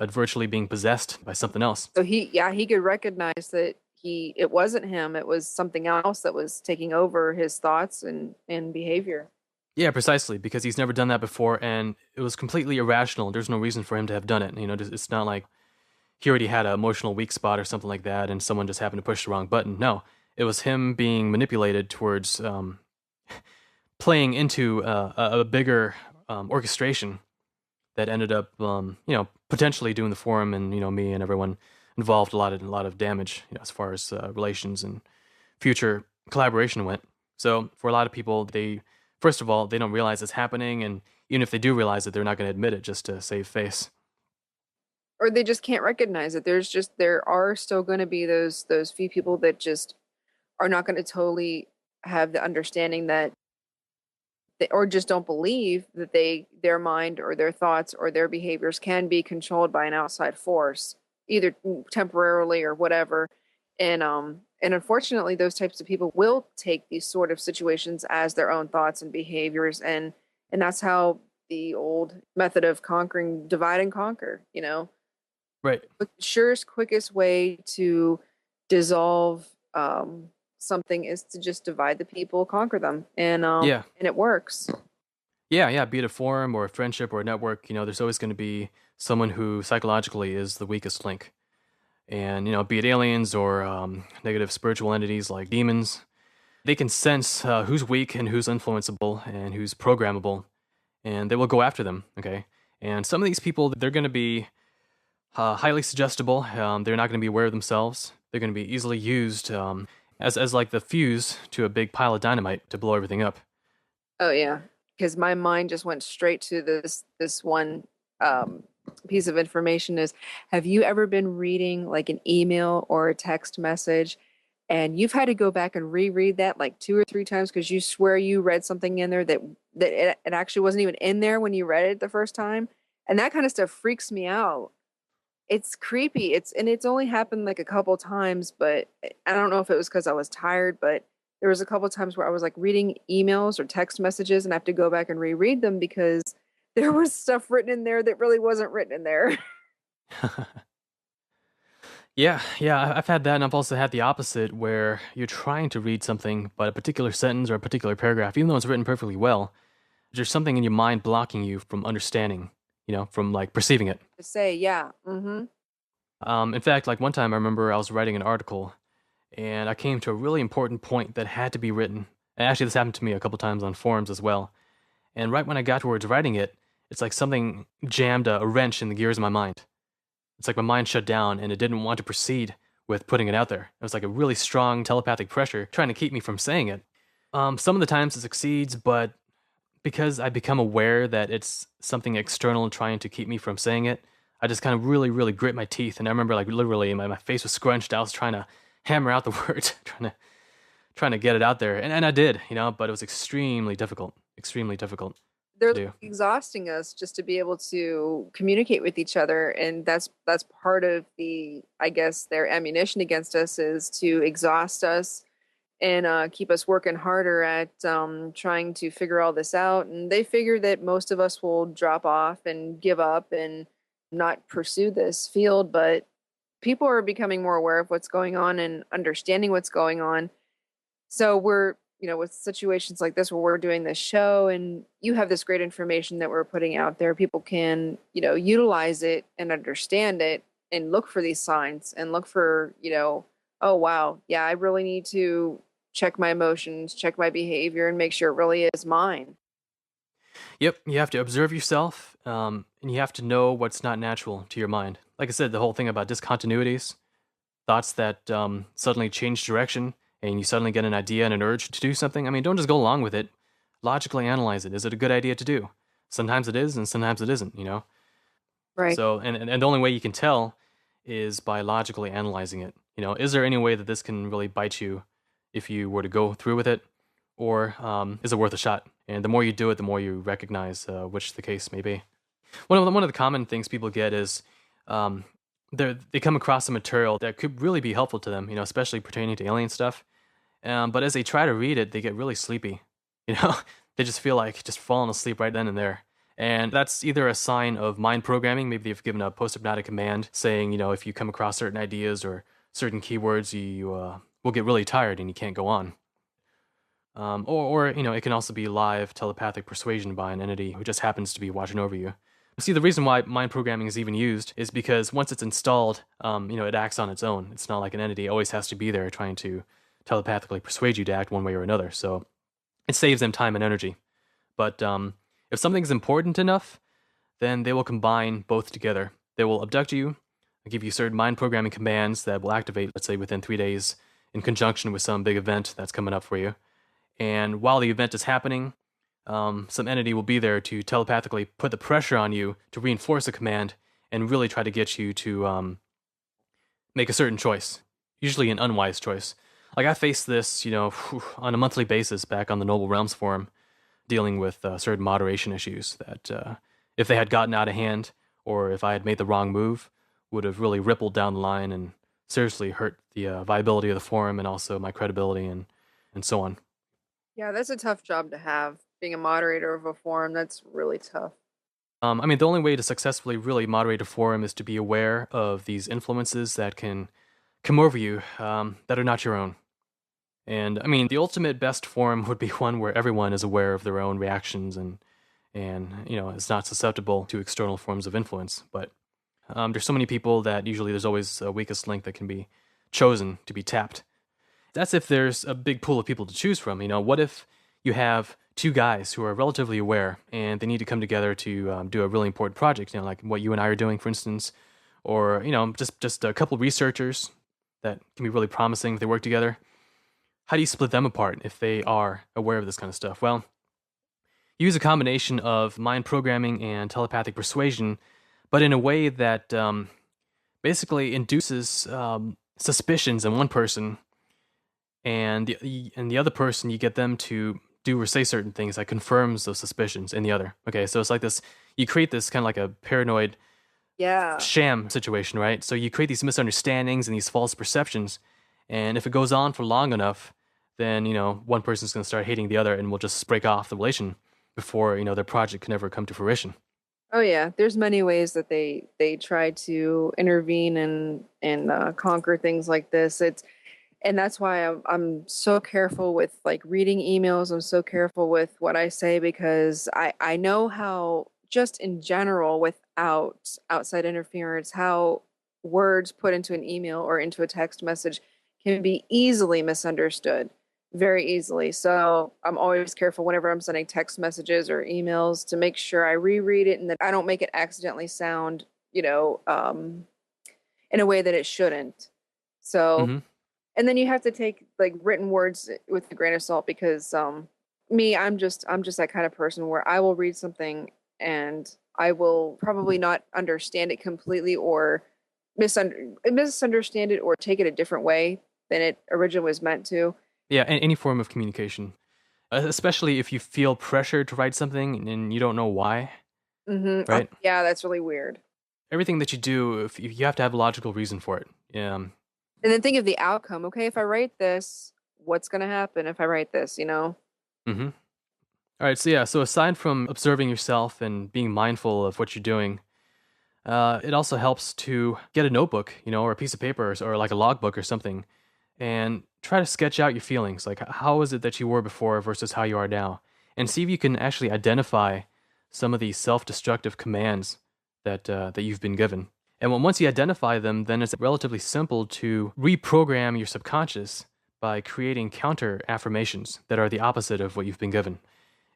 S2: virtually being possessed by something else.
S1: So he could recognize that it wasn't him, it was something else that was taking over his thoughts and behavior.
S2: Yeah, precisely, because he's never done that before, and it was completely irrational. There's no reason for him to have done it. It's not like he already had an emotional weak spot or something like that, and someone just happened to push the wrong button. No, it was him being manipulated towards playing into a bigger orchestration that ended up, potentially doing the forum and me and everyone involved a lot of damage, as far as relations and future collaboration went. So for a lot of people, first of all, they don't realize it's happening, and even if they do realize it, they're not going to admit it just to save face.
S1: Or they just can't recognize it. There are still going to be those few people that just are not going to totally have the understanding that or just don't believe that their mind or their thoughts or their behaviors can be controlled by an outside force, either temporarily or whatever. And unfortunately, those types of people will take these sort of situations as their own thoughts and behaviors, and that's how the old method of conquering, divide and conquer.
S2: Right.
S1: The surest, quickest way to dissolve something is to just divide the people, conquer them,
S2: Yeah.
S1: and it works.
S2: Yeah. Be it a forum or a friendship or a network, there's always going to be someone who psychologically is the weakest link. And, be it aliens or negative spiritual entities like demons, they can sense who's weak and who's influenceable and who's programmable, and they will go after them, okay? And some of these people, they're going to be highly suggestible. They're not going to be aware of themselves. They're going to be easily used as like the fuse to a big pile of dynamite to blow everything up.
S1: Oh yeah, because my mind just went straight to this one piece of information is, have you ever been reading like an email or a text message and you've had to go back and reread that like 2 or 3 times because you swear you read something in there that it actually wasn't even in there when you read it the first time? And that kind of stuff freaks me out. It's creepy. It's only happened like a couple times, but I don't know if it was because I was tired, but there was a couple times where I was like reading emails or text messages and I have to go back and reread them because there was stuff written in there that really wasn't written in there.
S2: Yeah, I've had that, and I've also had the opposite, where you're trying to read something, but a particular sentence or a particular paragraph, even though it's written perfectly well, there's something in your mind blocking you from understanding, from like perceiving it.
S1: To say, yeah, mm-hmm.
S2: In fact, like one time I remember I was writing an article, and I came to a really important point that had to be written. And actually, this happened to me a couple times on forums as well. And right when I got towards writing it, it's like something jammed a wrench in the gears of my mind. It's like my mind shut down and it didn't want to proceed with putting it out there. It was like a really strong telepathic pressure trying to keep me from saying it. Some of the times it succeeds, but because I become aware that it's something external trying to keep me from saying it, I just kind of really, really grit my teeth. And I remember like literally my face was scrunched. I was trying to hammer out the words, trying to get it out there. And I did, but it was extremely difficult
S1: They're
S2: to do.
S1: exhausting us just to be able to communicate with each other, and that's part of I guess their ammunition against us is to exhaust us and keep us working harder at trying to figure all this out. And they figure that most of us will drop off and give up and not pursue this field, but people are becoming more aware of what's going on and understanding what's going on. So we're with situations like this where we're doing this show and you have this great information that we're putting out there, people can, utilize it and understand it and look for these signs and look for, oh, wow, yeah, I really need to check my emotions, check my behavior, and make sure it really is mine.
S2: Yep, you have to observe yourself, and you have to know what's not natural to your mind. Like I said, the whole thing about discontinuities, thoughts that suddenly change direction, and you suddenly get an idea and an urge to do something. I mean, don't just go along with it. Logically analyze it. Is it a good idea to do? Sometimes it is, and sometimes it isn't.
S1: Right.
S2: So, and the only way you can tell is by logically analyzing it. Is there any way that this can really bite you if you were to go through with it, or is it worth a shot? And the more you do it, the more you recognize which the case may be. One of the common things people get is they come across some material that could really be helpful to them, especially pertaining to alien stuff. But as they try to read it, they get really sleepy. They just feel like just falling asleep right then and there. And that's either a sign of mind programming. Maybe they've given a post-abductic command saying, if you come across certain ideas or certain keywords, you will get really tired and you can't go on. Or it can also be live telepathic persuasion by an entity who just happens to be watching over you. See, the reason why mind programming is even used is because once it's installed, it acts on its own. It's not like an entity always has to be there trying to telepathically persuade you to act one way or another. So it saves them time and energy. But if something's important enough, then they will combine both together. They will abduct you, give you certain mind programming commands that will activate, let's say, within 3 days in conjunction with some big event that's coming up for you. And while the event is happening, some entity will be there to telepathically put the pressure on you to reinforce a command and really try to get you to make a certain choice, usually an unwise choice. Like I faced this, on a monthly basis back on the Noble Realms forum, dealing with certain moderation issues that if they had gotten out of hand or if I had made the wrong move, would have really rippled down the line and seriously hurt the viability of the forum and also my credibility and so on.
S1: Yeah, that's a tough job to have. Being a moderator of a forum, that's really tough.
S2: The only way to successfully really moderate a forum is to be aware of these influences that can come over you that are not your own. And the ultimate best forum would be one where everyone is aware of their own reactions and is not susceptible to external forms of influence. But there's so many people that usually there's always a weakest link that can be chosen to be tapped. That's if there's a big pool of people to choose from. What if you have two guys who are relatively aware and they need to come together to do a really important project, like what you and I are doing, for instance, or, just a couple researchers that can be really promising if they work together. How do you split them apart if they are aware of this kind of stuff? Well, use a combination of mind programming and telepathic persuasion, but in a way that basically induces suspicions in one person, and the other person, you get them to do or say certain things that confirms those suspicions in the other. Okay, so it's like this, you create this kind of like a paranoid sham situation, right? So you create these misunderstandings and these false perceptions, and if it goes on for long enough, then, one person's going to start hating the other and will just break off the relation before, their project can ever come to fruition.
S1: Oh yeah, there's many ways that they try to intervene and conquer things like this. And that's why I'm so careful with like reading emails. I'm so careful with what I say because I know how just in general without outside interference, how words put into an email or into a text message can be easily misunderstood, very easily. So I'm always careful whenever I'm sending text messages or emails to make sure I reread it and that I don't make it accidentally sound, in a way that it shouldn't. So.
S2: Mm-hmm.
S1: And then you have to take like written words with a grain of salt because I'm just that kind of person where I will read something and I will probably not understand it completely or misunderstand it or take it a different way than it originally was meant to.
S2: Yeah, any form of communication, especially if you feel pressure to write something and you don't know why,
S1: Mm-hmm.
S2: right?
S1: Yeah, that's really weird.
S2: Everything that you do, if you have to have a logical reason for it.
S1: And then think of the outcome. Okay, if I write this, what's going to happen if I write this,
S2: Mm-hmm. All right, so aside from observing yourself and being mindful of what you're doing, it also helps to get a notebook, or a piece of paper or like a logbook or something and try to sketch out your feelings. Like, how is it that you were before versus how you are now? And see if you can actually identify some of these self-destructive commands that you've been given. And once you identify them, then it's relatively simple to reprogram your subconscious by creating counter affirmations that are the opposite of what you've been given.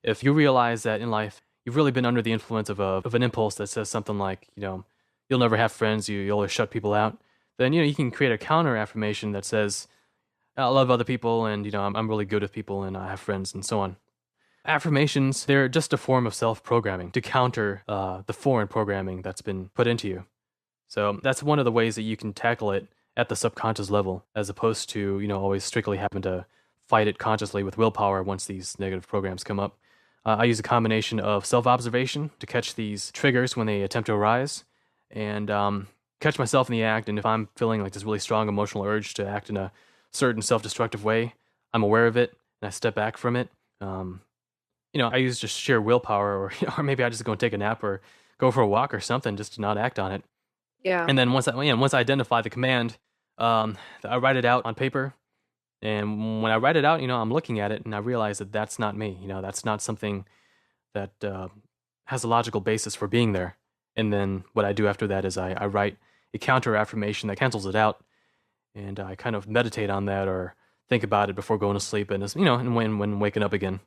S2: If you realize that in life you've really been under the influence of an impulse that says something like, you'll never have friends, you always shut people out, then you can create a counter affirmation that says, I love other people, and I'm really good with people, and I have friends, and so on. Affirmations, they're just a form of self-programming to counter the foreign programming that's been put into you. So that's one of the ways that you can tackle it at the subconscious level, as opposed to, always strictly having to fight it consciously with willpower once these negative programs come up. I use a combination of self-observation to catch these triggers when they attempt to arise, and catch myself in the act. And if I'm feeling like this really strong emotional urge to act in a certain self-destructive way, I'm aware of it and I step back from it. I use just sheer willpower, or maybe I just go and take a nap or go for a walk or something just to not act on it.
S1: Yeah.
S2: And then once I identify the command, I write it out on paper. And when I write it out, I'm looking at it and I realize that that's not me. That's not something that has a logical basis for being there. And then what I do after that is I write a counter affirmation that cancels it out. And I kind of meditate on that or think about it before going to sleep, and and when waking up again.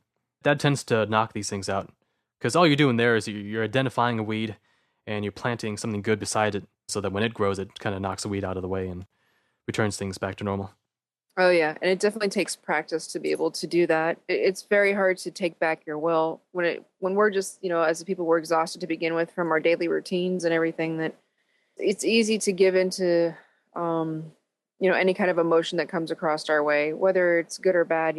S2: That tends to knock these things out, because all you're doing there is you're identifying a weed and you're planting something good beside it, so that when it grows, it kind of knocks the weed out of the way and returns things back to normal.
S1: Oh yeah, and it definitely takes practice to be able to do that. It's very hard to take back your will when we're just, as a people, we're exhausted to begin with from our daily routines and everything. That it's easy to give into, any kind of emotion that comes across our way, whether it's good or bad.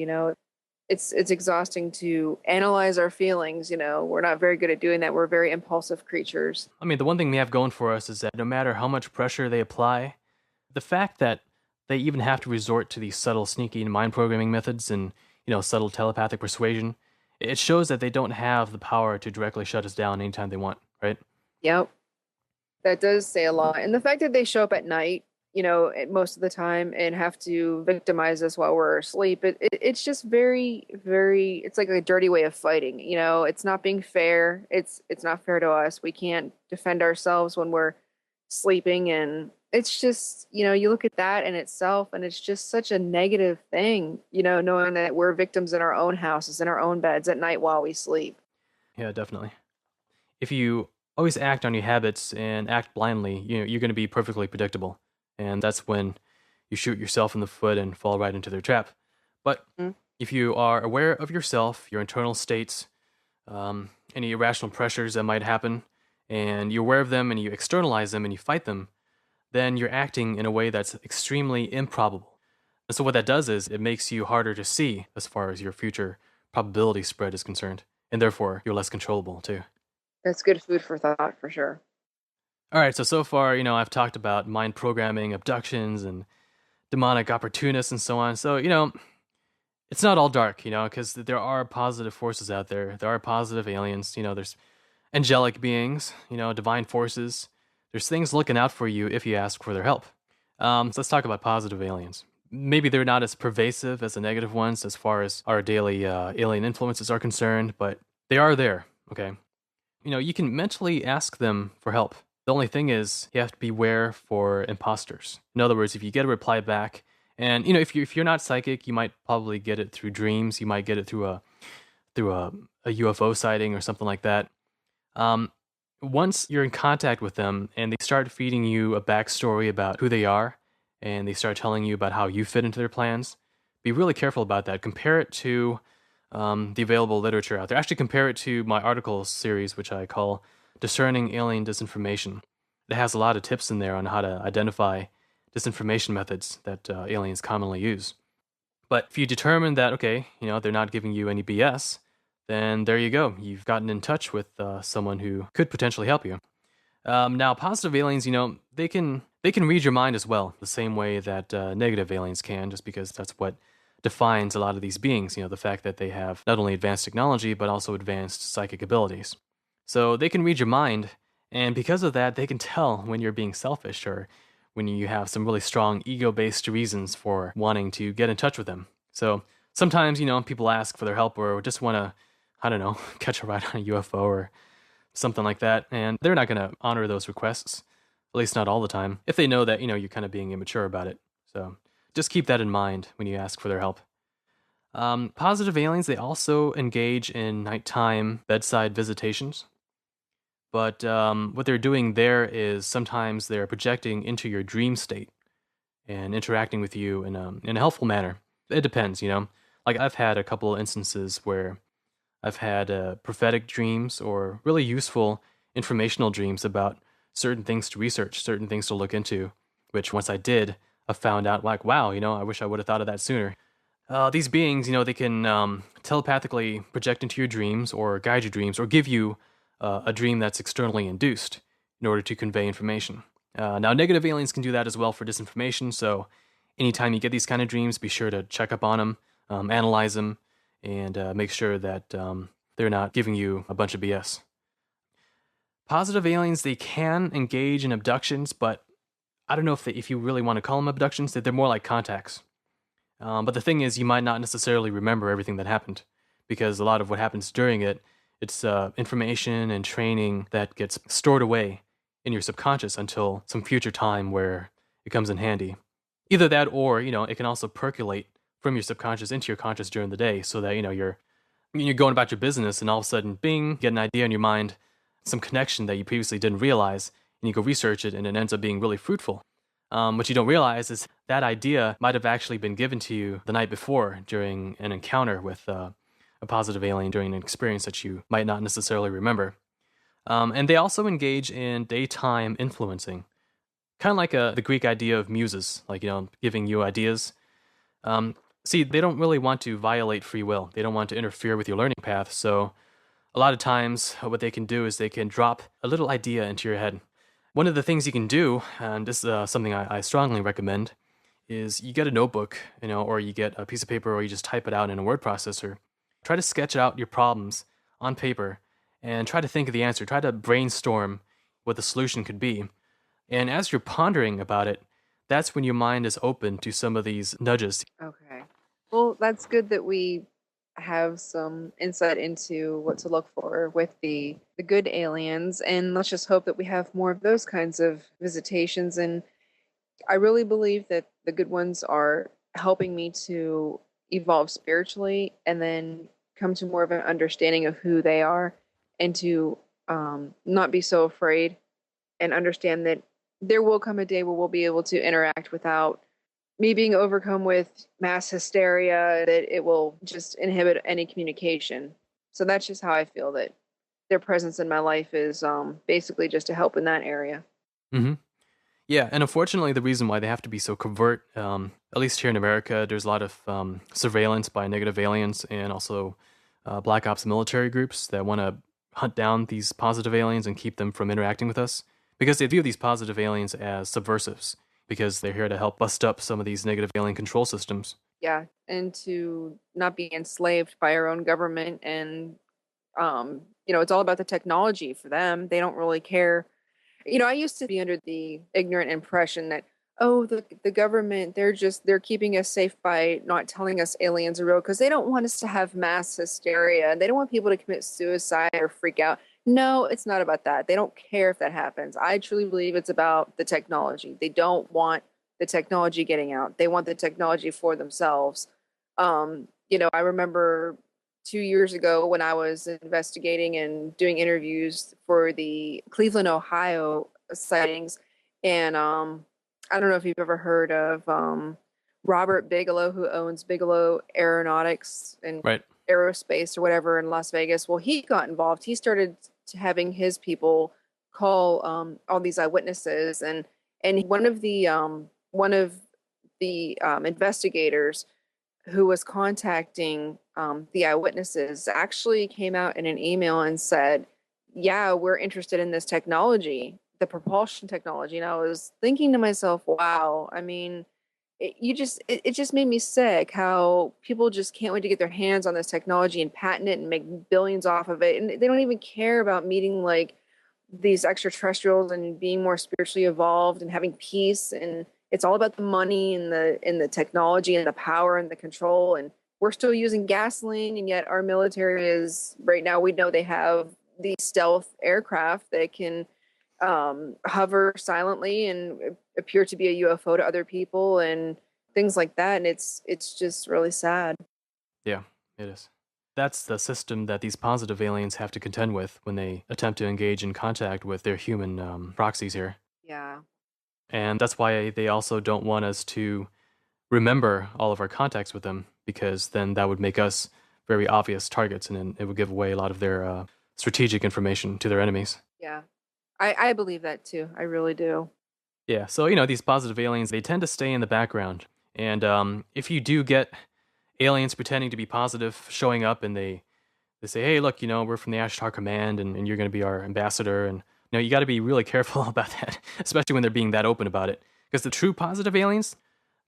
S1: It's exhausting to analyze our feelings. We're not very good at doing that. We're very impulsive creatures.
S2: I mean, the one thing we have going for us is that no matter how much pressure they apply, the fact that they even have to resort to these subtle, sneaky mind programming methods and, subtle telepathic persuasion, it shows that they don't have the power to directly shut us down anytime they want, right?
S1: Yep. That does say a lot. And the fact that they show up at night, most of the time, and have to victimize us while we're asleep, it's just very, very, it's like a dirty way of fighting. It's not being fair. It's not fair to us. We can't defend ourselves when we're sleeping. And it's just, you look at that in itself, and it's just such a negative thing, knowing that we're victims in our own houses, in our own beds at night while we sleep.
S2: Yeah, definitely. If you always act on your habits and act blindly, you're going to be perfectly predictable. And that's when you shoot yourself in the foot and fall right into their trap. But if you are aware of yourself, your internal states, any irrational pressures that might happen, and you're aware of them and you externalize them and you fight them, then you're acting in a way that's extremely improbable. And so what that does is it makes you harder to see as far as your future probability spread is concerned. And therefore, you're less controllable too.
S1: That's good food for thought, for sure.
S2: All right, so far, I've talked about mind programming, abductions, and demonic opportunists, and so on. So, it's not all dark, because there are positive forces out there. There are positive aliens, there's angelic beings, divine forces. There's things looking out for you if you ask for their help. So let's talk about positive aliens. Maybe they're not as pervasive as the negative ones as far as our daily alien influences are concerned, but they are there, okay? You can mentally ask them for help. The only thing is you have to beware for imposters. In other words, if you get a reply back, and if you're not psychic, you might probably get it through dreams. You might get it through a UFO sighting or something like that. Once you're in contact with them and they start feeding you a backstory about who they are, and they start telling you about how you fit into their plans, be really careful about that. Compare it to the available literature out there. Actually, compare it to my article series, which I call Discerning Alien Disinformation. It has a lot of tips in there on how to identify disinformation methods that aliens commonly use. But if you determine that, okay, they're not giving you any BS, then there you go. You've gotten in touch with someone who could potentially help you. Now, positive aliens, they can read your mind as well, the same way that negative aliens can, just because that's what defines a lot of these beings, the fact that they have not only advanced technology, but also advanced psychic abilities. So they can read your mind, and because of that, they can tell when you're being selfish or when you have some really strong ego-based reasons for wanting to get in touch with them. So sometimes, people ask for their help or just want to, I don't know, catch a ride on a UFO or something like that, and they're not going to honor those requests, at least not all the time, if they know that, you're kind of being immature about it. So just keep that in mind when you ask for their help. Positive aliens, they also engage in nighttime bedside visitations. But what they're doing there is sometimes they're projecting into your dream state and interacting with you in a helpful manner. It depends, Like I've had a couple of instances where I've had prophetic dreams or really useful informational dreams about certain things to research, certain things to look into, which once I did, I found out like, wow, I wish I would have thought of that sooner. These beings, they can telepathically project into your dreams or guide your dreams or give you a dream that's externally induced in order to convey information. Now, negative aliens can do that as well for disinformation, so anytime you get these kind of dreams, be sure to check up on them, analyze them, and make sure that they're not giving you a bunch of BS. Positive aliens, they can engage in abductions, but I don't know if you really want to call them abductions, that they're more like contacts. But the thing is, you might not necessarily remember everything that happened, because a lot of what happens during it's information and training that gets stored away in your subconscious until some future time where it comes in handy. Either that or, it can also percolate from your subconscious into your conscious during the day so that, you're going about your business and all of a sudden, bing, get an idea in your mind, some connection that you previously didn't realize, and you go research it and it ends up being really fruitful. What you don't realize is that idea might have actually been given to you the night before during an encounter with a positive alien, during an experience that you might not necessarily remember. And they also engage in daytime influencing, kind of like the Greek idea of muses, like, giving you ideas. See, they don't really want to violate free will. They don't want to interfere with your learning path. So a lot of times what they can do is they can drop a little idea into your head. One of the things you can do, and this is something I strongly recommend, is you get a notebook, or you get a piece of paper, or you just type it out in a word processor. Try to sketch out your problems on paper and try to think of the answer. Try to brainstorm what the solution could be. And as you're pondering about it, that's when your mind is open to some of these nudges.
S1: Okay. Well, that's good that we have some insight into what to look for with the good aliens, and let's just hope that we have more of those kinds of visitations. And I really believe that the good ones are helping me to evolve spiritually and then come to more of an understanding of who they are, and to not be so afraid, and understand that there will come a day where we'll be able to interact without me being overcome with mass hysteria, that it will just inhibit any communication. So that's just how I feel that their presence in my life is basically just to help in that area.
S2: Mm-hmm. Yeah, and unfortunately, the reason why they have to be so covert, at least here in America, there's a lot of surveillance by negative aliens and also black ops military groups that want to hunt down these positive aliens and keep them from interacting with us, because they view these positive aliens as subversives, because they're here to help bust up some of these negative alien control systems.
S1: Yeah, and to not be enslaved by our own government. And it's all about the technology for them. They don't really care. I used to be under the ignorant impression that, oh, the government, they're keeping us safe by not telling us aliens are real because they don't want us to have mass hysteria. They don't want people to commit suicide or freak out. No, it's not about that. They don't care if that happens. I truly believe it's about the technology. They don't want the technology getting out. They want the technology for themselves. I remember 2 years ago when I was investigating and doing interviews for the Cleveland, Ohio sightings. And I don't know if you've ever heard of Robert Bigelow, who owns Bigelow Aeronautics and
S2: Right.
S1: Aerospace or whatever in Las Vegas. Well, he got involved. He started having his people call all these eyewitnesses, and one of the investigators who was contacting the eyewitnesses actually came out in an email and said, yeah, we're interested in this technology, the propulsion technology. And I was thinking to myself, wow, I mean, it just made me sick how people just can't wait to get their hands on this technology and patent it and make billions off of it. And they don't even care about meeting like these extraterrestrials and being more spiritually evolved and having peace, and it's all about the money and the technology and the power and the control, and we're still using gasoline, and yet our military is right now, we know they have these stealth aircraft that can hover silently and appear to be a UFO to other people and things like that, and it's just really sad.
S2: Yeah, it is. That's the system that these positive aliens have to contend with when they attempt to engage in contact with their human proxies here.
S1: Yeah.
S2: And that's why they also don't want us to remember all of our contacts with them, because then that would make us very obvious targets, and then it would give away a lot of their strategic information to their enemies.
S1: Yeah. I believe that too. I really do.
S2: Yeah, so, these positive aliens, they tend to stay in the background. And if you do get aliens pretending to be positive showing up and they say, hey, look, we're from the Ashtar Command and you're going to be our ambassador. And, you got to be really careful about that, especially when they're being that open about it. Because the true positive aliens,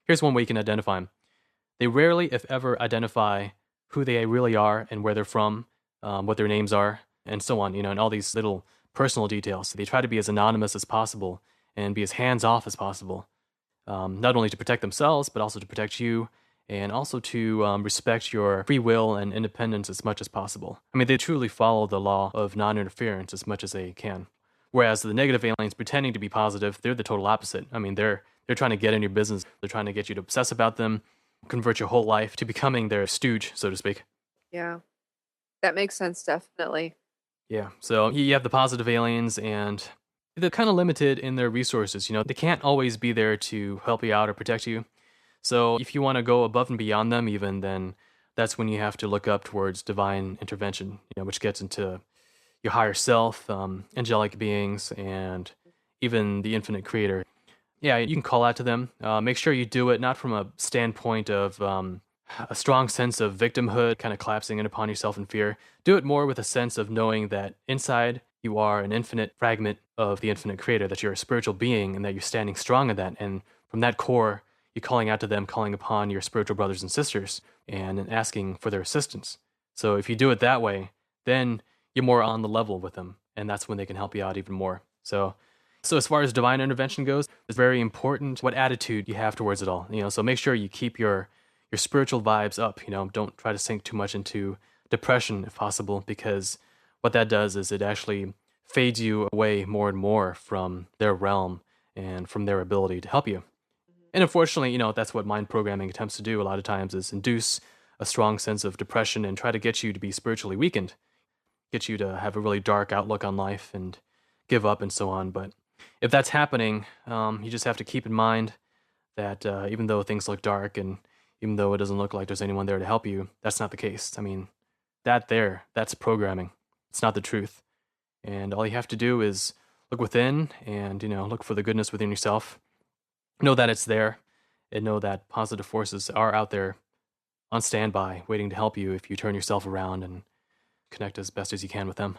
S2: here's one way you can identify them. They rarely, if ever, identify who they really are and where they're from, what their names are, and so on, and all these little personal details. They try to be as anonymous as possible and be as hands-off as possible, not only to protect themselves, but also to protect you, and also to respect your free will and independence as much as possible. I mean, they truly follow the law of non-interference as much as they can. Whereas the negative aliens pretending to be positive, they're the total opposite. I mean, they're trying to get in your business. They're trying to get you to obsess about them, convert your whole life to becoming their stooge, so to speak.
S1: Yeah. That makes sense, definitely.
S2: Yeah, so you have the positive aliens, and they're kind of limited in their resources. They can't always be there to help you out or protect you. So if you want to go above and beyond them even, then that's when you have to look up towards divine intervention, which gets into your higher self, angelic beings, and even the infinite creator. Yeah, you can call out to them. Make sure you do it not from a standpoint of a strong sense of victimhood, kind of collapsing in upon yourself in fear. Do it more with a sense of knowing that inside you are an infinite fragment of the infinite creator, that you're a spiritual being and that you're standing strong in that. And from that core, you're calling out to them, calling upon your spiritual brothers and sisters and asking for their assistance. So if you do it that way, then you're more on the level with them, and that's when they can help you out even more. So as far as divine intervention goes, it's very important what attitude you have towards it all. So make sure you keep your spiritual vibes up. Don't try to sink too much into depression if possible, because what that does is it actually fades you away more and more from their realm and from their ability to help you. And unfortunately, that's what mind programming attempts to do a lot of times, is induce a strong sense of depression and try to get you to be spiritually weakened, get you to have a really dark outlook on life and give up and so on. But if that's happening, you just have to keep in mind that even though things look dark and even though it doesn't look like there's anyone there to help you, that's not the case. I mean, that's programming. It's not the truth. And all you have to do is look within and, look for the goodness within yourself. Know that it's there, and know that positive forces are out there on standby, waiting to help you if you turn yourself around and connect as best as you can with them.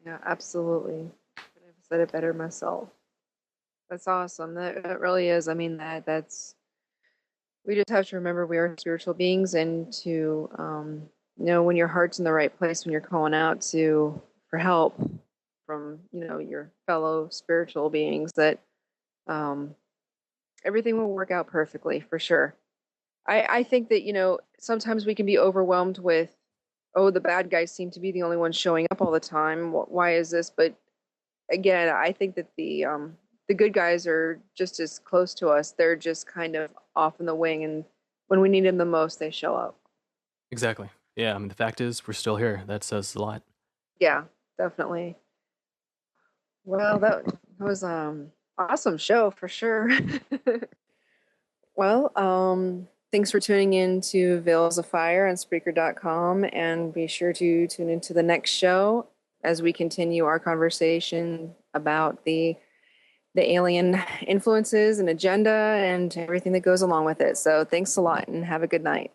S1: Yeah, absolutely. Couldn't have said it better myself. That's awesome. That really is. I mean, that's we just have to remember we are spiritual beings, and to know when your heart's in the right place, when you're calling out for help from your fellow spiritual beings, that everything will work out perfectly for sure. I think that sometimes we can be overwhelmed with, oh, the bad guys seem to be the only ones showing up all the time. Why is this? But again, I think that the good guys are just as close to us. They're just kind of off in the wing, and when we need them the most, they show up.
S2: Exactly. Yeah, I mean, the fact is, we're still here. That says a lot.
S1: Yeah, definitely. Well, that was awesome show for sure. Well, thanks for tuning in to Veils of Fire on Spreaker.com, and be sure to tune into the next show as we continue our conversation about the alien influences and agenda and everything that goes along with it. So thanks a lot and have a good night.